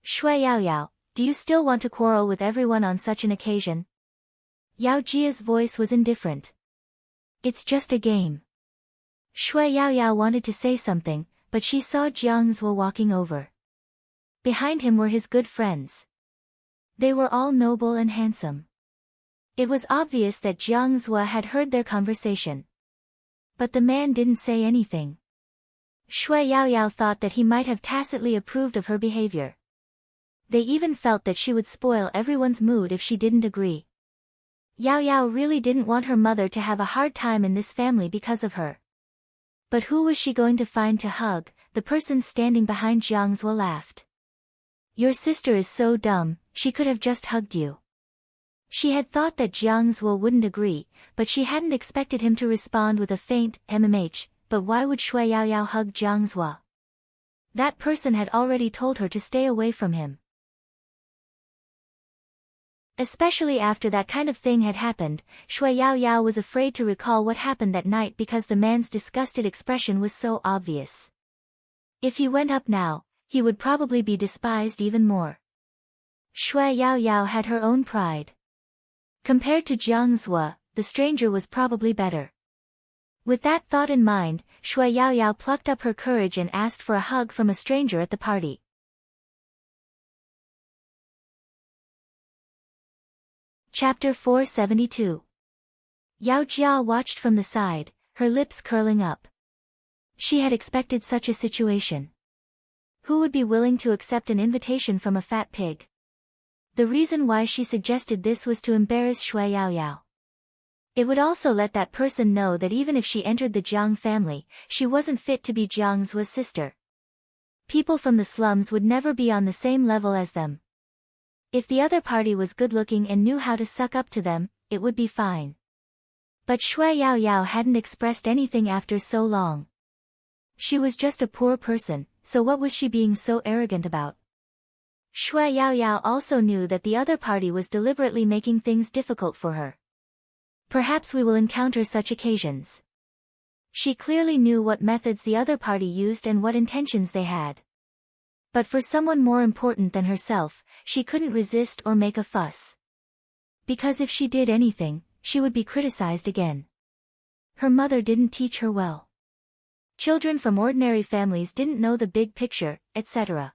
Shui Yaoyao, do you still want to quarrel with everyone on such an occasion? Yao Jia's voice was indifferent. It's just a game. Shui Yaoyao wanted to say something, but she saw Jiang Zhuo walking over. Behind him were his good friends. They were all noble and handsome. It was obvious that Jiang Zhuo had heard their conversation. But the man didn't say anything. Shui Yaoyao thought that he might have tacitly approved of her behavior. They even felt that she would spoil everyone's mood if she didn't agree. Yaoyao really didn't want her mother to have a hard time in this family because of her. But who was she going to find to hug? The person standing behind Jiang Zhuo laughed. Your sister is so dumb, she could have just hugged you. She had thought that Jiang Zhuo wouldn't agree, but she hadn't expected him to respond with a faint mmh, but why would Shui Yaoyao hug Jiang Zhuo? That person had already told her to stay away from him. Especially after that kind of thing had happened, Shui Yaoyao was afraid to recall what happened that night because the man's disgusted expression was so obvious. If he went up now, he would probably be despised even more. Shui Yaoyao had her own pride. Compared to Jiang Zhuo, the stranger was probably better. With that thought in mind, Shui Yaoyao plucked up her courage and asked for a hug from a stranger at the party. Chapter 472. Yao Jia watched from the side, her lips curling up. She had expected such a situation. Who would be willing to accept an invitation from a fat pig? The reason why she suggested this was to embarrass Shui Yaoyao. It would also let that person know that even if she entered the Jiang family, she wasn't fit to be Jiang Zhuo's sister. People from the slums would never be on the same level as them. If the other party was good-looking and knew how to suck up to them, it would be fine. But Shui Yaoyao hadn't expressed anything after so long. She was just a poor person, so what was she being so arrogant about? Shui Yaoyao also knew that the other party was deliberately making things difficult for her. Perhaps we will encounter such occasions. She clearly knew what methods the other party used and what intentions they had. But for someone more important than herself, she couldn't resist or make a fuss. Because if she did anything, she would be criticized again. Her mother didn't teach her well. Children from ordinary families didn't know the big picture, etc.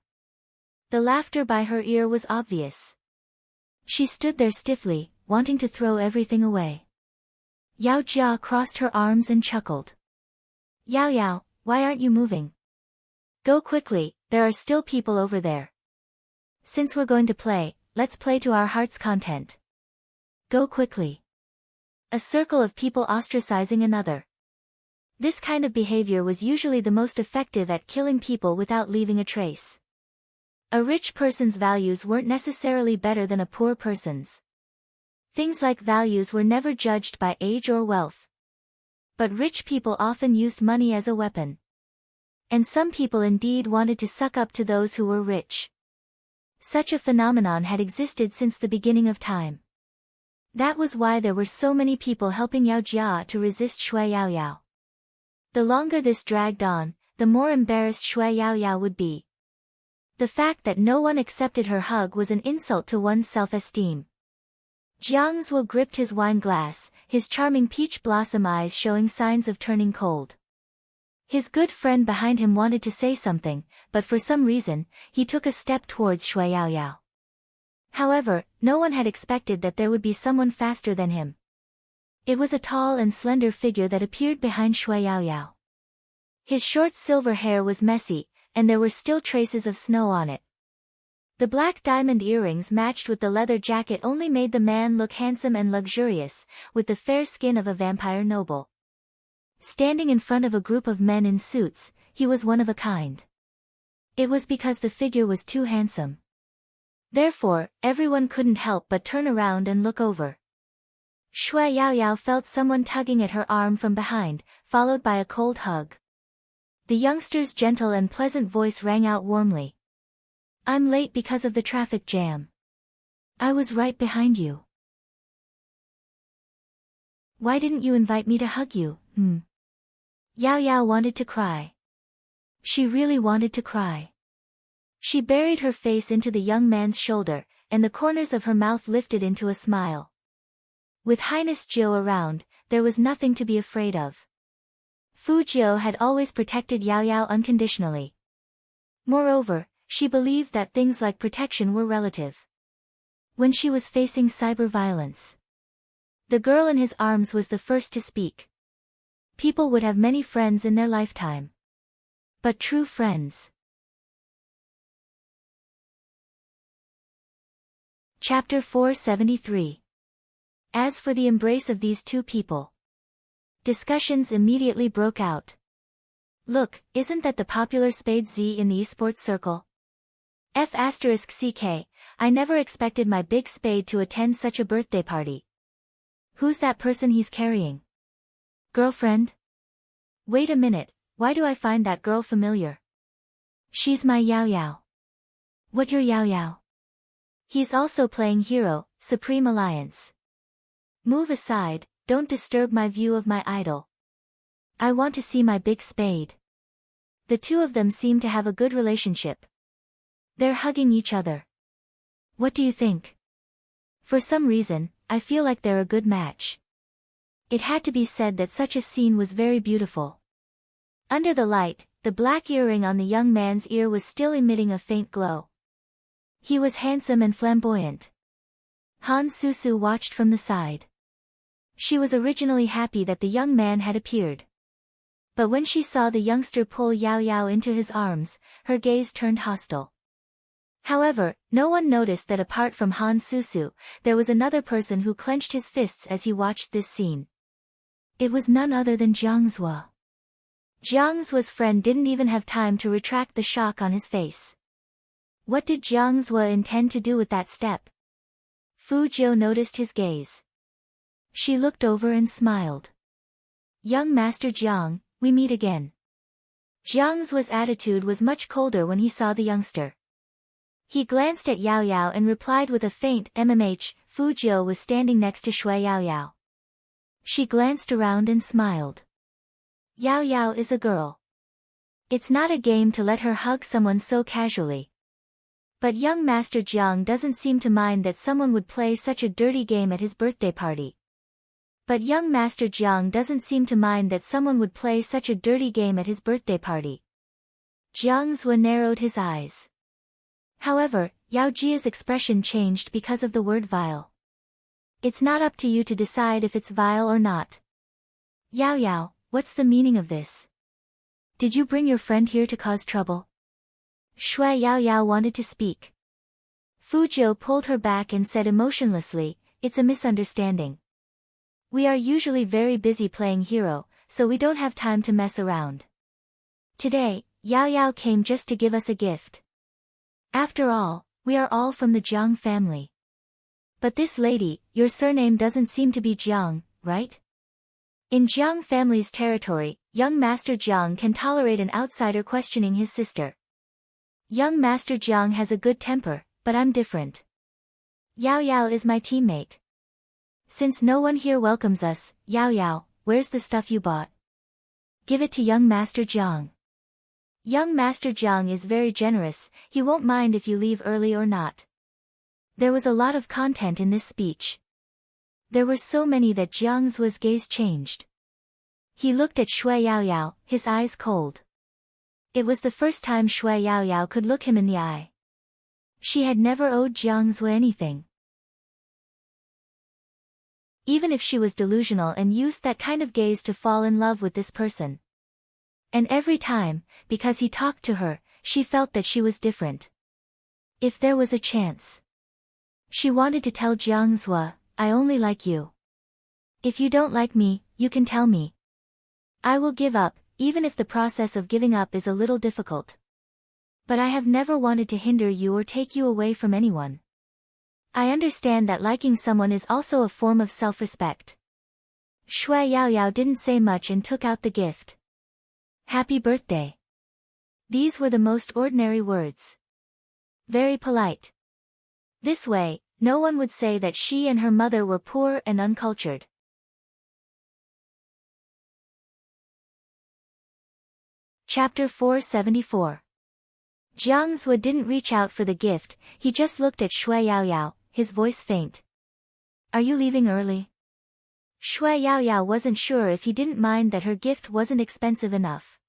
The laughter by her ear was obvious. She stood there stiffly, wanting to throw everything away. Yao Jia crossed her arms and chuckled. Yaoyao, why aren't you moving? Go quickly, there are still people over there. Since we're going to play, let's play to our heart's content. Go quickly. A circle of people ostracizing another. This kind of behavior was usually the most effective at killing people without leaving a trace. A rich person's values weren't necessarily better than a poor person's. Things like values were never judged by age or wealth. But rich people often used money as a weapon. And some people indeed wanted to suck up to those who were rich. Such a phenomenon had existed since the beginning of time. That was why there were so many people helping Yao Jia to resist Shui Yaoyao. The longer this dragged on, the more embarrassed Shui Yaoyao would be. The fact that no one accepted her hug was an insult to one's self-esteem. Jiang Zhuo gripped his wine glass, his charming peach blossom eyes showing signs of turning cold. His good friend behind him wanted to say something, but for some reason, he took a step towards Shui Yaoyao. However, no one had expected that there would be someone faster than him. It was a tall and slender figure that appeared behind Shui Yaoyao. His short silver hair was messy, and there were still traces of snow on it. The black diamond earrings matched with the leather jacket only made the man look handsome and luxurious, with the fair skin of a vampire noble. Standing in front of a group of men in suits, he was one of a kind. It was because the figure was too handsome. Therefore, everyone couldn't help but turn around and look over. Shui Yaoyao felt someone tugging at her arm from behind, followed by a cold hug. The youngster's gentle and pleasant voice rang out warmly. I'm late because of the traffic jam. I was right behind you. Why didn't you invite me to hug you, Yaoyao wanted to cry. She really wanted to cry. She buried her face into the young man's shoulder, and the corners of her mouth lifted into a smile. With Highness Jiu around, there was nothing to be afraid of. Fu Jiu had always protected Yaoyao unconditionally. Moreover, she believed that things like protection were relative. When she was facing cyber violence, the girl in his arms was the first to speak. People would have many friends in their lifetime, but true friends. Chapter 473. As for the embrace of these two people, discussions immediately broke out. Look, isn't that the popular Spade Z in the esports circle? F***ck, I never expected my big spade to attend such a birthday party. Who's that person he's carrying? Girlfriend? Wait a minute, why do I find that girl familiar? She's my Yaoyao. What your Yaoyao? He's also playing hero, Supreme Alliance. Move aside, don't disturb my view of my idol. I want to see my big spade. The two of them seem to have a good relationship. They're hugging each other. What do you think? For some reason, I feel like they're a good match. It had to be said that such a scene was very beautiful. Under the light, the black earring on the young man's ear was still emitting a faint glow. He was handsome and flamboyant. Han Susu watched from the side. She was originally happy that the young man had appeared. But when she saw the youngster pull Yaoyao into his arms, her gaze turned hostile. However, no one noticed that apart from Han Susu, there was another person who clenched his fists as he watched this scene. It was none other than Jiang Zhuo. Jiang Zhuo's friend didn't even have time to retract the shock on his face. What did Jiang Zhuo intend to do with that step? Fu Jiu noticed his gaze. She looked over and smiled. Young Master Jiang, we meet again. Jiang Zhuo's attitude was much colder when he saw the youngster. He glanced at Yaoyao and replied with a faint mmh. Fu Jiu was standing next to Shui Yaoyao. She glanced around and smiled. Yaoyao is a girl. It's not a game to let her hug someone so casually. But young Master Jiang doesn't seem to mind that someone would play such a dirty game at his birthday party. Jiang Zhuo narrowed his eyes. However, Yao Jia's expression changed because of the word vile. It's not up to you to decide if it's vile or not. Yaoyao, what's the meaning of this? Did you bring your friend here to cause trouble? Shui Yaoyao wanted to speak. Fu Jiu pulled her back and said emotionlessly, it's a misunderstanding. We are usually very busy playing hero, so we don't have time to mess around. Today, Yaoyao came just to give us a gift. After all, we are all from the Jiang family. But this lady, your surname doesn't seem to be Jiang, right? In Jiang family's territory, young Master Jiang can tolerate an outsider questioning his sister. Young Master Jiang has a good temper, but I'm different. Yaoyao is my teammate. Since no one here welcomes us, Yaoyao, where's the stuff you bought? Give it to young Master Jiang. Young Master Jiang is very generous, he won't mind if you leave early or not. There was a lot of content in this speech. There were so many that Jiang Zhuo's gaze changed. He looked at Shui Yaoyao, his eyes cold. It was the first time Shui Yaoyao could look him in the eye. She had never owed Jiang Zhuo anything. Even if she was delusional and used that kind of gaze to fall in love with this person. And every time, because he talked to her, she felt that she was different. If there was a chance. She wanted to tell Jiang Zhuo, I only like you. If you don't like me, you can tell me. I will give up, even if the process of giving up is a little difficult. But I have never wanted to hinder you or take you away from anyone. I understand that liking someone is also a form of self-respect. Shui Yaoyao didn't say much and took out the gift. Happy birthday. These were the most ordinary words. Very polite. This way, no one would say that she and her mother were poor and uncultured. Chapter 474. Jiang Zhe didn't reach out for the gift, he just looked at Shui Yaoyao, his voice faint. Are you leaving early? Shui Yaoyao wasn't sure if he didn't mind that her gift wasn't expensive enough.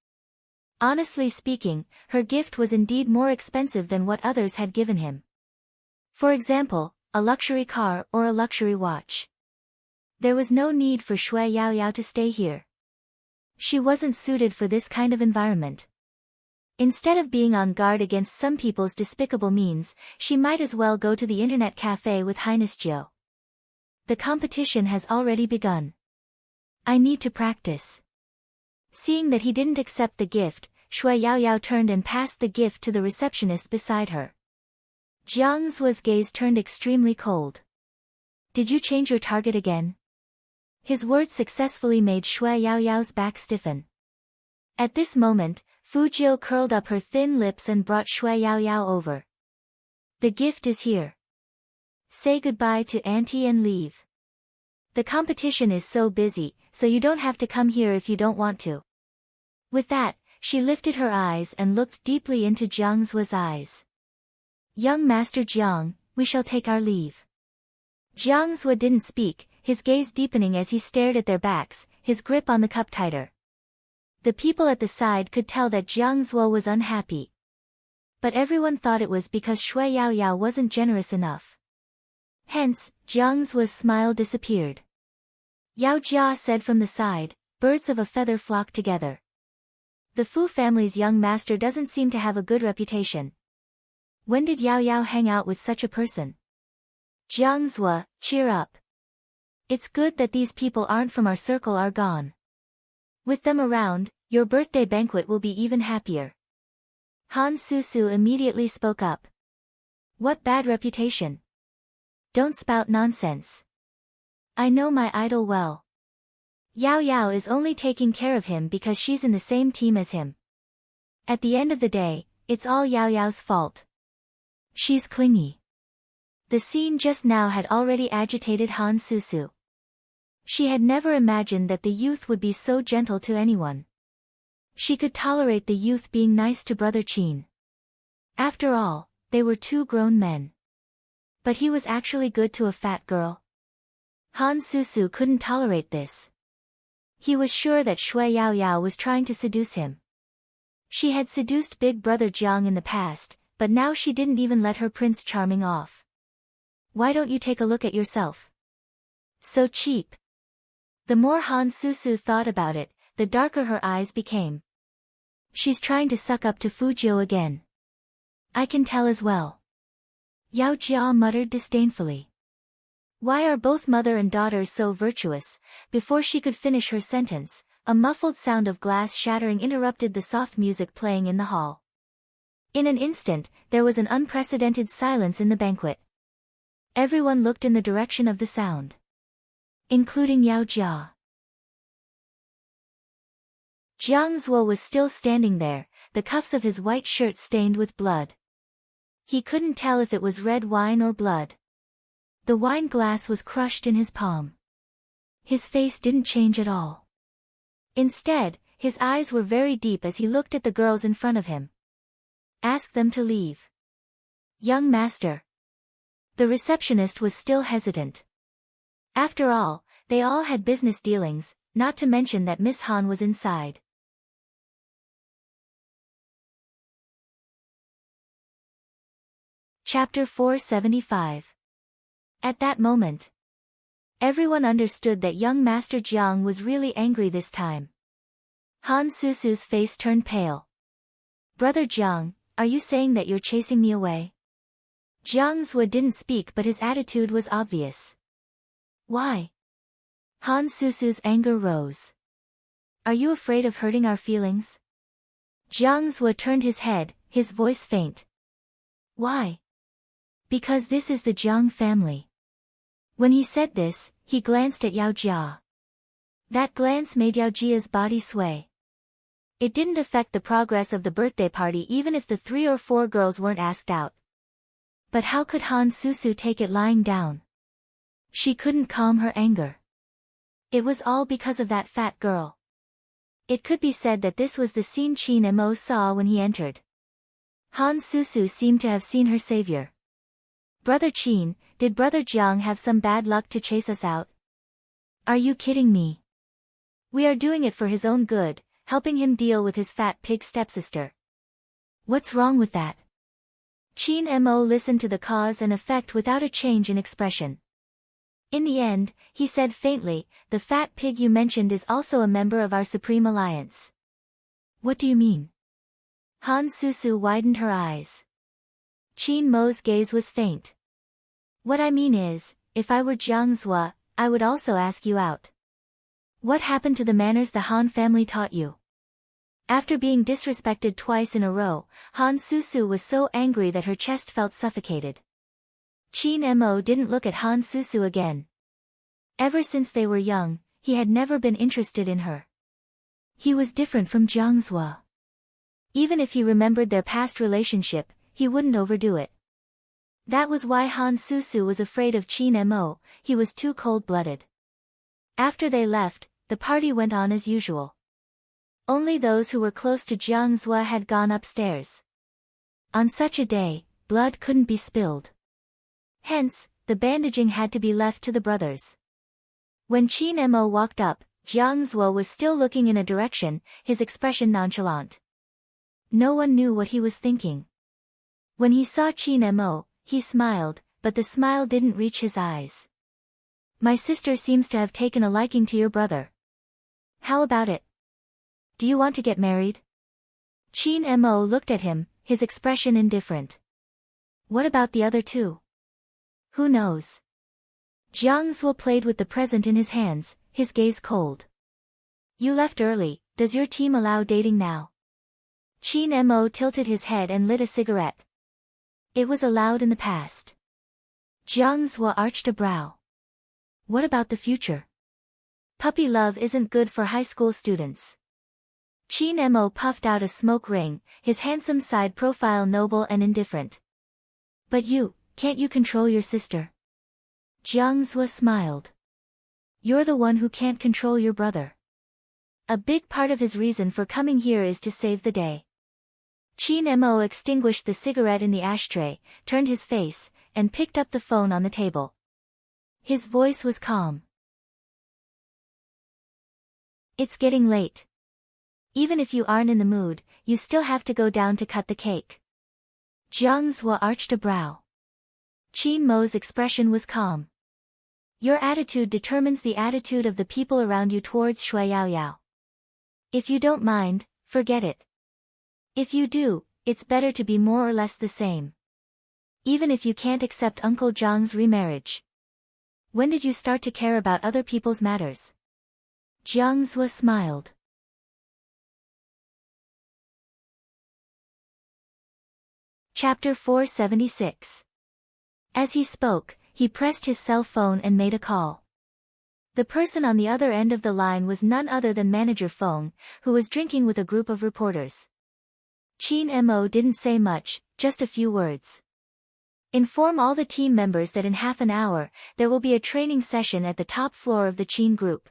Honestly speaking, her gift was indeed more expensive than what others had given him. For example, a luxury car or a luxury watch. There was no need for Shui Yaoyao to stay here. She wasn't suited for this kind of environment. Instead of being on guard against some people's despicable means, she might as well go to the internet cafe with Highness Jiu. The competition has already begun. I need to practice. Seeing that he didn't accept the gift, Shui Yaoyao turned and passed the gift to the receptionist beside her. Jiang Zhe's gaze turned extremely cold. Did you change your target again? His words successfully made Shui Yaoyao's back stiffen. At this moment, Fu Jiu curled up her thin lips and brought Shui Yaoyao over. The gift is here. Say goodbye to Auntie and leave. The competition is so busy, so you don't have to come here if you don't want to. With that, she lifted her eyes and looked deeply into Jiang Zhe's eyes. Young Master Jiang, we shall take our leave. Jiang Zhe didn't speak, his gaze deepening as he stared at their backs, his grip on the cup tighter. The people at the side could tell that Jiang Zhe was unhappy. But everyone thought it was because Shui Yaoyao wasn't generous enough. Hence, Jiang Zhe's smile disappeared. Yao Jia said from the side, birds of a feather flock together. The Fu family's young master doesn't seem to have a good reputation. When did Yao Yao hang out with such a person? Jiang Zhe, cheer up. It's good that these people aren't from our circle are gone. With them around, your birthday banquet will be even happier. Han Susu immediately spoke up. What bad reputation? Don't spout nonsense. I know my idol well. Yao Yao is only taking care of him because she's in the same team as him. At the end of the day, it's all Yao Yao's fault. She's clingy. The scene just now had already agitated Han Susu. She had never imagined that the youth would be so gentle to anyone. She could tolerate the youth being nice to Brother Qin. After all, they were two grown men. But he was actually good to a fat girl. Han Susu couldn't tolerate this. He was sure that Shui Yaoyao was trying to seduce him. She had seduced Big Brother Jiang in the past, but now she didn't even let her Prince Charming off. Why don't you take a look at yourself? So cheap. The more Han Susu thought about it, the darker her eyes became. She's trying to suck up to Fu Jiu again. I can tell as well. Yao Jia muttered disdainfully. Why are both mother and daughter so virtuous? Before she could finish her sentence, a muffled sound of glass shattering interrupted the soft music playing in the hall. In an instant, there was an unprecedented silence in the banquet. Everyone looked in the direction of the sound. Including Yao Jia. Jiang Zhe was still standing there, the cuffs of his white shirt stained with blood. He couldn't tell if it was red wine or blood. The wine glass was crushed in his palm. His face didn't change at all. Instead, his eyes were very deep as he looked at the girls in front of him. Ask them to leave. Young master. The receptionist was still hesitant. After all, they all had business dealings, not to mention that Miss Han was inside. Chapter 475. At that moment, everyone understood that young Master Jiang was really angry this time. Han Susu's face turned pale. Brother Jiang, are you saying that you're chasing me away? Jiang Zhe didn't speak but his attitude was obvious. Why? Han Susu's anger rose. Are you afraid of hurting our feelings? Jiang Zhuo turned his head, his voice faint. Why? Because this is the Jiang family. When he said this, he glanced at Yao Jia. That glance made Yao Jia's body sway. It didn't affect the progress of the birthday party even if the 3 or 4 girls weren't asked out. But how could Han Susu take it lying down? She couldn't calm her anger. It was all because of that fat girl. It could be said that this was the scene Qin Mo saw when he entered. Han Susu seemed to have seen her savior. Brother Qin, did Brother Jiang have some bad luck to chase us out? Are you kidding me? We are doing it for his own good, helping him deal with his fat pig stepsister. What's wrong with that? Qin Mo listened to the cause and effect without a change in expression. In the end, he said faintly, the fat pig you mentioned is also a member of our Supreme Alliance. What do you mean? Han Susu widened her eyes. Qin Mo's gaze was faint. What I mean is, if I were Jiang Zhuo, I would also ask you out. What happened to the manners the Han family taught you? After being disrespected twice in a row, Han Susu was so angry that her chest felt suffocated. Qin Mo didn't look at Han Susu again. Ever since they were young, he had never been interested in her. He was different from Jiang Zhuo. Even if he remembered their past relationship, he wouldn't overdo it. That was why Han Susu was afraid of Qin Mo, he was too cold-blooded. After they left, the party went on as usual. Only those who were close to Jiang Zhuo had gone upstairs. On such a day, blood couldn't be spilled. Hence, the bandaging had to be left to the brothers. When Qin Mo walked up, Jiang Zhuo was still looking in a direction, his expression nonchalant. No one knew what he was thinking. When he saw Qin Mo, he smiled, but the smile didn't reach his eyes. My sister seems to have taken a liking to your brother. How about it? Do you want to get married? Qin Mo looked at him, his expression indifferent. What about the other two? Who knows? Jiang Zhuo played with the present in his hands, his gaze cold. You left early, does your team allow dating now? Qin Mo tilted his head and lit a cigarette. It was allowed in the past. Jiang Zhuo arched a brow. What about the future? Puppy love isn't good for high school students. Qin Mo puffed out a smoke ring, his handsome side profile noble and indifferent. But can't you control your sister? Jiang Zhuo smiled. You're the one who can't control your brother. A big part of his reason for coming here is to save the day. Qin Mo extinguished the cigarette in the ashtray, turned his face, and picked up the phone on the table. His voice was calm. It's getting late. Even if you aren't in the mood, you still have to go down to cut the cake. Jiang Zhuo arched a brow. Qin Mo's expression was calm. Your attitude determines the attitude of the people around you towards Shui Yao Yao. If you don't mind, forget it. If you do, it's better to be more or less the same. Even if you can't accept Uncle Zhang's remarriage. When did you start to care about other people's matters? Jiang Zhuo smiled. Chapter 476. As he spoke, he pressed his cell phone and made a call. The person on the other end of the line was none other than Manager Feng, who was drinking with a group of reporters. Qin Mo didn't say much, just a few words. Inform all the team members that in half an hour, there will be a training session at the top floor of the Qin group.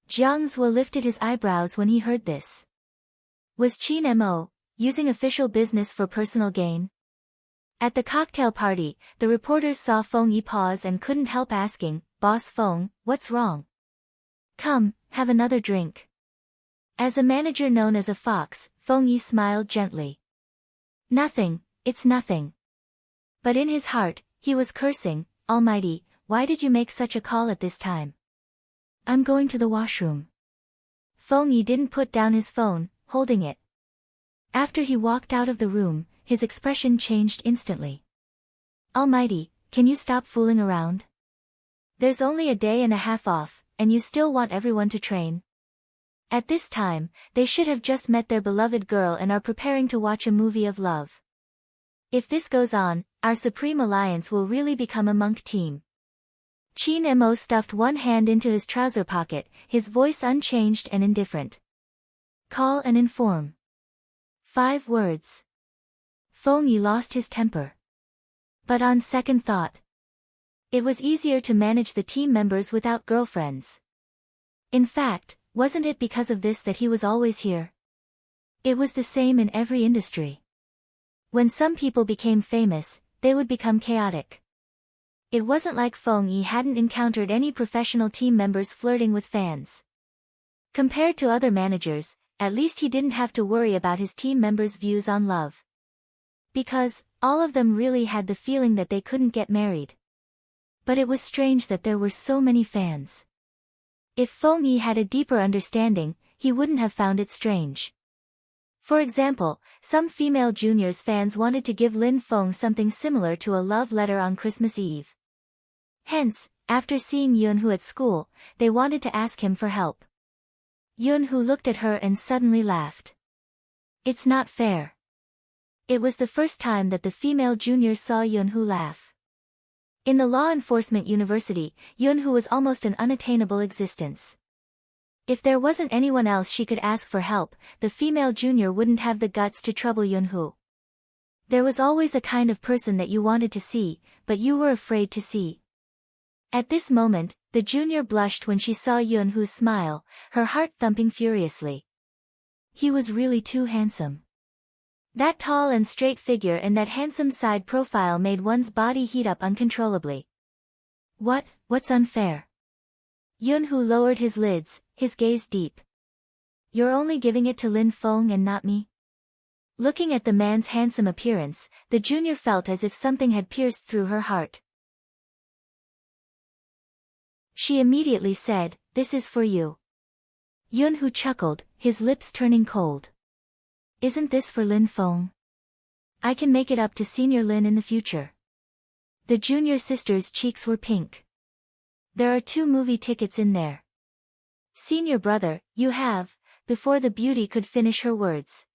Jiang Zhuo lifted his eyebrows when he heard this. Was Qin Mo using official business for personal gain? At the cocktail party, the reporters saw Feng Yi pause and couldn't help asking, Boss Feng, what's wrong? Come, have another drink. As a manager known as a fox, Feng Yi smiled gently. Nothing, it's nothing. But in his heart, he was cursing, Almighty, why did you make such a call at this time? I'm going to the washroom. Feng Yi didn't put down his phone, holding it. After he walked out of the room, his expression changed instantly. Almighty, can you stop fooling around? There's only a day and a half off, and you still want everyone to train? At this time, they should have just met their beloved girl and are preparing to watch a movie of love. If this goes on, our Supreme Alliance will really become a monk team. Chin Mo stuffed one hand into his trouser pocket, his voice unchanged and indifferent. Call and inform. 5 words. Feng Yi lost his temper. But on second thought, it was easier to manage the team members without girlfriends. In fact, wasn't it because of this that he was always here? It was the same in every industry. When some people became famous, they would become chaotic. It wasn't like Feng Yi hadn't encountered any professional team members flirting with fans. Compared to other managers, at least he didn't have to worry about his team members' views on love. Because, all of them really had the feeling that they couldn't get married. But it was strange that there were so many fans. If Feng Yi had a deeper understanding, he wouldn't have found it strange. For example, some female juniors fans wanted to give Lin Feng something similar to a love letter on Christmas Eve. Hence, after seeing Yunhu at school, they wanted to ask him for help. Yunhu looked at her and suddenly laughed. It's not fair. It was the first time that the female juniors saw Yunhu laugh. In the law enforcement university, Yunhu was almost an unattainable existence. If there wasn't anyone else she could ask for help, the female junior wouldn't have the guts to trouble Yunhu. There was always a kind of person that you wanted to see, but you were afraid to see. At this moment, the junior blushed when she saw Yunhu's smile, her heart thumping furiously. He was really too handsome. That tall and straight figure and that handsome side profile made one's body heat up uncontrollably. What's unfair? Yunhu lowered his lids, his gaze deep. You're only giving it to Lin Feng and not me? Looking at the man's handsome appearance, the junior felt as if something had pierced through her heart. She immediately said, "This is for you." Yunhu chuckled, his lips turning cold. Isn't this for Lin Feng? I can make it up to Senior Lin in the future. The junior sister's cheeks were pink. There are 2 movie tickets in there. Senior brother, you have, before the beauty could finish her words.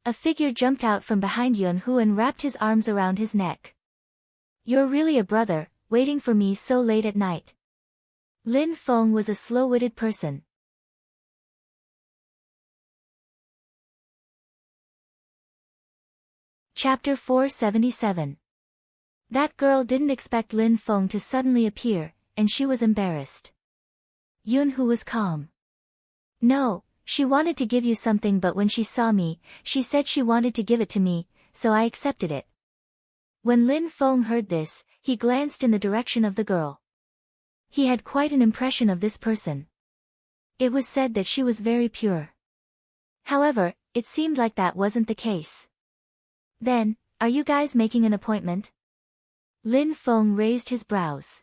A figure jumped out from behind Yunhu and wrapped his arms around his neck. You're really a brother, waiting for me so late at night. Lin Feng was a slow-witted person. Chapter 477. That girl didn't expect Lin Feng to suddenly appear, and she was embarrassed. Yunhu was calm. No, she wanted to give you something, but when she saw me, she said she wanted to give it to me, so I accepted it. When Lin Feng heard this, he glanced in the direction of the girl. He had quite an impression of this person. It was said that she was very pure. However, it seemed like that wasn't the case. Then, are you guys making an appointment? Lin Feng raised his brows.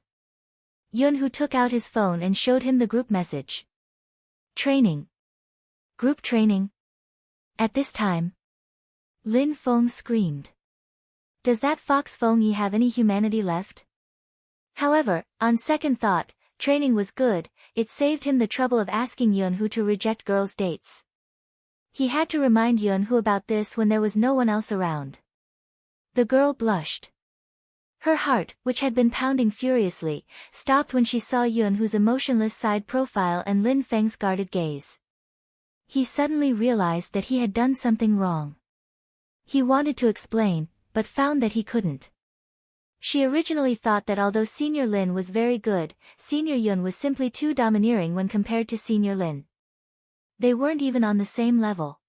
Yunhu took out his phone and showed him the group message. Training. Group training? At this time? Lin Feng screamed. Does that fox Feng Yi have any humanity left? However, on second thought, training was good, it saved him the trouble of asking Yunhu to reject girls' dates. He had to remind Yunhu about this when there was no one else around. The girl blushed. Her heart, which had been pounding furiously, stopped when she saw Yunhu's emotionless side profile and Lin Feng's guarded gaze. He suddenly realized that he had done something wrong. He wanted to explain, but found that he couldn't. She originally thought that although Senior Lin was very good, Senior Yun was simply too domineering when compared to Senior Lin. They weren't even on the same level.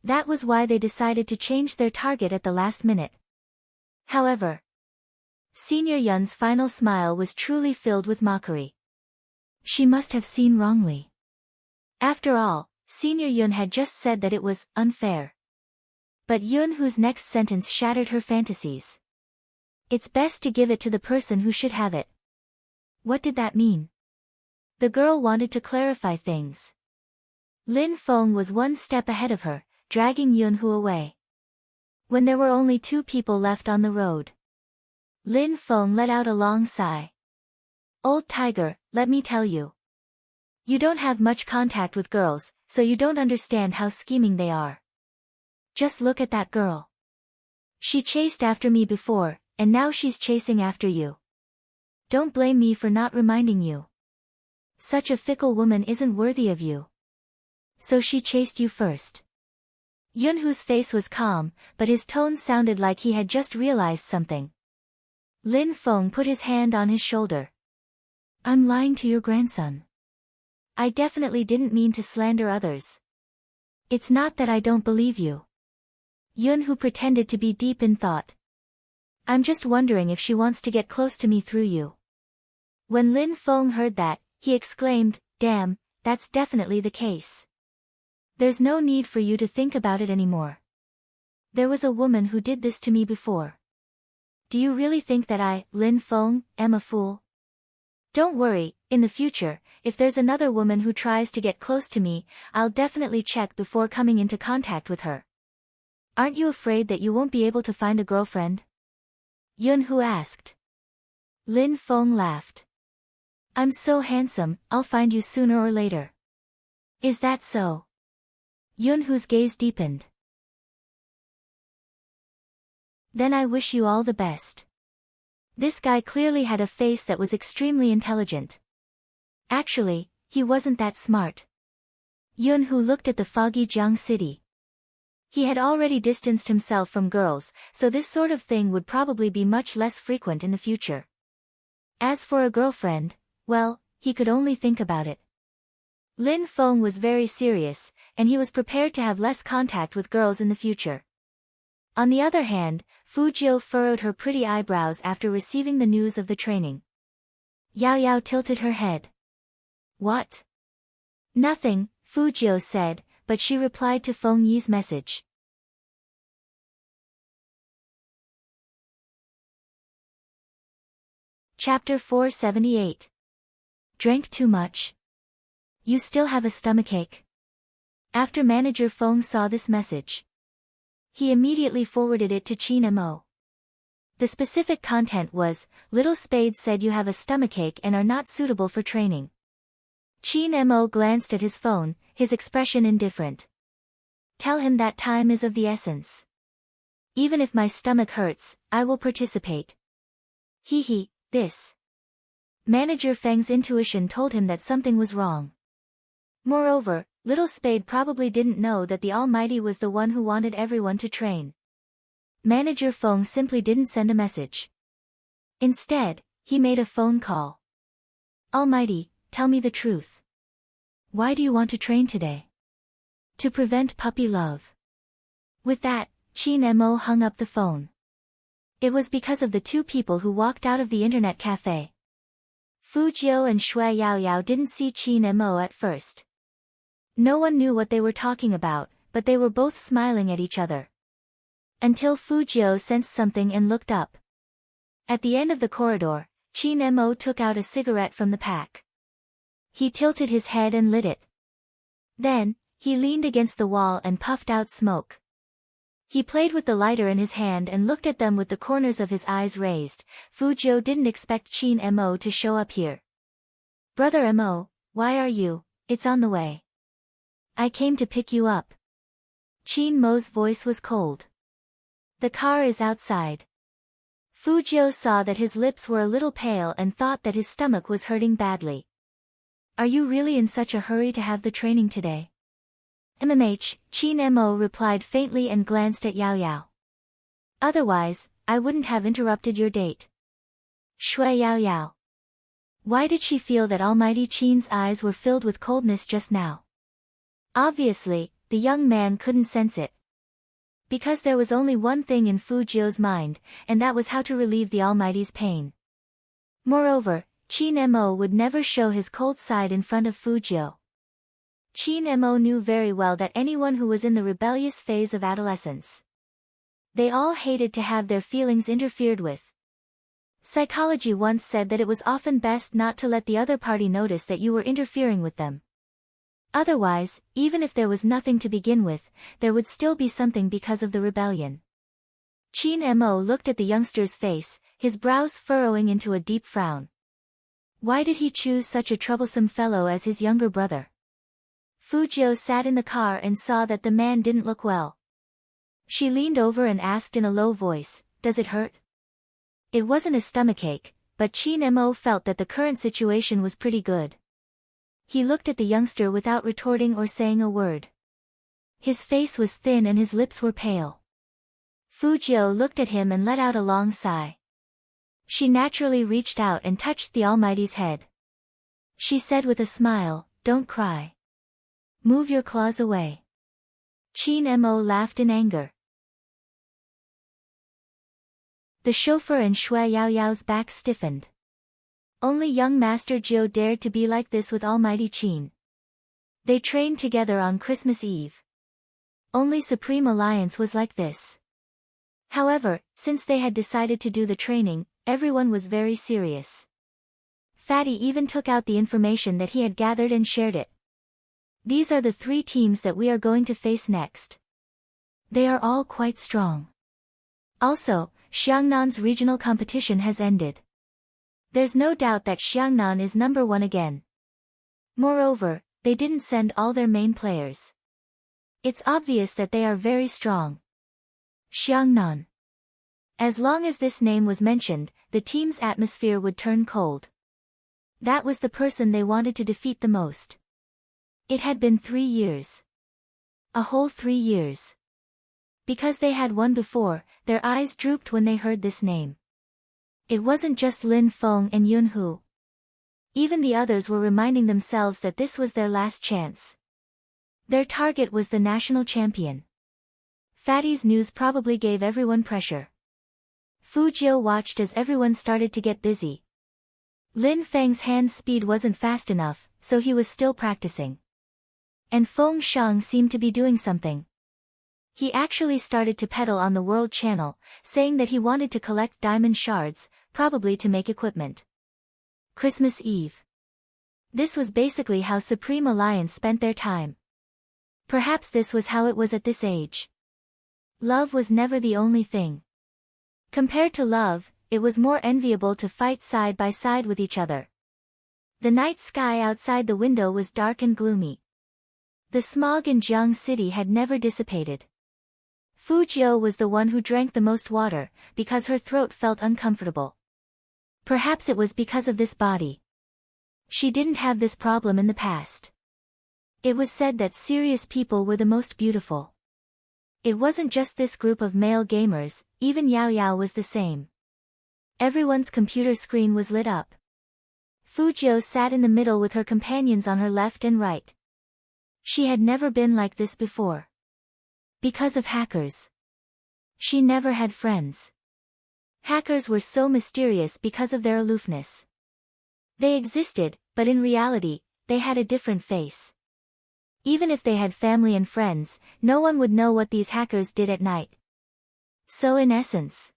That was why they decided to change their target at the last minute. However, Senior Yun's final smile was truly filled with mockery. She must have seen wrongly. After all, Senior Yun had just said that it was unfair. But Yunhu's next sentence shattered her fantasies. It's best to give it to the person who should have it. What did that mean? The girl wanted to clarify things. Lin Feng was one step ahead of her, dragging Yunhu away. When there were only 2 people left on the road, Lin Feng let out a long sigh. Old tiger, let me tell you. You don't have much contact with girls, so you don't understand how scheming they are. Just look at that girl. She chased after me before, and now she's chasing after you. Don't blame me for not reminding you. Such a fickle woman isn't worthy of you. So she chased you first. Yunhu's face was calm, but his tone sounded like he had just realized something. Lin Feng put his hand on his shoulder. I'm lying to your grandson. I definitely didn't mean to slander others. It's not that I don't believe you. Yunhu pretended to be deep in thought. I'm just wondering if she wants to get close to me through you. When Lin Feng heard that, he exclaimed, damn, that's definitely the case. There's no need for you to think about it anymore. There was a woman who did this to me before. Do you really think that I, Lin Feng, am a fool? Don't worry, in the future, if there's another woman who tries to get close to me, I'll definitely check before coming into contact with her. Aren't you afraid that you won't be able to find a girlfriend? Yunhu asked. Lin Feng laughed. I'm so handsome, I'll find you sooner or later. Is that so? Yunhu's gaze deepened. Then I wish you all the best. This guy clearly had a face that was extremely intelligent. Actually, he wasn't that smart. Yunhu looked at the foggy Jiang city. He had already distanced himself from girls, so this sort of thing would probably be much less frequent in the future. As for a girlfriend, well, he could only think about it. Lin Feng was very serious, and he was prepared to have less contact with girls in the future. On the other hand, Fujiu furrowed her pretty eyebrows after receiving the news of the training. Yao Yao tilted her head. What? Nothing, Fujiu said, but she replied to Feng Yi's message. Chapter 478. Drank too much? You still have a stomachache? After Manager Feng saw this message, he immediately forwarded it to Qin Mo. The specific content was, Little Spade said you have a stomachache and are not suitable for training. Qin Mo glanced at his phone, his expression indifferent. Tell him that time is of the essence. Even if my stomach hurts, I will participate. Hee, this. Manager Feng's intuition told him that something was wrong. Moreover, Little Spade probably didn't know that the Almighty was the one who wanted everyone to train. Manager Feng simply didn't send a message. Instead, he made a phone call. Almighty, tell me the truth. Why do you want to train today? To prevent puppy love. With that, Qin Mo hung up the phone. It was because of the two people who walked out of the internet cafe. Fujiu and Shui Yao Yao didn't see Qin Mo at first. No one knew what they were talking about, but they were both smiling at each other. Until Fujiu sensed something and looked up. At the end of the corridor, Qin Mo took out a cigarette from the pack. He tilted his head and lit it. Then, he leaned against the wall and puffed out smoke. He played with the lighter in his hand and looked at them with the corners of his eyes raised. Fujiu didn't expect Qin Mo to show up here. Brother Mo, why are you? It's on the way. I came to pick you up. Qin Mo's voice was cold. The car is outside. Fujiu saw that his lips were a little pale and thought that his stomach was hurting badly. Are you really in such a hurry to have the training today? Qin Mo replied faintly and glanced at Yao Yao. Otherwise, I wouldn't have interrupted your date. Shui Yao Yao. Why did she feel that Almighty Qin's eyes were filled with coldness just now? Obviously, the young man couldn't sense it. Because there was only one thing in Fujiu's mind, and that was how to relieve the Almighty's pain. Moreover, Qin Mo would never show his cold side in front of Fujiu. Qin Mo knew very well that anyone who was in the rebellious phase of adolescence, they all hated to have their feelings interfered with. Psychology once said that it was often best not to let the other party notice that you were interfering with them. Otherwise, even if there was nothing to begin with, there would still be something because of the rebellion. Qin Mo looked at the youngster's face, his brows furrowing into a deep frown. Why did he choose such a troublesome fellow as his younger brother? Fujiu sat in the car and saw that the man didn't look well. She leaned over and asked in a low voice, "Does it hurt?" It wasn't a stomachache, but Qin Mo felt that the current situation was pretty good. He looked at the youngster without retorting or saying a word. His face was thin and his lips were pale. Fujiu looked at him and let out a long sigh. She naturally reached out and touched the Almighty's head. She said with a smile, "Don't cry. Move your claws away." Qin Mo laughed in anger. The chauffeur and Shui Yaoyao's back stiffened. Only young Master Jiu dared to be like this with Almighty Qin. They trained together on Christmas Eve. Only Supreme Alliance was like this. However, since they had decided to do the training, everyone was very serious. Fatty even took out the information that he had gathered and shared it. These are the 3 teams that we are going to face next. They are all quite strong. Also, Xiangnan's regional competition has ended. There's no doubt that Xiangnan is number 1 again. Moreover, they didn't send all their main players. It's obvious that they are very strong. Xiangnan. As long as this name was mentioned, the team's atmosphere would turn cold. That was the person they wanted to defeat the most. It had been 3 years. A whole 3 years. Because they had won before, their eyes drooped when they heard this name. It wasn't just Lin Feng and Yun Hu. Even the others were reminding themselves that this was their last chance. Their target was the national champion. Fatty's news probably gave everyone pressure. Fujiu watched as everyone started to get busy. Lin Feng's hand speed wasn't fast enough, so he was still practicing. And Feng Shang seemed to be doing something. He actually started to pedal on the World Channel, saying that he wanted to collect diamond shards, probably to make equipment. Christmas Eve. This was basically how Supreme Alliance spent their time. Perhaps this was how it was at this age. Love was never the only thing. Compared to love, it was more enviable to fight side by side with each other. The night sky outside the window was dark and gloomy. The smog in Jiang City had never dissipated. Fujiu was the one who drank the most water, because her throat felt uncomfortable. Perhaps it was because of this body. She didn't have this problem in the past. It was said that serious people were the most beautiful. It wasn't just this group of male gamers, even Yao Yao was the same. Everyone's computer screen was lit up. Fujiu sat in the middle with her companions on her left and right. She had never been like this before. Because of hackers. She never had friends. Hackers were so mysterious because of their aloofness. They existed, but in reality, they had a different face. Even if they had family and friends, no one would know what these hackers did at night. So in essence,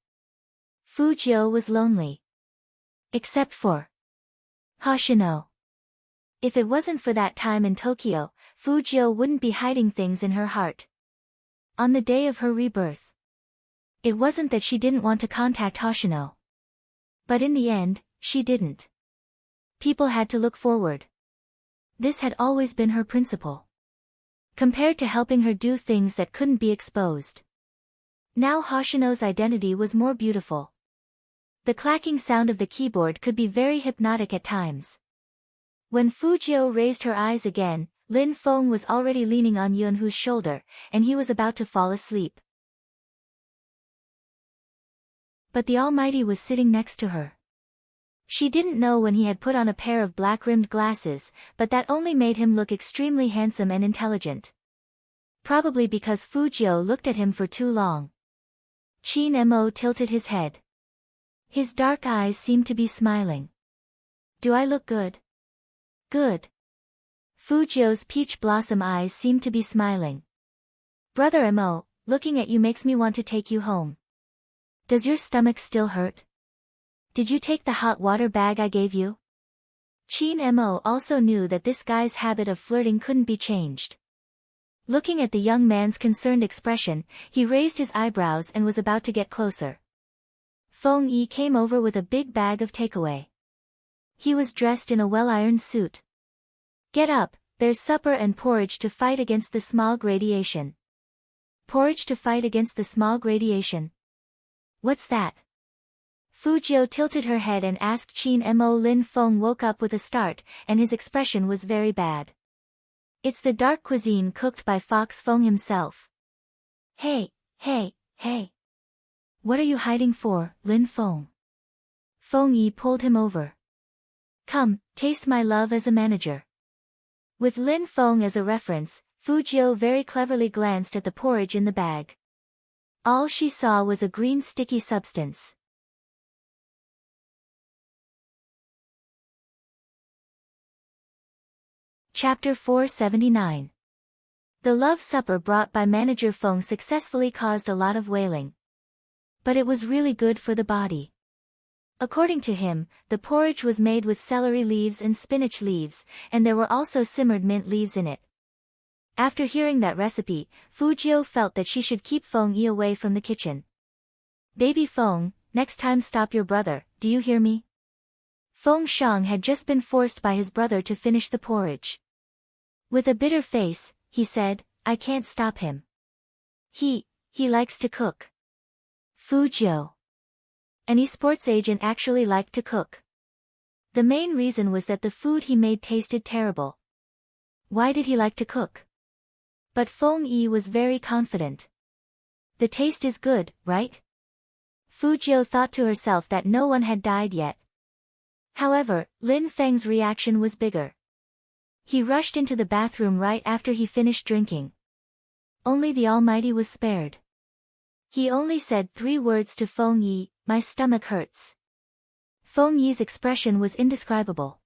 Fujiu was lonely. Except for Hoshino. If it wasn't for that time in Tokyo, Fujiu wouldn't be hiding things in her heart. On the day of her rebirth. It wasn't that she didn't want to contact Hoshino. But in the end, she didn't. People had to look forward. This had always been her principle. Compared to helping her do things that couldn't be exposed. Now Hoshino's identity was more beautiful. The clacking sound of the keyboard could be very hypnotic at times. When Fujiu raised her eyes again, Lin Feng was already leaning on Yunhu's shoulder, and he was about to fall asleep. But the Almighty was sitting next to her. She didn't know when he had put on a pair of black-rimmed glasses, but that only made him look extremely handsome and intelligent. Probably because Fujiu looked at him for too long. Qin Mo tilted his head. His dark eyes seemed to be smiling. Do I look good? Good. Fujiu's peach blossom eyes seemed to be smiling. Brother Mo, looking at you makes me want to take you home. Does your stomach still hurt? Did you take the hot water bag I gave you? Qin Mo also knew that this guy's habit of flirting couldn't be changed. Looking at the young man's concerned expression, he raised his eyebrows and was about to get closer. Feng Yi came over with a big bag of takeaway. He was dressed in a well-ironed suit. Get up, there's supper and porridge to fight against the smog radiation. Porridge to fight against the smog radiation. What's that? Fujiu tilted her head and asked Qin Mo. Lin Feng woke up with a start, and his expression was very bad. It's the dark cuisine cooked by Fox Feng himself. Hey. What are you hiding for, Lin Feng? Feng Yi pulled him over. Come, taste my love as a manager. With Lin Feng as a reference, Fujiu very cleverly glanced at the porridge in the bag. All she saw was a green sticky substance. Chapter 479. The love supper brought by Manager Feng successfully caused a lot of wailing. But it was really good for the body. According to him, the porridge was made with celery leaves and spinach leaves, and there were also simmered mint leaves in it. After hearing that recipe, Fujiu felt that she should keep Feng Yi away from the kitchen. Baby Feng, next time stop your brother, do you hear me? Feng Shang had just been forced by his brother to finish the porridge. With a bitter face, he said, I can't stop him. He likes to cook. Fujiu. An esports agent actually liked to cook. The main reason was that the food he made tasted terrible. Why did he like to cook? But Feng Yi was very confident. The taste is good, right? Fujiu thought to herself that no one had died yet. However, Lin Feng's reaction was bigger. He rushed into the bathroom right after he finished drinking. Only the Almighty was spared. He only said 3 words to Feng Yi, my stomach hurts. Feng Yi's expression was indescribable.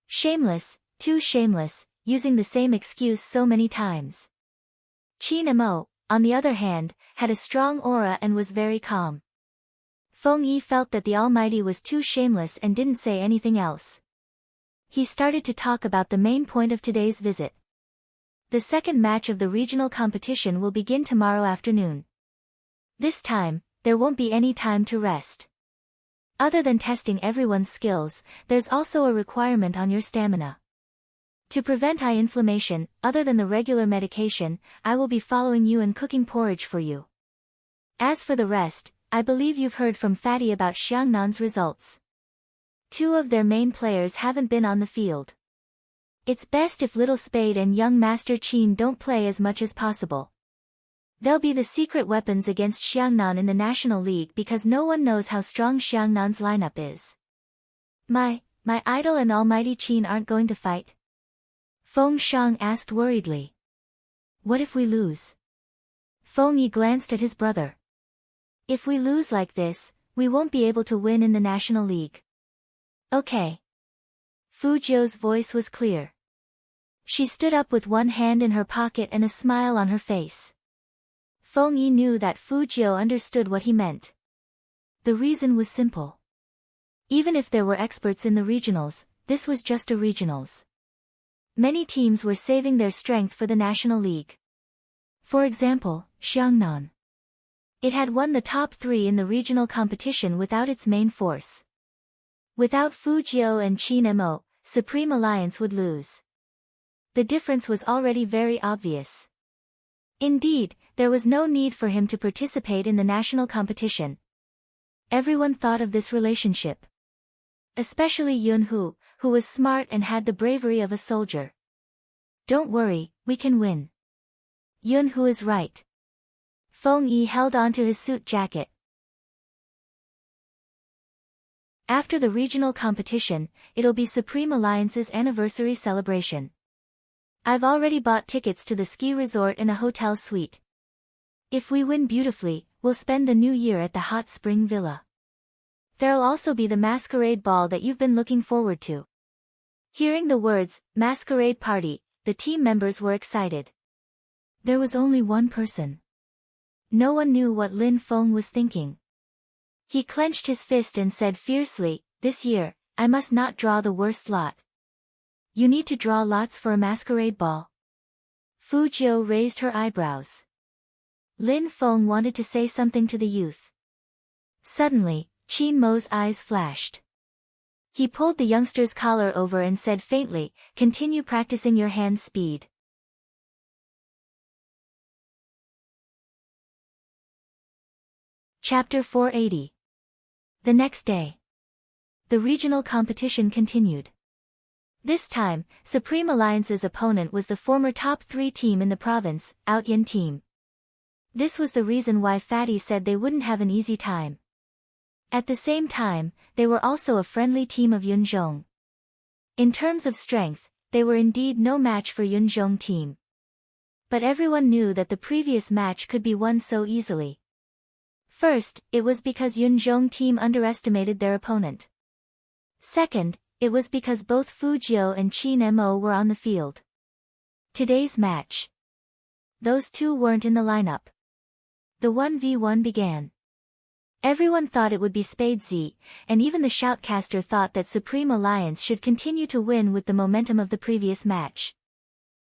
Shameless, too shameless, using the same excuse so many times. Qin Mo, on the other hand, had a strong aura and was very calm. Feng Yi felt that the Almighty was too shameless and didn't say anything else. He started to talk about the main point of today's visit. The second match of the regional competition will begin tomorrow afternoon. This time, there won't be any time to rest. Other than testing everyone's skills, there's also a requirement on your stamina. To prevent eye inflammation, other than the regular medication, I will be following you and cooking porridge for you. As for the rest, I believe you've heard from Fatty about Xiangnan's results. 2 of their main players haven't been on the field. It's best if Little Spade and young Master Qin don't play as much as possible. They'll be the secret weapons against Xiangnan in the National League because no one knows how strong Xiangnan's lineup is. My idol and Almighty Qin aren't going to fight? Feng Shang asked worriedly. What if we lose? Feng Yi glanced at his brother. If we lose like this, we won't be able to win in the National League. Okay. Fujiu's voice was clear. She stood up with one hand in her pocket and a smile on her face. Feng Yi knew that Fujiu understood what he meant. The reason was simple. Even if there were experts in the regionals, this was just a regionals. Many teams were saving their strength for the National League. For example, Xiangnan. It had won the top 3 in the regional competition without its main force. Without Fujiu and Qin Mo, Supreme Alliance would lose. The difference was already very obvious. Indeed, there was no need for him to participate in the national competition. Everyone thought of this relationship. Especially Yunhu, who was smart and had the bravery of a soldier. Don't worry, we can win. Yunhu is right. Feng Yi held onto his suit jacket. After the regional competition, it'll be Supreme Alliance's anniversary celebration. I've already bought tickets to the ski resort and a hotel suite. If we win beautifully, we'll spend the new year at the hot spring villa. There'll also be the masquerade ball that you've been looking forward to. Hearing the words, masquerade party, the team members were excited. There was only one person. No one knew what Lin Feng was thinking. He clenched his fist and said fiercely, this year, I must not draw the worst lot. You need to draw lots for a masquerade ball. Fujiu raised her eyebrows. Lin Feng wanted to say something to the youth. Suddenly, Qin Mo's eyes flashed. He pulled the youngster's collar over and said faintly, "Continue practicing your hand speed." Chapter 480. The next day. The regional competition continued. This time, Supreme Alliance's opponent was the former top 3 team in the province, Outyin team. This was the reason why Fatty said they wouldn't have an easy time. At the same time, they were also a friendly team of Yunzhong. In terms of strength, they were indeed no match for Yunzhong team. But everyone knew that the previous match could be won so easily. First, it was because Yunzhong team underestimated their opponent. Second, it was because both Fu Jiu and Qin Mo were on the field. Today's match. Those two weren't in the lineup. The 1v1 began. Everyone thought it would be Spade Z, and even the shoutcaster thought that Supreme Alliance should continue to win with the momentum of the previous match.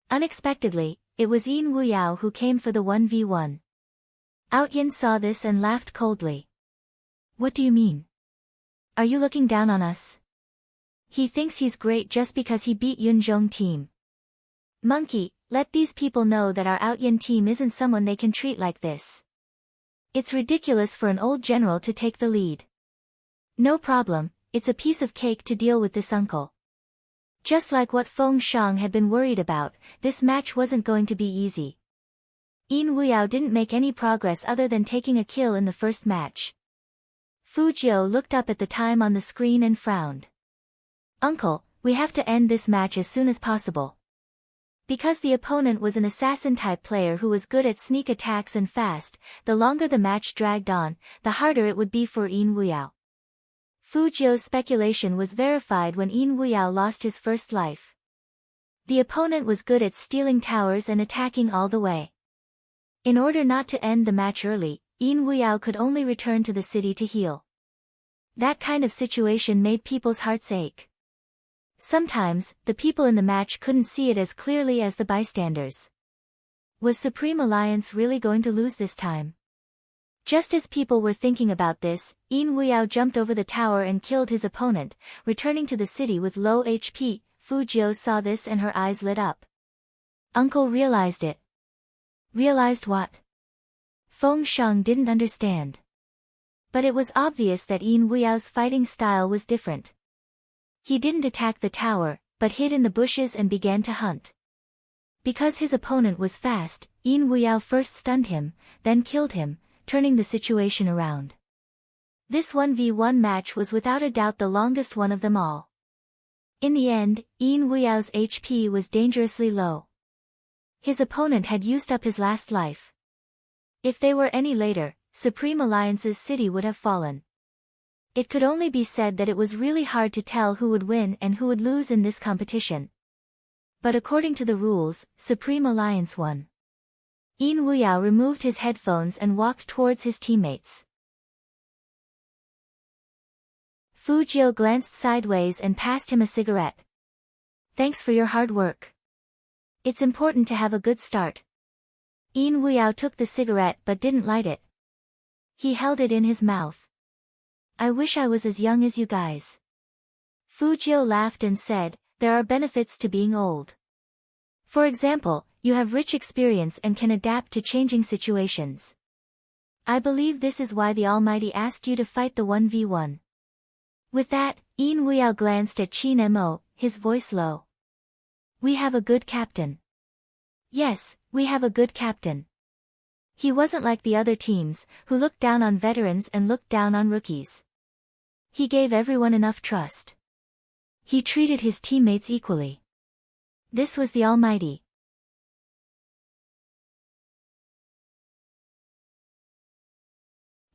Unexpectedly, it was Yin Wuyao who came for the 1v1. Outyin saw this and laughed coldly. "What do you mean? Are you looking down on us? He thinks he's great just because he beat Yunzhong team. Monkey, let these people know that our Outyin team isn't someone they can treat like this. It's ridiculous for an old general to take the lead." "No problem, it's a piece of cake to deal with this uncle." Just like what Feng Shang had been worried about, this match wasn't going to be easy. Yin Wuyao didn't make any progress other than taking a kill in the first match. Fu Jiu looked up at the time on the screen and frowned. "Uncle, we have to end this match as soon as possible." Because the opponent was an assassin-type player who was good at sneak attacks and fast, the longer the match dragged on, the harder it would be for Yin Wuyao. Fu Jiu's speculation was verified when Yin Wuyao lost his first life. The opponent was good at stealing towers and attacking all the way. In order not to end the match early, Yin Wuyao could only return to the city to heal. That kind of situation made people's hearts ache. Sometimes, the people in the match couldn't see it as clearly as the bystanders. Was Supreme Alliance really going to lose this time? Just as people were thinking about this, Yin Wuyao jumped over the tower and killed his opponent, returning to the city with low HP. Fu Jiu saw this and her eyes lit up. Uncle realized it. Realized what? Feng Shang didn't understand. But it was obvious that Yin Wuyao's fighting style was different. He didn't attack the tower, but hid in the bushes and began to hunt. Because his opponent was fast, Yin Wuyao first stunned him, then killed him, turning the situation around. This 1v1 match was without a doubt the longest one of them all. In the end, Yin Wuyao's HP was dangerously low. His opponent had used up his last life. If they were any later, Supreme Alliance's city would have fallen. It could only be said that it was really hard to tell who would win and who would lose in this competition. But according to the rules, Supreme Alliance won. Yin Wuyao removed his headphones and walked towards his teammates. Fu Jiu glanced sideways and passed him a cigarette. "Thanks for your hard work. It's important to have a good start." Yin Wuyao took the cigarette but didn't light it. He held it in his mouth. "I wish I was as young as you guys." Fu Jiu laughed and said, "There are benefits to being old. For example, you have rich experience and can adapt to changing situations. I believe this is why the Almighty asked you to fight the 1v1. With that, Yin Wuyao glanced at Qin Mo, his voice low. "We have a good captain." "Yes, we have a good captain." He wasn't like the other teams, who looked down on veterans and looked down on rookies. He gave everyone enough trust. He treated his teammates equally. This was the Almighty.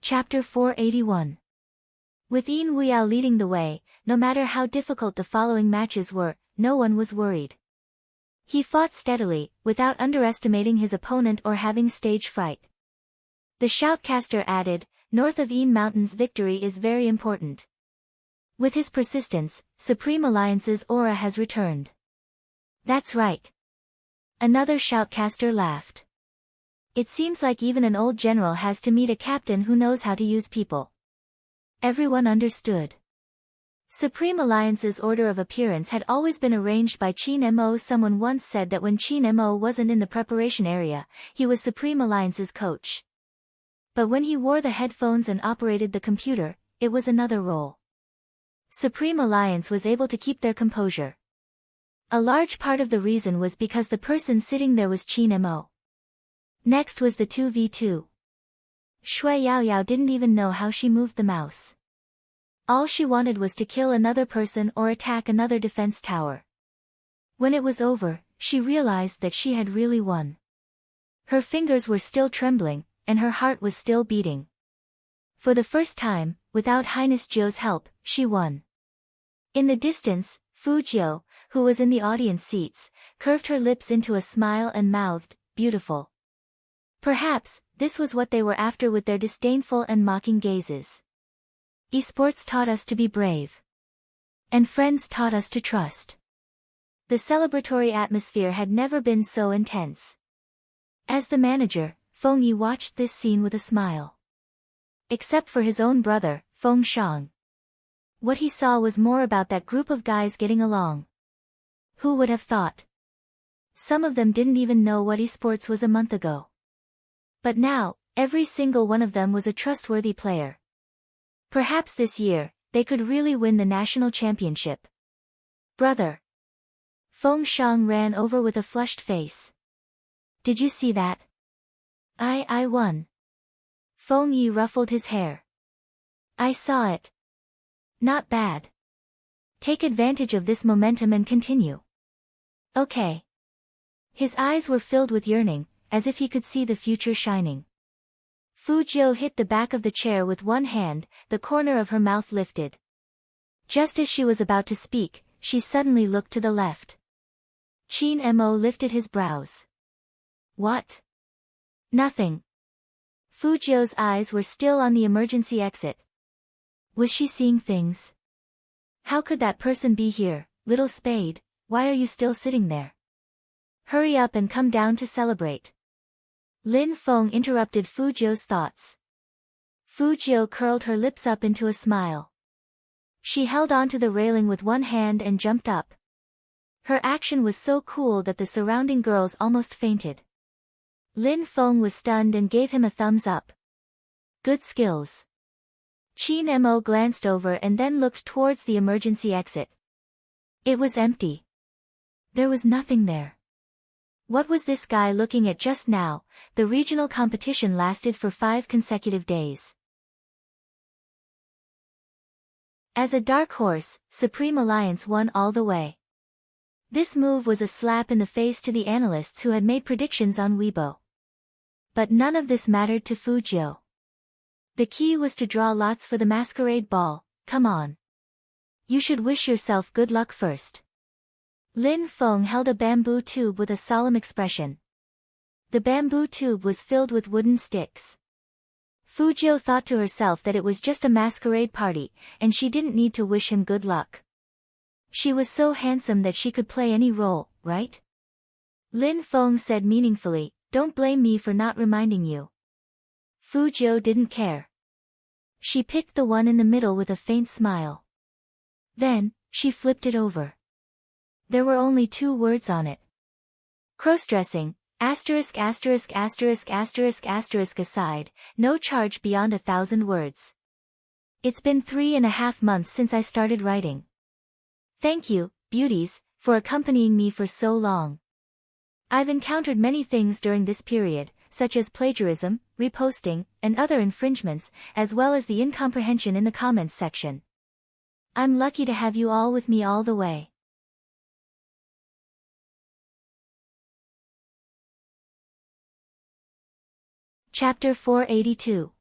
Chapter 481. With Yin Wuyao leading the way, no matter how difficult the following matches were, no one was worried. He fought steadily, without underestimating his opponent or having stage fright. The shoutcaster added, "North of Yin Mountain's victory is very important. With his persistence, Supreme Alliance's aura has returned." "That's right." Another shoutcaster laughed. "It seems like even an old general has to meet a captain who knows how to use people." Everyone understood. Supreme Alliance's order of appearance had always been arranged by Qin Mo. Someone once said that when Qin Mo wasn't in the preparation area, he was Supreme Alliance's coach. But when he wore the headphones and operated the computer, it was another role. Supreme Alliance was able to keep their composure. A large part of the reason was because the person sitting there was Qin Mo. Next was the 2v2. Shui Yaoyao didn't even know how she moved the mouse. All she wanted was to kill another person or attack another defense tower. When it was over, she realized that she had really won. Her fingers were still trembling, and her heart was still beating. For the first time, without Highness Jiu's help, she won. In the distance, Fu Jiu, who was in the audience seats, curved her lips into a smile and mouthed, "Beautiful." Perhaps, this was what they were after with their disdainful and mocking gazes. Esports taught us to be brave. And friends taught us to trust. The celebratory atmosphere had never been so intense. As the manager, Feng Yi watched this scene with a smile. Except for his own brother, Feng Shang. What he saw was more about that group of guys getting along. Who would have thought? Some of them didn't even know what esports was a month ago. But now, every single one of them was a trustworthy player. Perhaps this year, they could really win the national championship. Brother. Feng Shang ran over with a flushed face. Did you see that? I won. Feng Yi ruffled his hair. I saw it. Not bad. Take advantage of this momentum and continue. Okay. His eyes were filled with yearning, as if he could see the future shining. Fu Jiu hit the back of the chair with one hand, the corner of her mouth lifted. Just as she was about to speak, she suddenly looked to the left. Qin Mo lifted his brows. What? Nothing. Fu Jiu's eyes were still on the emergency exit. Was she seeing things? How could that person be here, little spade? Why are you still sitting there? Hurry up and come down to celebrate. Lin Feng interrupted Fu Jiu's thoughts. Fu Jiu curled her lips up into a smile. She held onto the railing with one hand and jumped up. Her action was so cool that the surrounding girls almost fainted. Lin Feng was stunned and gave him a thumbs up. Good skills. Qin Mo glanced over and then looked towards the emergency exit. It was empty. There was nothing there. What was this guy looking at just now? The regional competition lasted for 5 consecutive days. As a dark horse, Supreme Alliance won all the way. This move was a slap in the face to the analysts who had made predictions on Weibo. But none of this mattered to Fu Jiu. The key was to draw lots for the masquerade ball. Come on. You should wish yourself good luck first. Lin Feng held a bamboo tube with a solemn expression. The bamboo tube was filled with wooden sticks. Fu Jiu thought to herself that it was just a masquerade party, and she didn't need to wish him good luck. She was so handsome that she could play any role, right? Lin Feng said meaningfully, "Don't blame me for not reminding you." Fu Jiu didn't care. She picked the one in the middle with a faint smile. Then, she flipped it over. There were only 2 words on it. Crossdressing, asterisk asterisk asterisk asterisk asterisk aside, no charge beyond 1,000 words. It's been 3.5 months since I started writing. Thank you, beauties, for accompanying me for so long. I've encountered many things during this period, such as plagiarism, reposting, and other infringements, as well as the incomprehension in the comments section. I'm lucky to have you all with me all the way. Chapter 482.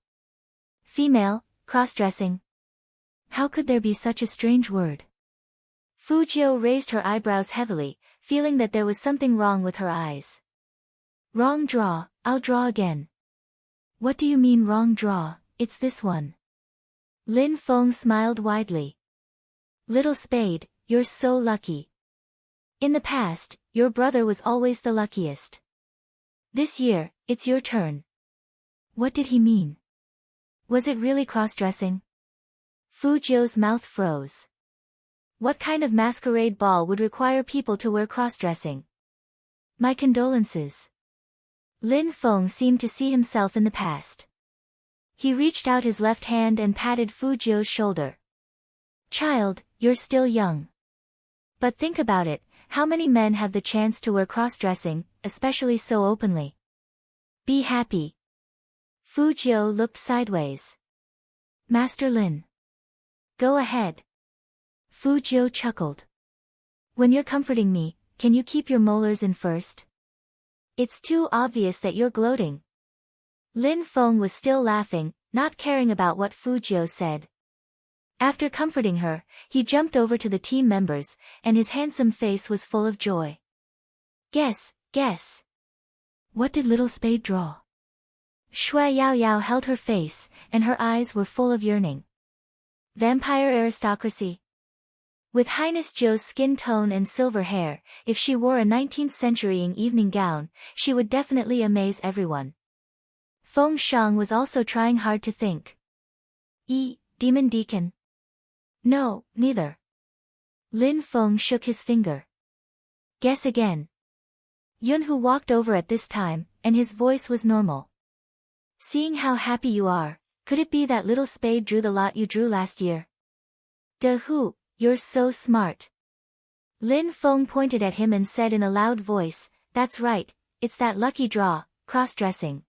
Female, cross-dressing. How could there be such a strange word? Fu Jiu raised her eyebrows heavily, feeling that there was something wrong with her eyes. Wrong draw, I'll draw again. What do you mean wrong draw? It's this one. Lin Feng smiled widely. Little spade, you're so lucky. In the past, your brother was always the luckiest. This year, it's your turn. What did he mean? Was it really cross-dressing? Fu Jiu's mouth froze. What kind of masquerade ball would require people to wear cross-dressing? My condolences. Lin Feng seemed to see himself in the past. He reached out his left hand and patted Fu Jiu's shoulder. Child, you're still young. But think about it, how many men have the chance to wear cross-dressing, especially so openly? Be happy. Fu Jiu looked sideways. Master Lin. Go ahead. Fu Jiu chuckled. When you're comforting me, can you keep your molars in first? It's too obvious that you're gloating. Lin Feng was still laughing, not caring about what Fu Jiu said. After comforting her, he jumped over to the team members, and his handsome face was full of joy. Guess. What did little Spade draw? Shui Yaoyao held her face, and her eyes were full of yearning. Vampire aristocracy. With Highness Zhou's skin tone and silver hair, if she wore a 19th-century evening gown, she would definitely amaze everyone. Feng Shang was also trying hard to think. Demon Deacon? No, neither. Lin Feng shook his finger. Guess again. Yunhu walked over at this time, and his voice was normal. Seeing how happy you are, could it be that little Spade drew the lot you drew last year? De Hu, you're so smart. Lin Feng pointed at him and said in a loud voice, that's right, it's that lucky draw, cross-dressing.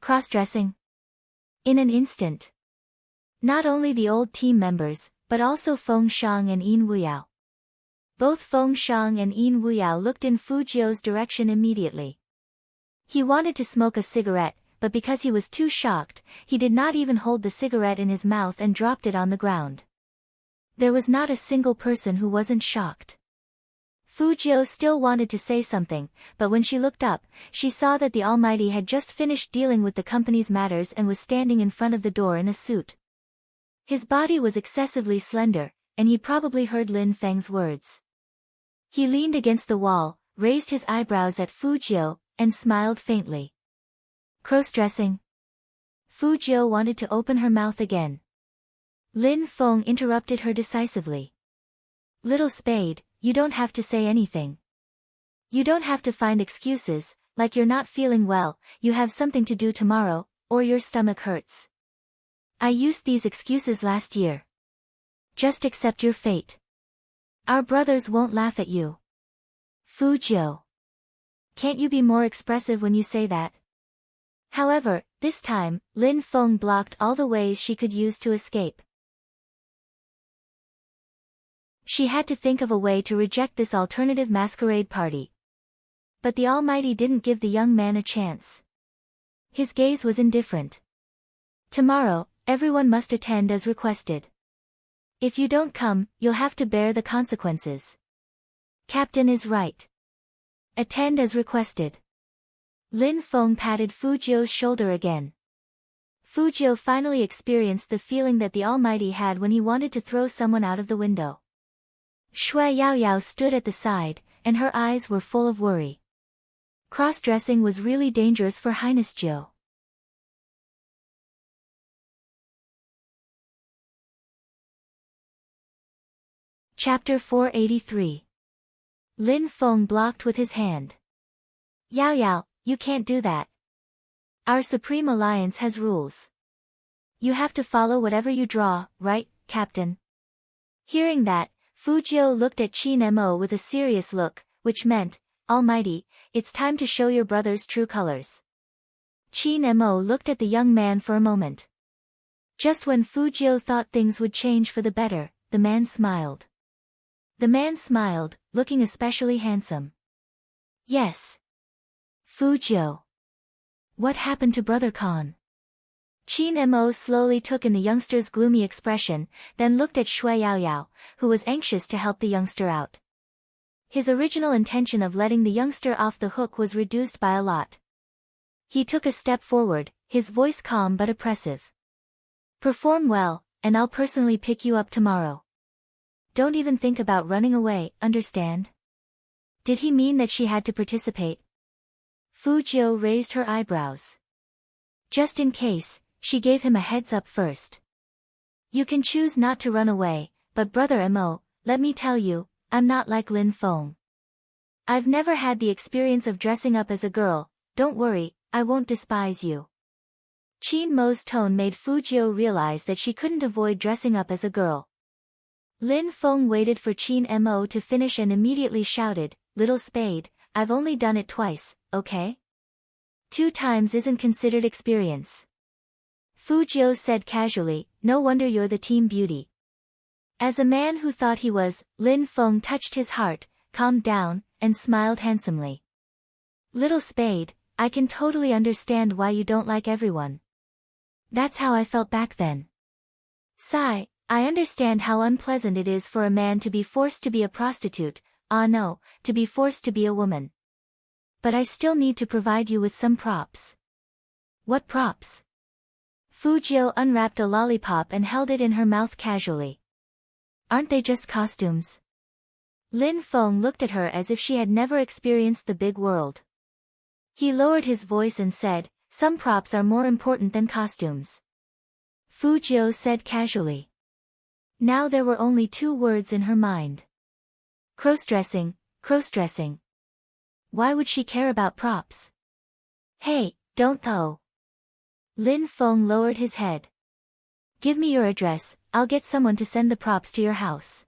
Cross-dressing? In an instant. Not only the old team members, but also Feng Shang and Yin Wuyao. Both Feng Shang and Yin Wuyao looked in Fu Jiu's direction immediately. He wanted to smoke a cigarette, but because he was too shocked, he did not even hold the cigarette in his mouth and dropped it on the ground. There was not a single person who wasn't shocked. Fu Jiu still wanted to say something, but when she looked up, she saw that the Almighty had just finished dealing with the company's matters and was standing in front of the door in a suit. His body was excessively slender, and he probably heard Lin Feng's words. He leaned against the wall, raised his eyebrows at Fu Jiu, and smiled faintly. Cross-dressing? Fu Jiu wanted to open her mouth again. Lin Feng interrupted her decisively. Little Spade, you don't have to say anything. You don't have to find excuses, like you're not feeling well, you have something to do tomorrow, or your stomach hurts. I used these excuses last year. Just accept your fate. Our brothers won't laugh at you. Fu Jiu. Can't you be more expressive when you say that? However, this time, Lin Feng blocked all the ways she could use to escape. She had to think of a way to reject this alternative masquerade party. But the Almighty didn't give the young man a chance. His gaze was indifferent. Tomorrow, everyone must attend as requested. If you don't come, you'll have to bear the consequences. Captain is right. Attend as requested. Lin Feng patted Fu Jiu's shoulder again. Fu Jiu finally experienced the feeling that the Almighty had when he wanted to throw someone out of the window. Shui Yaoyao stood at the side, and her eyes were full of worry. Cross-dressing was really dangerous for Highness Zhou. Chapter 483. Lin Feng blocked with his hand. Yaoyao, you can't do that. Our Supreme Alliance has rules. You have to follow whatever you draw, right, Captain? Hearing that, Fu Jiu looked at Qin Mo with a serious look, which meant, Almighty, it's time to show your brother's true colors. Qin Mo looked at the young man for a moment. Just when Fu Jiu thought things would change for the better, the man smiled. The man smiled, looking especially handsome. Yes. Fu Jiu. What happened to Brother Khan? Qin Mo slowly took in the youngster's gloomy expression, then looked at Shui Yaoyao, who was anxious to help the youngster out. His original intention of letting the youngster off the hook was reduced by a lot. He took a step forward, his voice calm but oppressive. Perform well, and I'll personally pick you up tomorrow. Don't even think about running away, understand? Did he mean that she had to participate? Fu Jiu raised her eyebrows. Just in case, she gave him a heads up first. You can choose not to run away, but Brother Mo, let me tell you, I'm not like Lin Feng. I've never had the experience of dressing up as a girl, don't worry, I won't despise you. Qin Mo's tone made Fu Jiu realize that she couldn't avoid dressing up as a girl. Lin Feng waited for Qin Mo to finish and immediately shouted, "Little Spade, I've only done it twice, okay? 2 times isn't considered experience." Fu Jiu said casually, "No wonder you're the team beauty." As a man who thought he was, Lin Feng touched his heart, calmed down, and smiled handsomely. "Little Spade, I can totally understand why you don't like everyone. That's how I felt back then. Sigh, I understand how unpleasant it is for a man to be forced to be a prostitute, no, to be forced to be a woman. But I still need to provide you with some props." "What props?" Fu Jiu unwrapped a lollipop and held it in her mouth casually. "Aren't they just costumes?" Lin Feng looked at her as if she had never experienced the big world. He lowered his voice and said, "Some props are more important than costumes." Fu Jiu said casually. Now there were only 2 words in her mind. Cross-dressing, cross-dressing. Why would she care about props? "Hey, don't go." Lin Feng lowered his head. "Give me your address, I'll get someone to send the props to your house."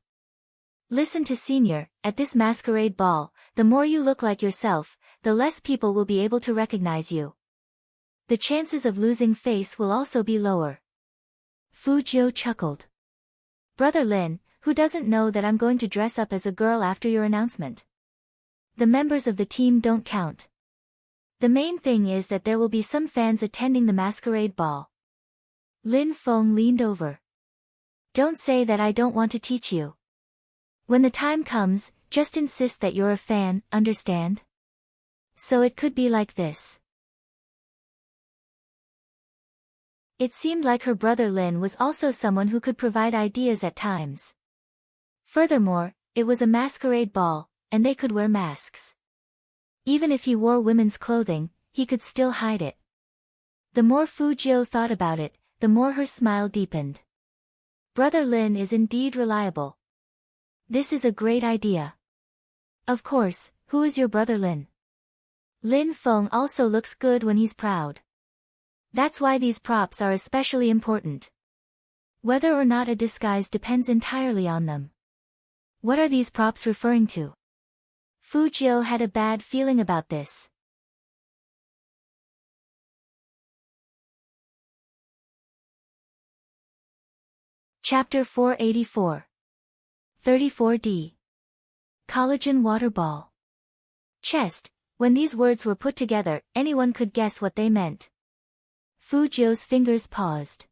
"Listen to Senior, at this masquerade ball, the more you look like yourself, the less people will be able to recognize you. The chances of losing face will also be lower." Fu Jiu chuckled. "Brother Lin, who doesn't know that I'm going to dress up as a girl after your announcement? The members of the team don't count. The main thing is that there will be some fans attending the masquerade ball." Lin Feng leaned over. "Don't say that I don't want to teach you. When the time comes, just insist that you're a fan, understand? So it could be like this." It seemed like her brother Lin was also someone who could provide ideas at times. Furthermore, it was a masquerade ball, and they could wear masks. Even if he wore women's clothing, he could still hide it. The more Fu Jiu thought about it, the more her smile deepened. Brother Lin is indeed reliable. This is a great idea. Of course, who is your brother Lin? Lin Feng also looks good when he's proud. That's why these props are especially important. Whether or not a disguise depends entirely on them. What are these props referring to? Fu Jiu had a bad feeling about this. Chapter 484. 34D. Collagen Water Ball. Chest. When these words were put together, anyone could guess what they meant. Fu Jiu's fingers paused.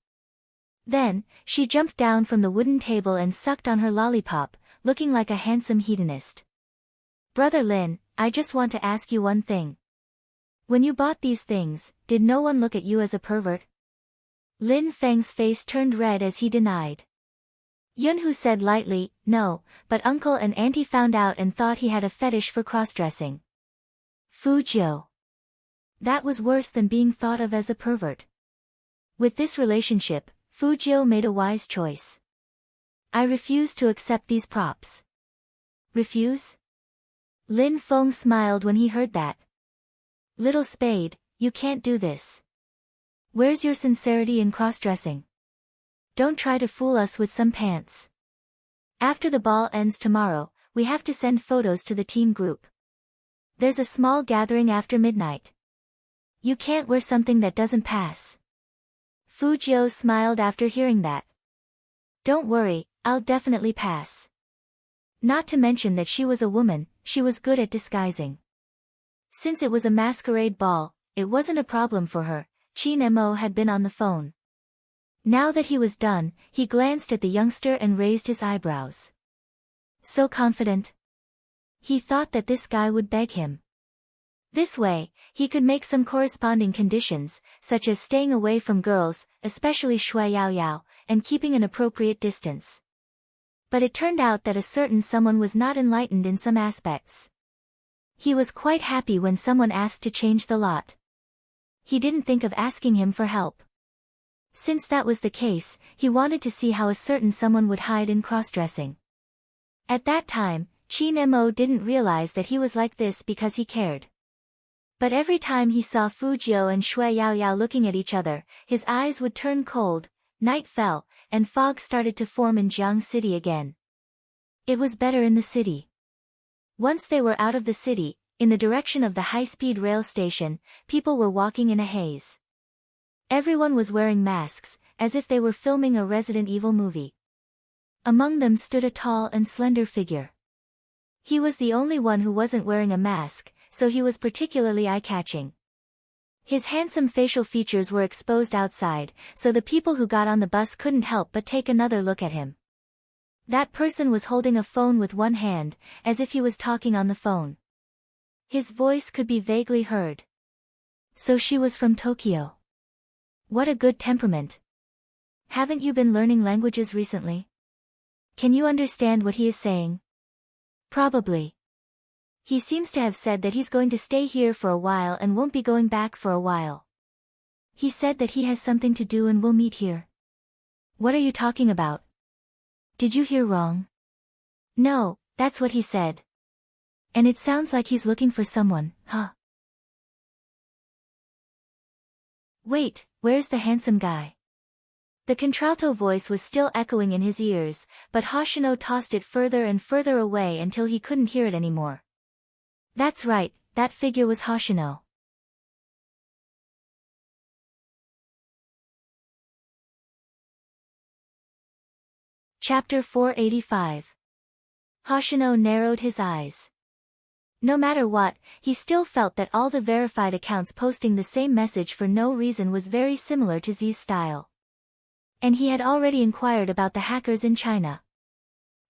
Then, she jumped down from the wooden table and sucked on her lollipop, looking like a handsome hedonist. "Brother Lin, I just want to ask you one thing. When you bought these things, did no one look at you as a pervert?" Lin Feng's face turned red as he denied. Yunhu said lightly, "No, but uncle and auntie found out and thought he had a fetish for cross-dressing." Fu Jiu. That was worse than being thought of as a pervert. With this relationship, Fu Jiu made a wise choice. "I refuse to accept these props." "Refuse?" Lin Feng smiled when he heard that. "Little Spade, you can't do this. Where's your sincerity in cross-dressing? Don't try to fool us with some pants. After the ball ends tomorrow, we have to send photos to the team group. There's a small gathering after midnight. You can't wear something that doesn't pass." Fu Jiu smiled after hearing that. "Don't worry, I'll definitely pass." Not to mention that she was a woman, she was good at disguising. Since it was a masquerade ball, it wasn't a problem for her. Qin Mo had been on the phone. Now that he was done, he glanced at the youngster and raised his eyebrows. So confident. He thought that this guy would beg him. This way, he could make some corresponding conditions, such as staying away from girls, especially Shui Yao Yao, and keeping an appropriate distance. But it turned out that a certain someone was not enlightened in some aspects. He was quite happy when someone asked to change the lot. He didn't think of asking him for help. Since that was the case, he wanted to see how a certain someone would hide in cross-dressing. At that time, Qin Mo didn't realize that he was like this because he cared. But every time he saw Fu Jiu and Shui Yaoyao looking at each other, his eyes would turn cold, night fell, and fog started to form in Jiang City again. It was better in the city. Once they were out of the city, in the direction of the high-speed rail station, people were walking in a haze. Everyone was wearing masks, as if they were filming a Resident Evil movie. Among them stood a tall and slender figure. He was the only one who wasn't wearing a mask, so he was particularly eye-catching. His handsome facial features were exposed outside, so the people who got on the bus couldn't help but take another look at him. That person was holding a phone with one hand, as if he was talking on the phone. His voice could be vaguely heard. So she was from Tokyo. What a good temperament. Haven't you been learning languages recently? Can you understand what he is saying? Probably. He seems to have said that he's going to stay here for a while and won't be going back for a while. He said that he has something to do and will meet here. What are you talking about? Did you hear wrong? No, that's what he said. And it sounds like he's looking for someone, huh? Wait, where's the handsome guy? The contralto voice was still echoing in his ears, but Hoshino tossed it further and further away until he couldn't hear it anymore. That's right, that figure was Hoshino. Chapter 485. Hoshino narrowed his eyes. No matter what, he still felt that all the verified accounts posting the same message for no reason was very similar to Z's style. And he had already inquired about the hackers in China.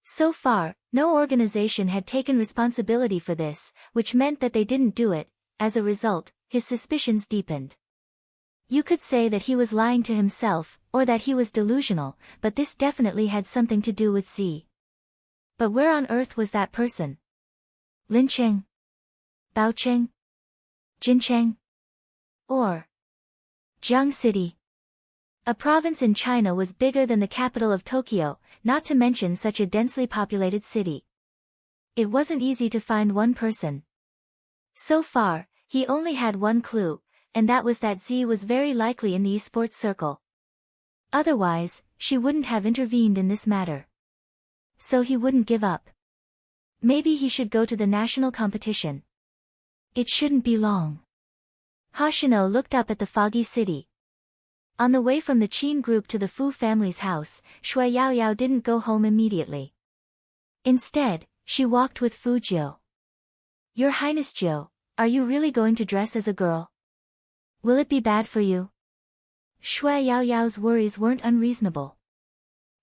So far, no organization had taken responsibility for this, which meant that they didn't do it. As a result, his suspicions deepened. You could say that he was lying to himself, or that he was delusional, but this definitely had something to do with Z. But where on earth was that person? Lincheng? Baocheng? Jincheng? Or Jiang City? A province in China was bigger than the capital of Tokyo, not to mention such a densely populated city. It wasn't easy to find one person. So far, he only had one clue, and that was that Z was very likely in the esports circle. Otherwise, she wouldn't have intervened in this matter. So he wouldn't give up. Maybe he should go to the national competition. It shouldn't be long. Hoshino looked up at the foggy city. On the way from the Qin group to the Fu family's house, Shui Yaoyao didn't go home immediately. Instead, she walked with Fu Jiu. Your Highness Jiu, are you really going to dress as a girl? Will it be bad for you? Shui Yaoyao's worries weren't unreasonable.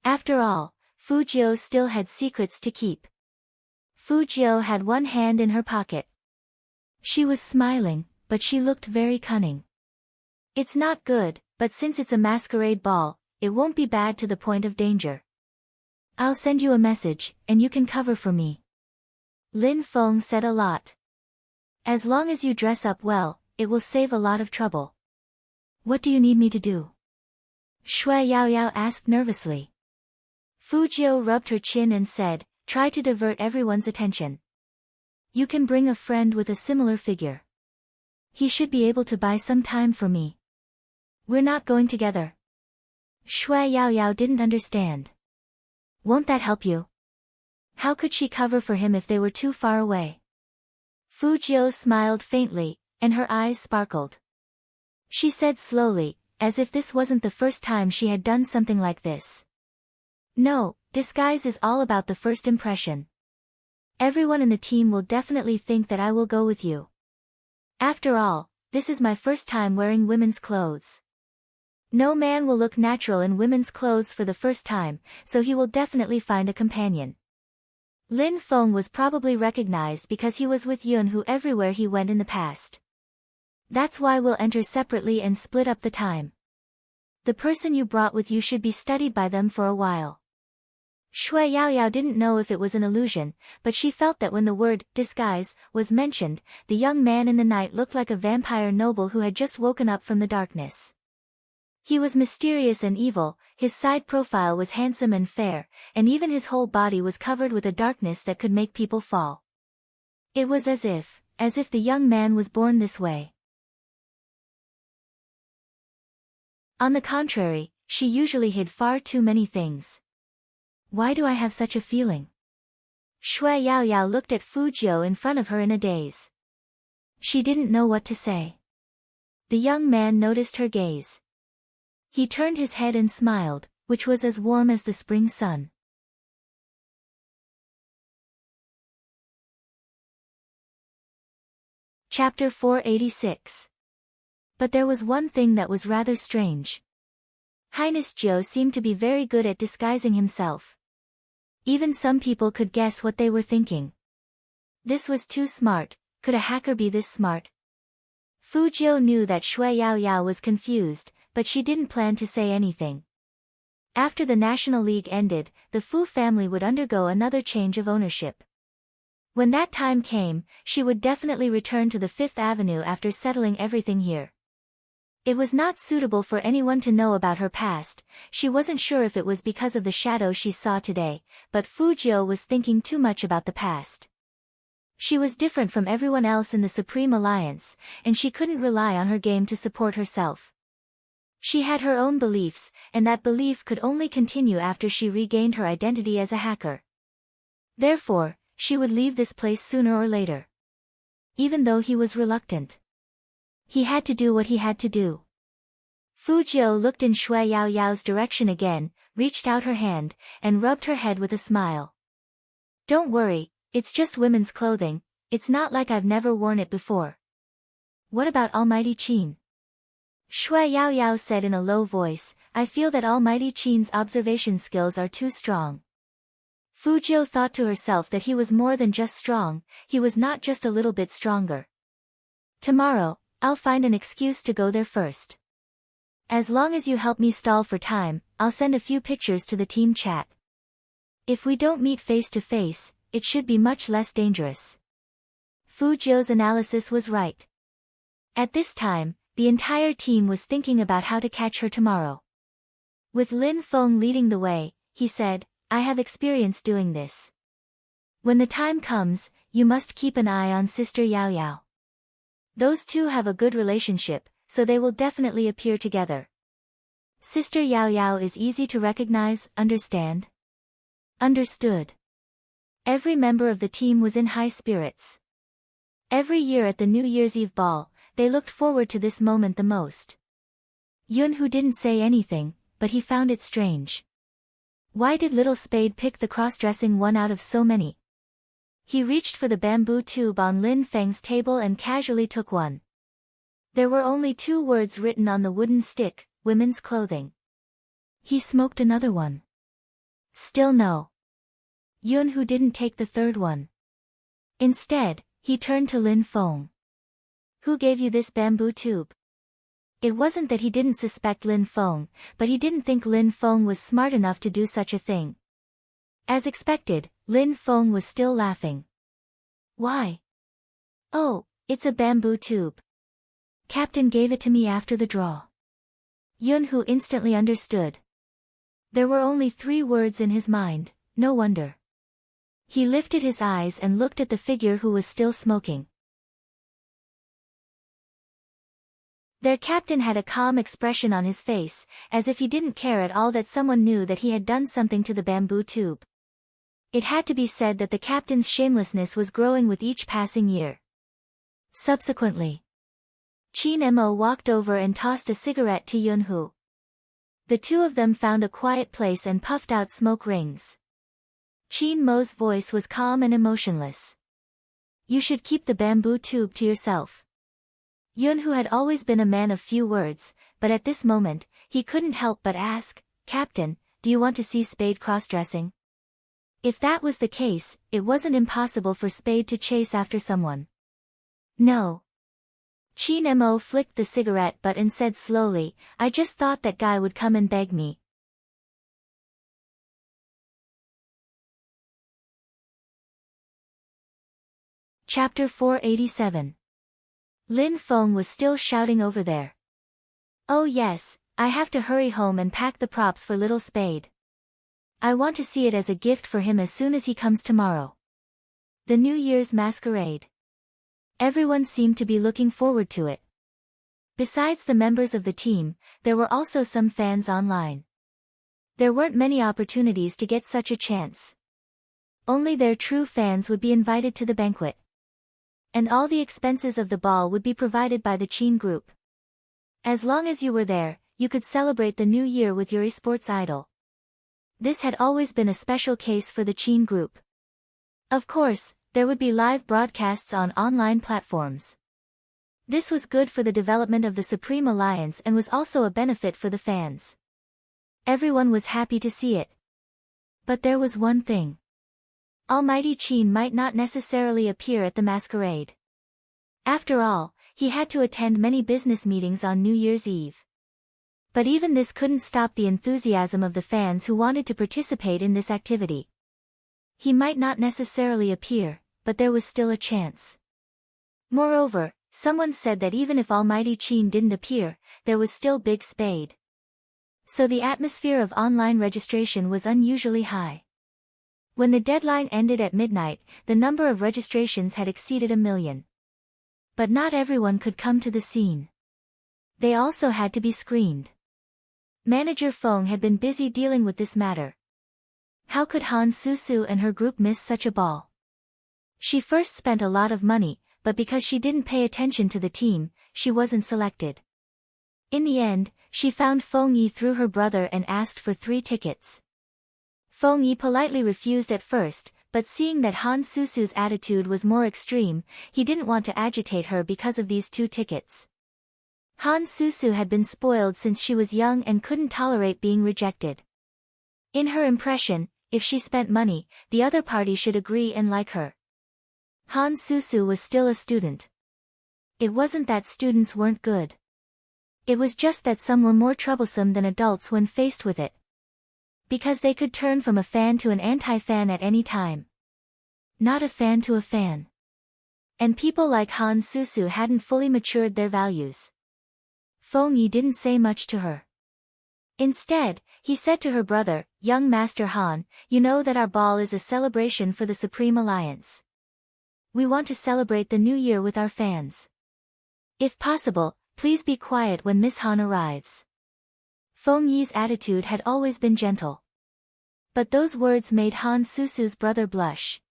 After all, Fu Jiu still had secrets to keep. Fu Jiu had one hand in her pocket. She was smiling, but she looked very cunning. It's not good, but since it's a masquerade ball, it won't be bad to the point of danger. I'll send you a message, and you can cover for me. Lin Feng said a lot. As long as you dress up well, it will save a lot of trouble. What do you need me to do? Shui Yaoyao asked nervously. Fu Jiu rubbed her chin and said, try to divert everyone's attention. You can bring a friend with a similar figure. He should be able to buy some time for me. We're not going together. Shui Yaoyao didn't understand. Won't that help you? How could she cover for him if they were too far away? Fu Jiu smiled faintly, and her eyes sparkled. She said slowly, as if this wasn't the first time she had done something like this. No, disguise is all about the first impression. Everyone in the team will definitely think that I will go with you. After all, this is my first time wearing women's clothes. No man will look natural in women's clothes for the first time, so he will definitely find a companion. Lin Feng was probably recognized because he was with Yun Hu everywhere he went in the past. That's why we'll enter separately and split up the time. The person you brought with you should be studied by them for a while. Shui Yaoyao didn't know if it was an illusion, but she felt that when the word disguise was mentioned, the young man in the night looked like a vampire noble who had just woken up from the darkness. He was mysterious and evil, his side profile was handsome and fair, and even his whole body was covered with a darkness that could make people fall. It was as if the young man was born this way. On the contrary, she usually hid far too many things. Why do I have such a feeling? Shui Yaoyao looked at Fu Jiu in front of her in a daze. She didn't know what to say. The young man noticed her gaze. He turned his head and smiled, which was as warm as the spring sun. Chapter 486. But there was one thing that was rather strange. Highness Jiu seemed to be very good at disguising himself. Even some people could guess what they were thinking. This was too smart. Could a hacker be this smart? Fu Jiu knew that Shui Yaoyao was confused, but she didn't plan to say anything. After the National League ended, the Fu family would undergo another change of ownership. When that time came, she would definitely return to the Fifth Avenue after settling everything here. It was not suitable for anyone to know about her past. She wasn't sure if it was because of the shadow she saw today, but Fu Jiu was thinking too much about the past. She was different from everyone else in the Supreme Alliance, and she couldn't rely on her game to support herself. She had her own beliefs, and that belief could only continue after she regained her identity as a hacker. Therefore, she would leave this place sooner or later. Even though he was reluctant. He had to do what he had to do. Fu Jiu looked in Shui Yaoyao's direction again, reached out her hand, and rubbed her head with a smile. Don't worry, it's just women's clothing, it's not like I've never worn it before. What about Almighty Qin? Shui Yaoyao said in a low voice, I feel that Almighty Qin's observation skills are too strong. Fu Jiu thought to herself that he was more than just strong, he was not just a little bit stronger. Tomorrow, I'll find an excuse to go there first. As long as you help me stall for time, I'll send a few pictures to the team chat. If we don't meet face to face, it should be much less dangerous. Fu Jiu's analysis was right. At this time, the entire team was thinking about how to catch her tomorrow. With Lin Feng leading the way, he said, I have experience doing this. When the time comes, you must keep an eye on Sister Yaoyao. Those two have a good relationship, so they will definitely appear together. Sister Yaoyao is easy to recognize, understand? Understood. Every member of the team was in high spirits. Every year at the New Year's Eve ball, they looked forward to this moment the most. Yunhu didn't say anything, but he found it strange. Why did Little Spade pick the cross-dressing one out of so many? He reached for the bamboo tube on Lin Feng's table and casually took one. There were only 2 words written on the wooden stick, women's clothing. He smoked another one. Still no. Yunhu didn't take the 3rd one. Instead, he turned to Lin Feng. Who gave you this bamboo tube? It wasn't that he didn't suspect Lin Feng, but he didn't think Lin Feng was smart enough to do such a thing. As expected, Lin Feng was still laughing. Why? Oh, it's a bamboo tube. Captain gave it to me after the draw. Yunhu instantly understood. There were only 3 words in his mind, no wonder. He lifted his eyes and looked at the figure who was still smoking. Their captain had a calm expression on his face, as if he didn't care at all that someone knew that he had done something to the bamboo tube. It had to be said that the captain's shamelessness was growing with each passing year. Subsequently, Qin Mo walked over and tossed a cigarette to Yunhu. The two of them found a quiet place and puffed out smoke rings. Qin Mo's voice was calm and emotionless. You should keep the bamboo tube to yourself. Yunhu had always been a man of few words, but at this moment, he couldn't help but ask, Captain, do you want to see Spade cross-dressing? If that was the case, it wasn't impossible for Spade to chase after someone. No. Qin Mo flicked the cigarette butt and said slowly, I just thought that guy would come and beg me. Chapter 487. Lin Feng was still shouting over there. Oh yes, I have to hurry home and pack the props for little Spade. I want to see it as a gift for him as soon as he comes tomorrow. The New Year's masquerade. Everyone seemed to be looking forward to it. Besides the members of the team, there were also some fans online. There weren't many opportunities to get such a chance. Only their true fans would be invited to the banquet. And all the expenses of the ball would be provided by the Chin group. As long as you were there, you could celebrate the new year with your esports idol. This had always been a special case for the Chin group. Of course, there would be live broadcasts on online platforms. This was good for the development of the Supreme Alliance and was also a benefit for the fans. Everyone was happy to see it. But there was one thing. Almighty Chin might not necessarily appear at the masquerade. After all, he had to attend many business meetings on New Year's Eve. But even this couldn't stop the enthusiasm of the fans who wanted to participate in this activity. He might not necessarily appear, but there was still a chance. Moreover, someone said that even if Almighty Chin didn't appear, there was still Big Spade. So the atmosphere of online registration was unusually high. When the deadline ended at midnight, the number of registrations had exceeded 1 million. But not everyone could come to the scene. They also had to be screened. Manager Feng had been busy dealing with this matter. How could Han Susu and her group miss such a ball? She first spent a lot of money, but because she didn't pay attention to the team, she wasn't selected. In the end, she found Feng Yi through her brother and asked for 3 tickets. Feng Yi politely refused at first, but seeing that Han Susu's attitude was more extreme, he didn't want to agitate her because of these 2 tickets. Han Susu had been spoiled since she was young and couldn't tolerate being rejected. In her impression, if she spent money, the other party should agree and like her. Han Susu was still a student. It wasn't that students weren't good. It was just that some were more troublesome than adults when faced with it. Because they could turn from a fan to an anti-fan at any time. Not a fan to a fan. And people like Han Susu hadn't fully matured their values. Feng Yi didn't say much to her. Instead, he said to her brother, "Young Master Han, you know that our ball is a celebration for the Supreme Alliance. We want to celebrate the new year with our fans. If possible, please be quiet when Miss Han arrives." Feng Yi's attitude had always been gentle. But those words made Han Susu's brother blush.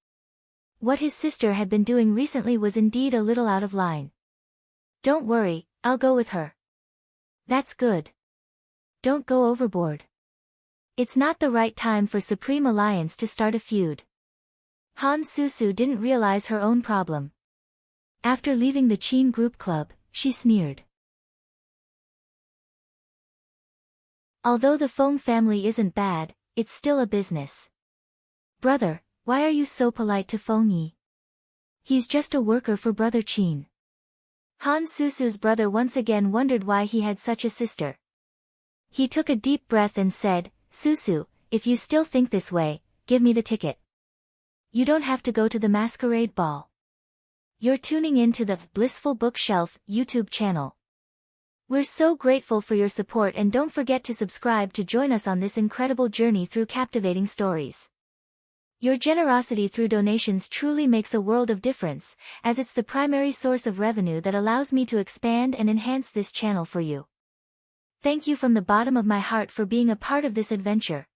What his sister had been doing recently was indeed a little out of line. "Don't worry, I'll go with her." "That's good. Don't go overboard. It's not the right time for Supreme Alliance to start a feud." Han Susu didn't realize her own problem. After leaving the Chin Group Club, she sneered. Although the Feng family isn't bad, it's still a business. "Brother, why are you so polite to Feng Yi? He's just a worker for Brother Chin." Han Susu's brother once again wondered why he had such a sister. He took a deep breath and said, "Susu, if you still think this way, give me the ticket. You don't have to go to the masquerade ball. You're tuning in to the Blissful Bookshelf YouTube channel. We're so grateful for your support and don't forget to subscribe to join us on this incredible journey through captivating stories. Your generosity through donations truly makes a world of difference, as it's the primary source of revenue that allows me to expand and enhance this channel for you. Thank you from the bottom of my heart for being a part of this adventure.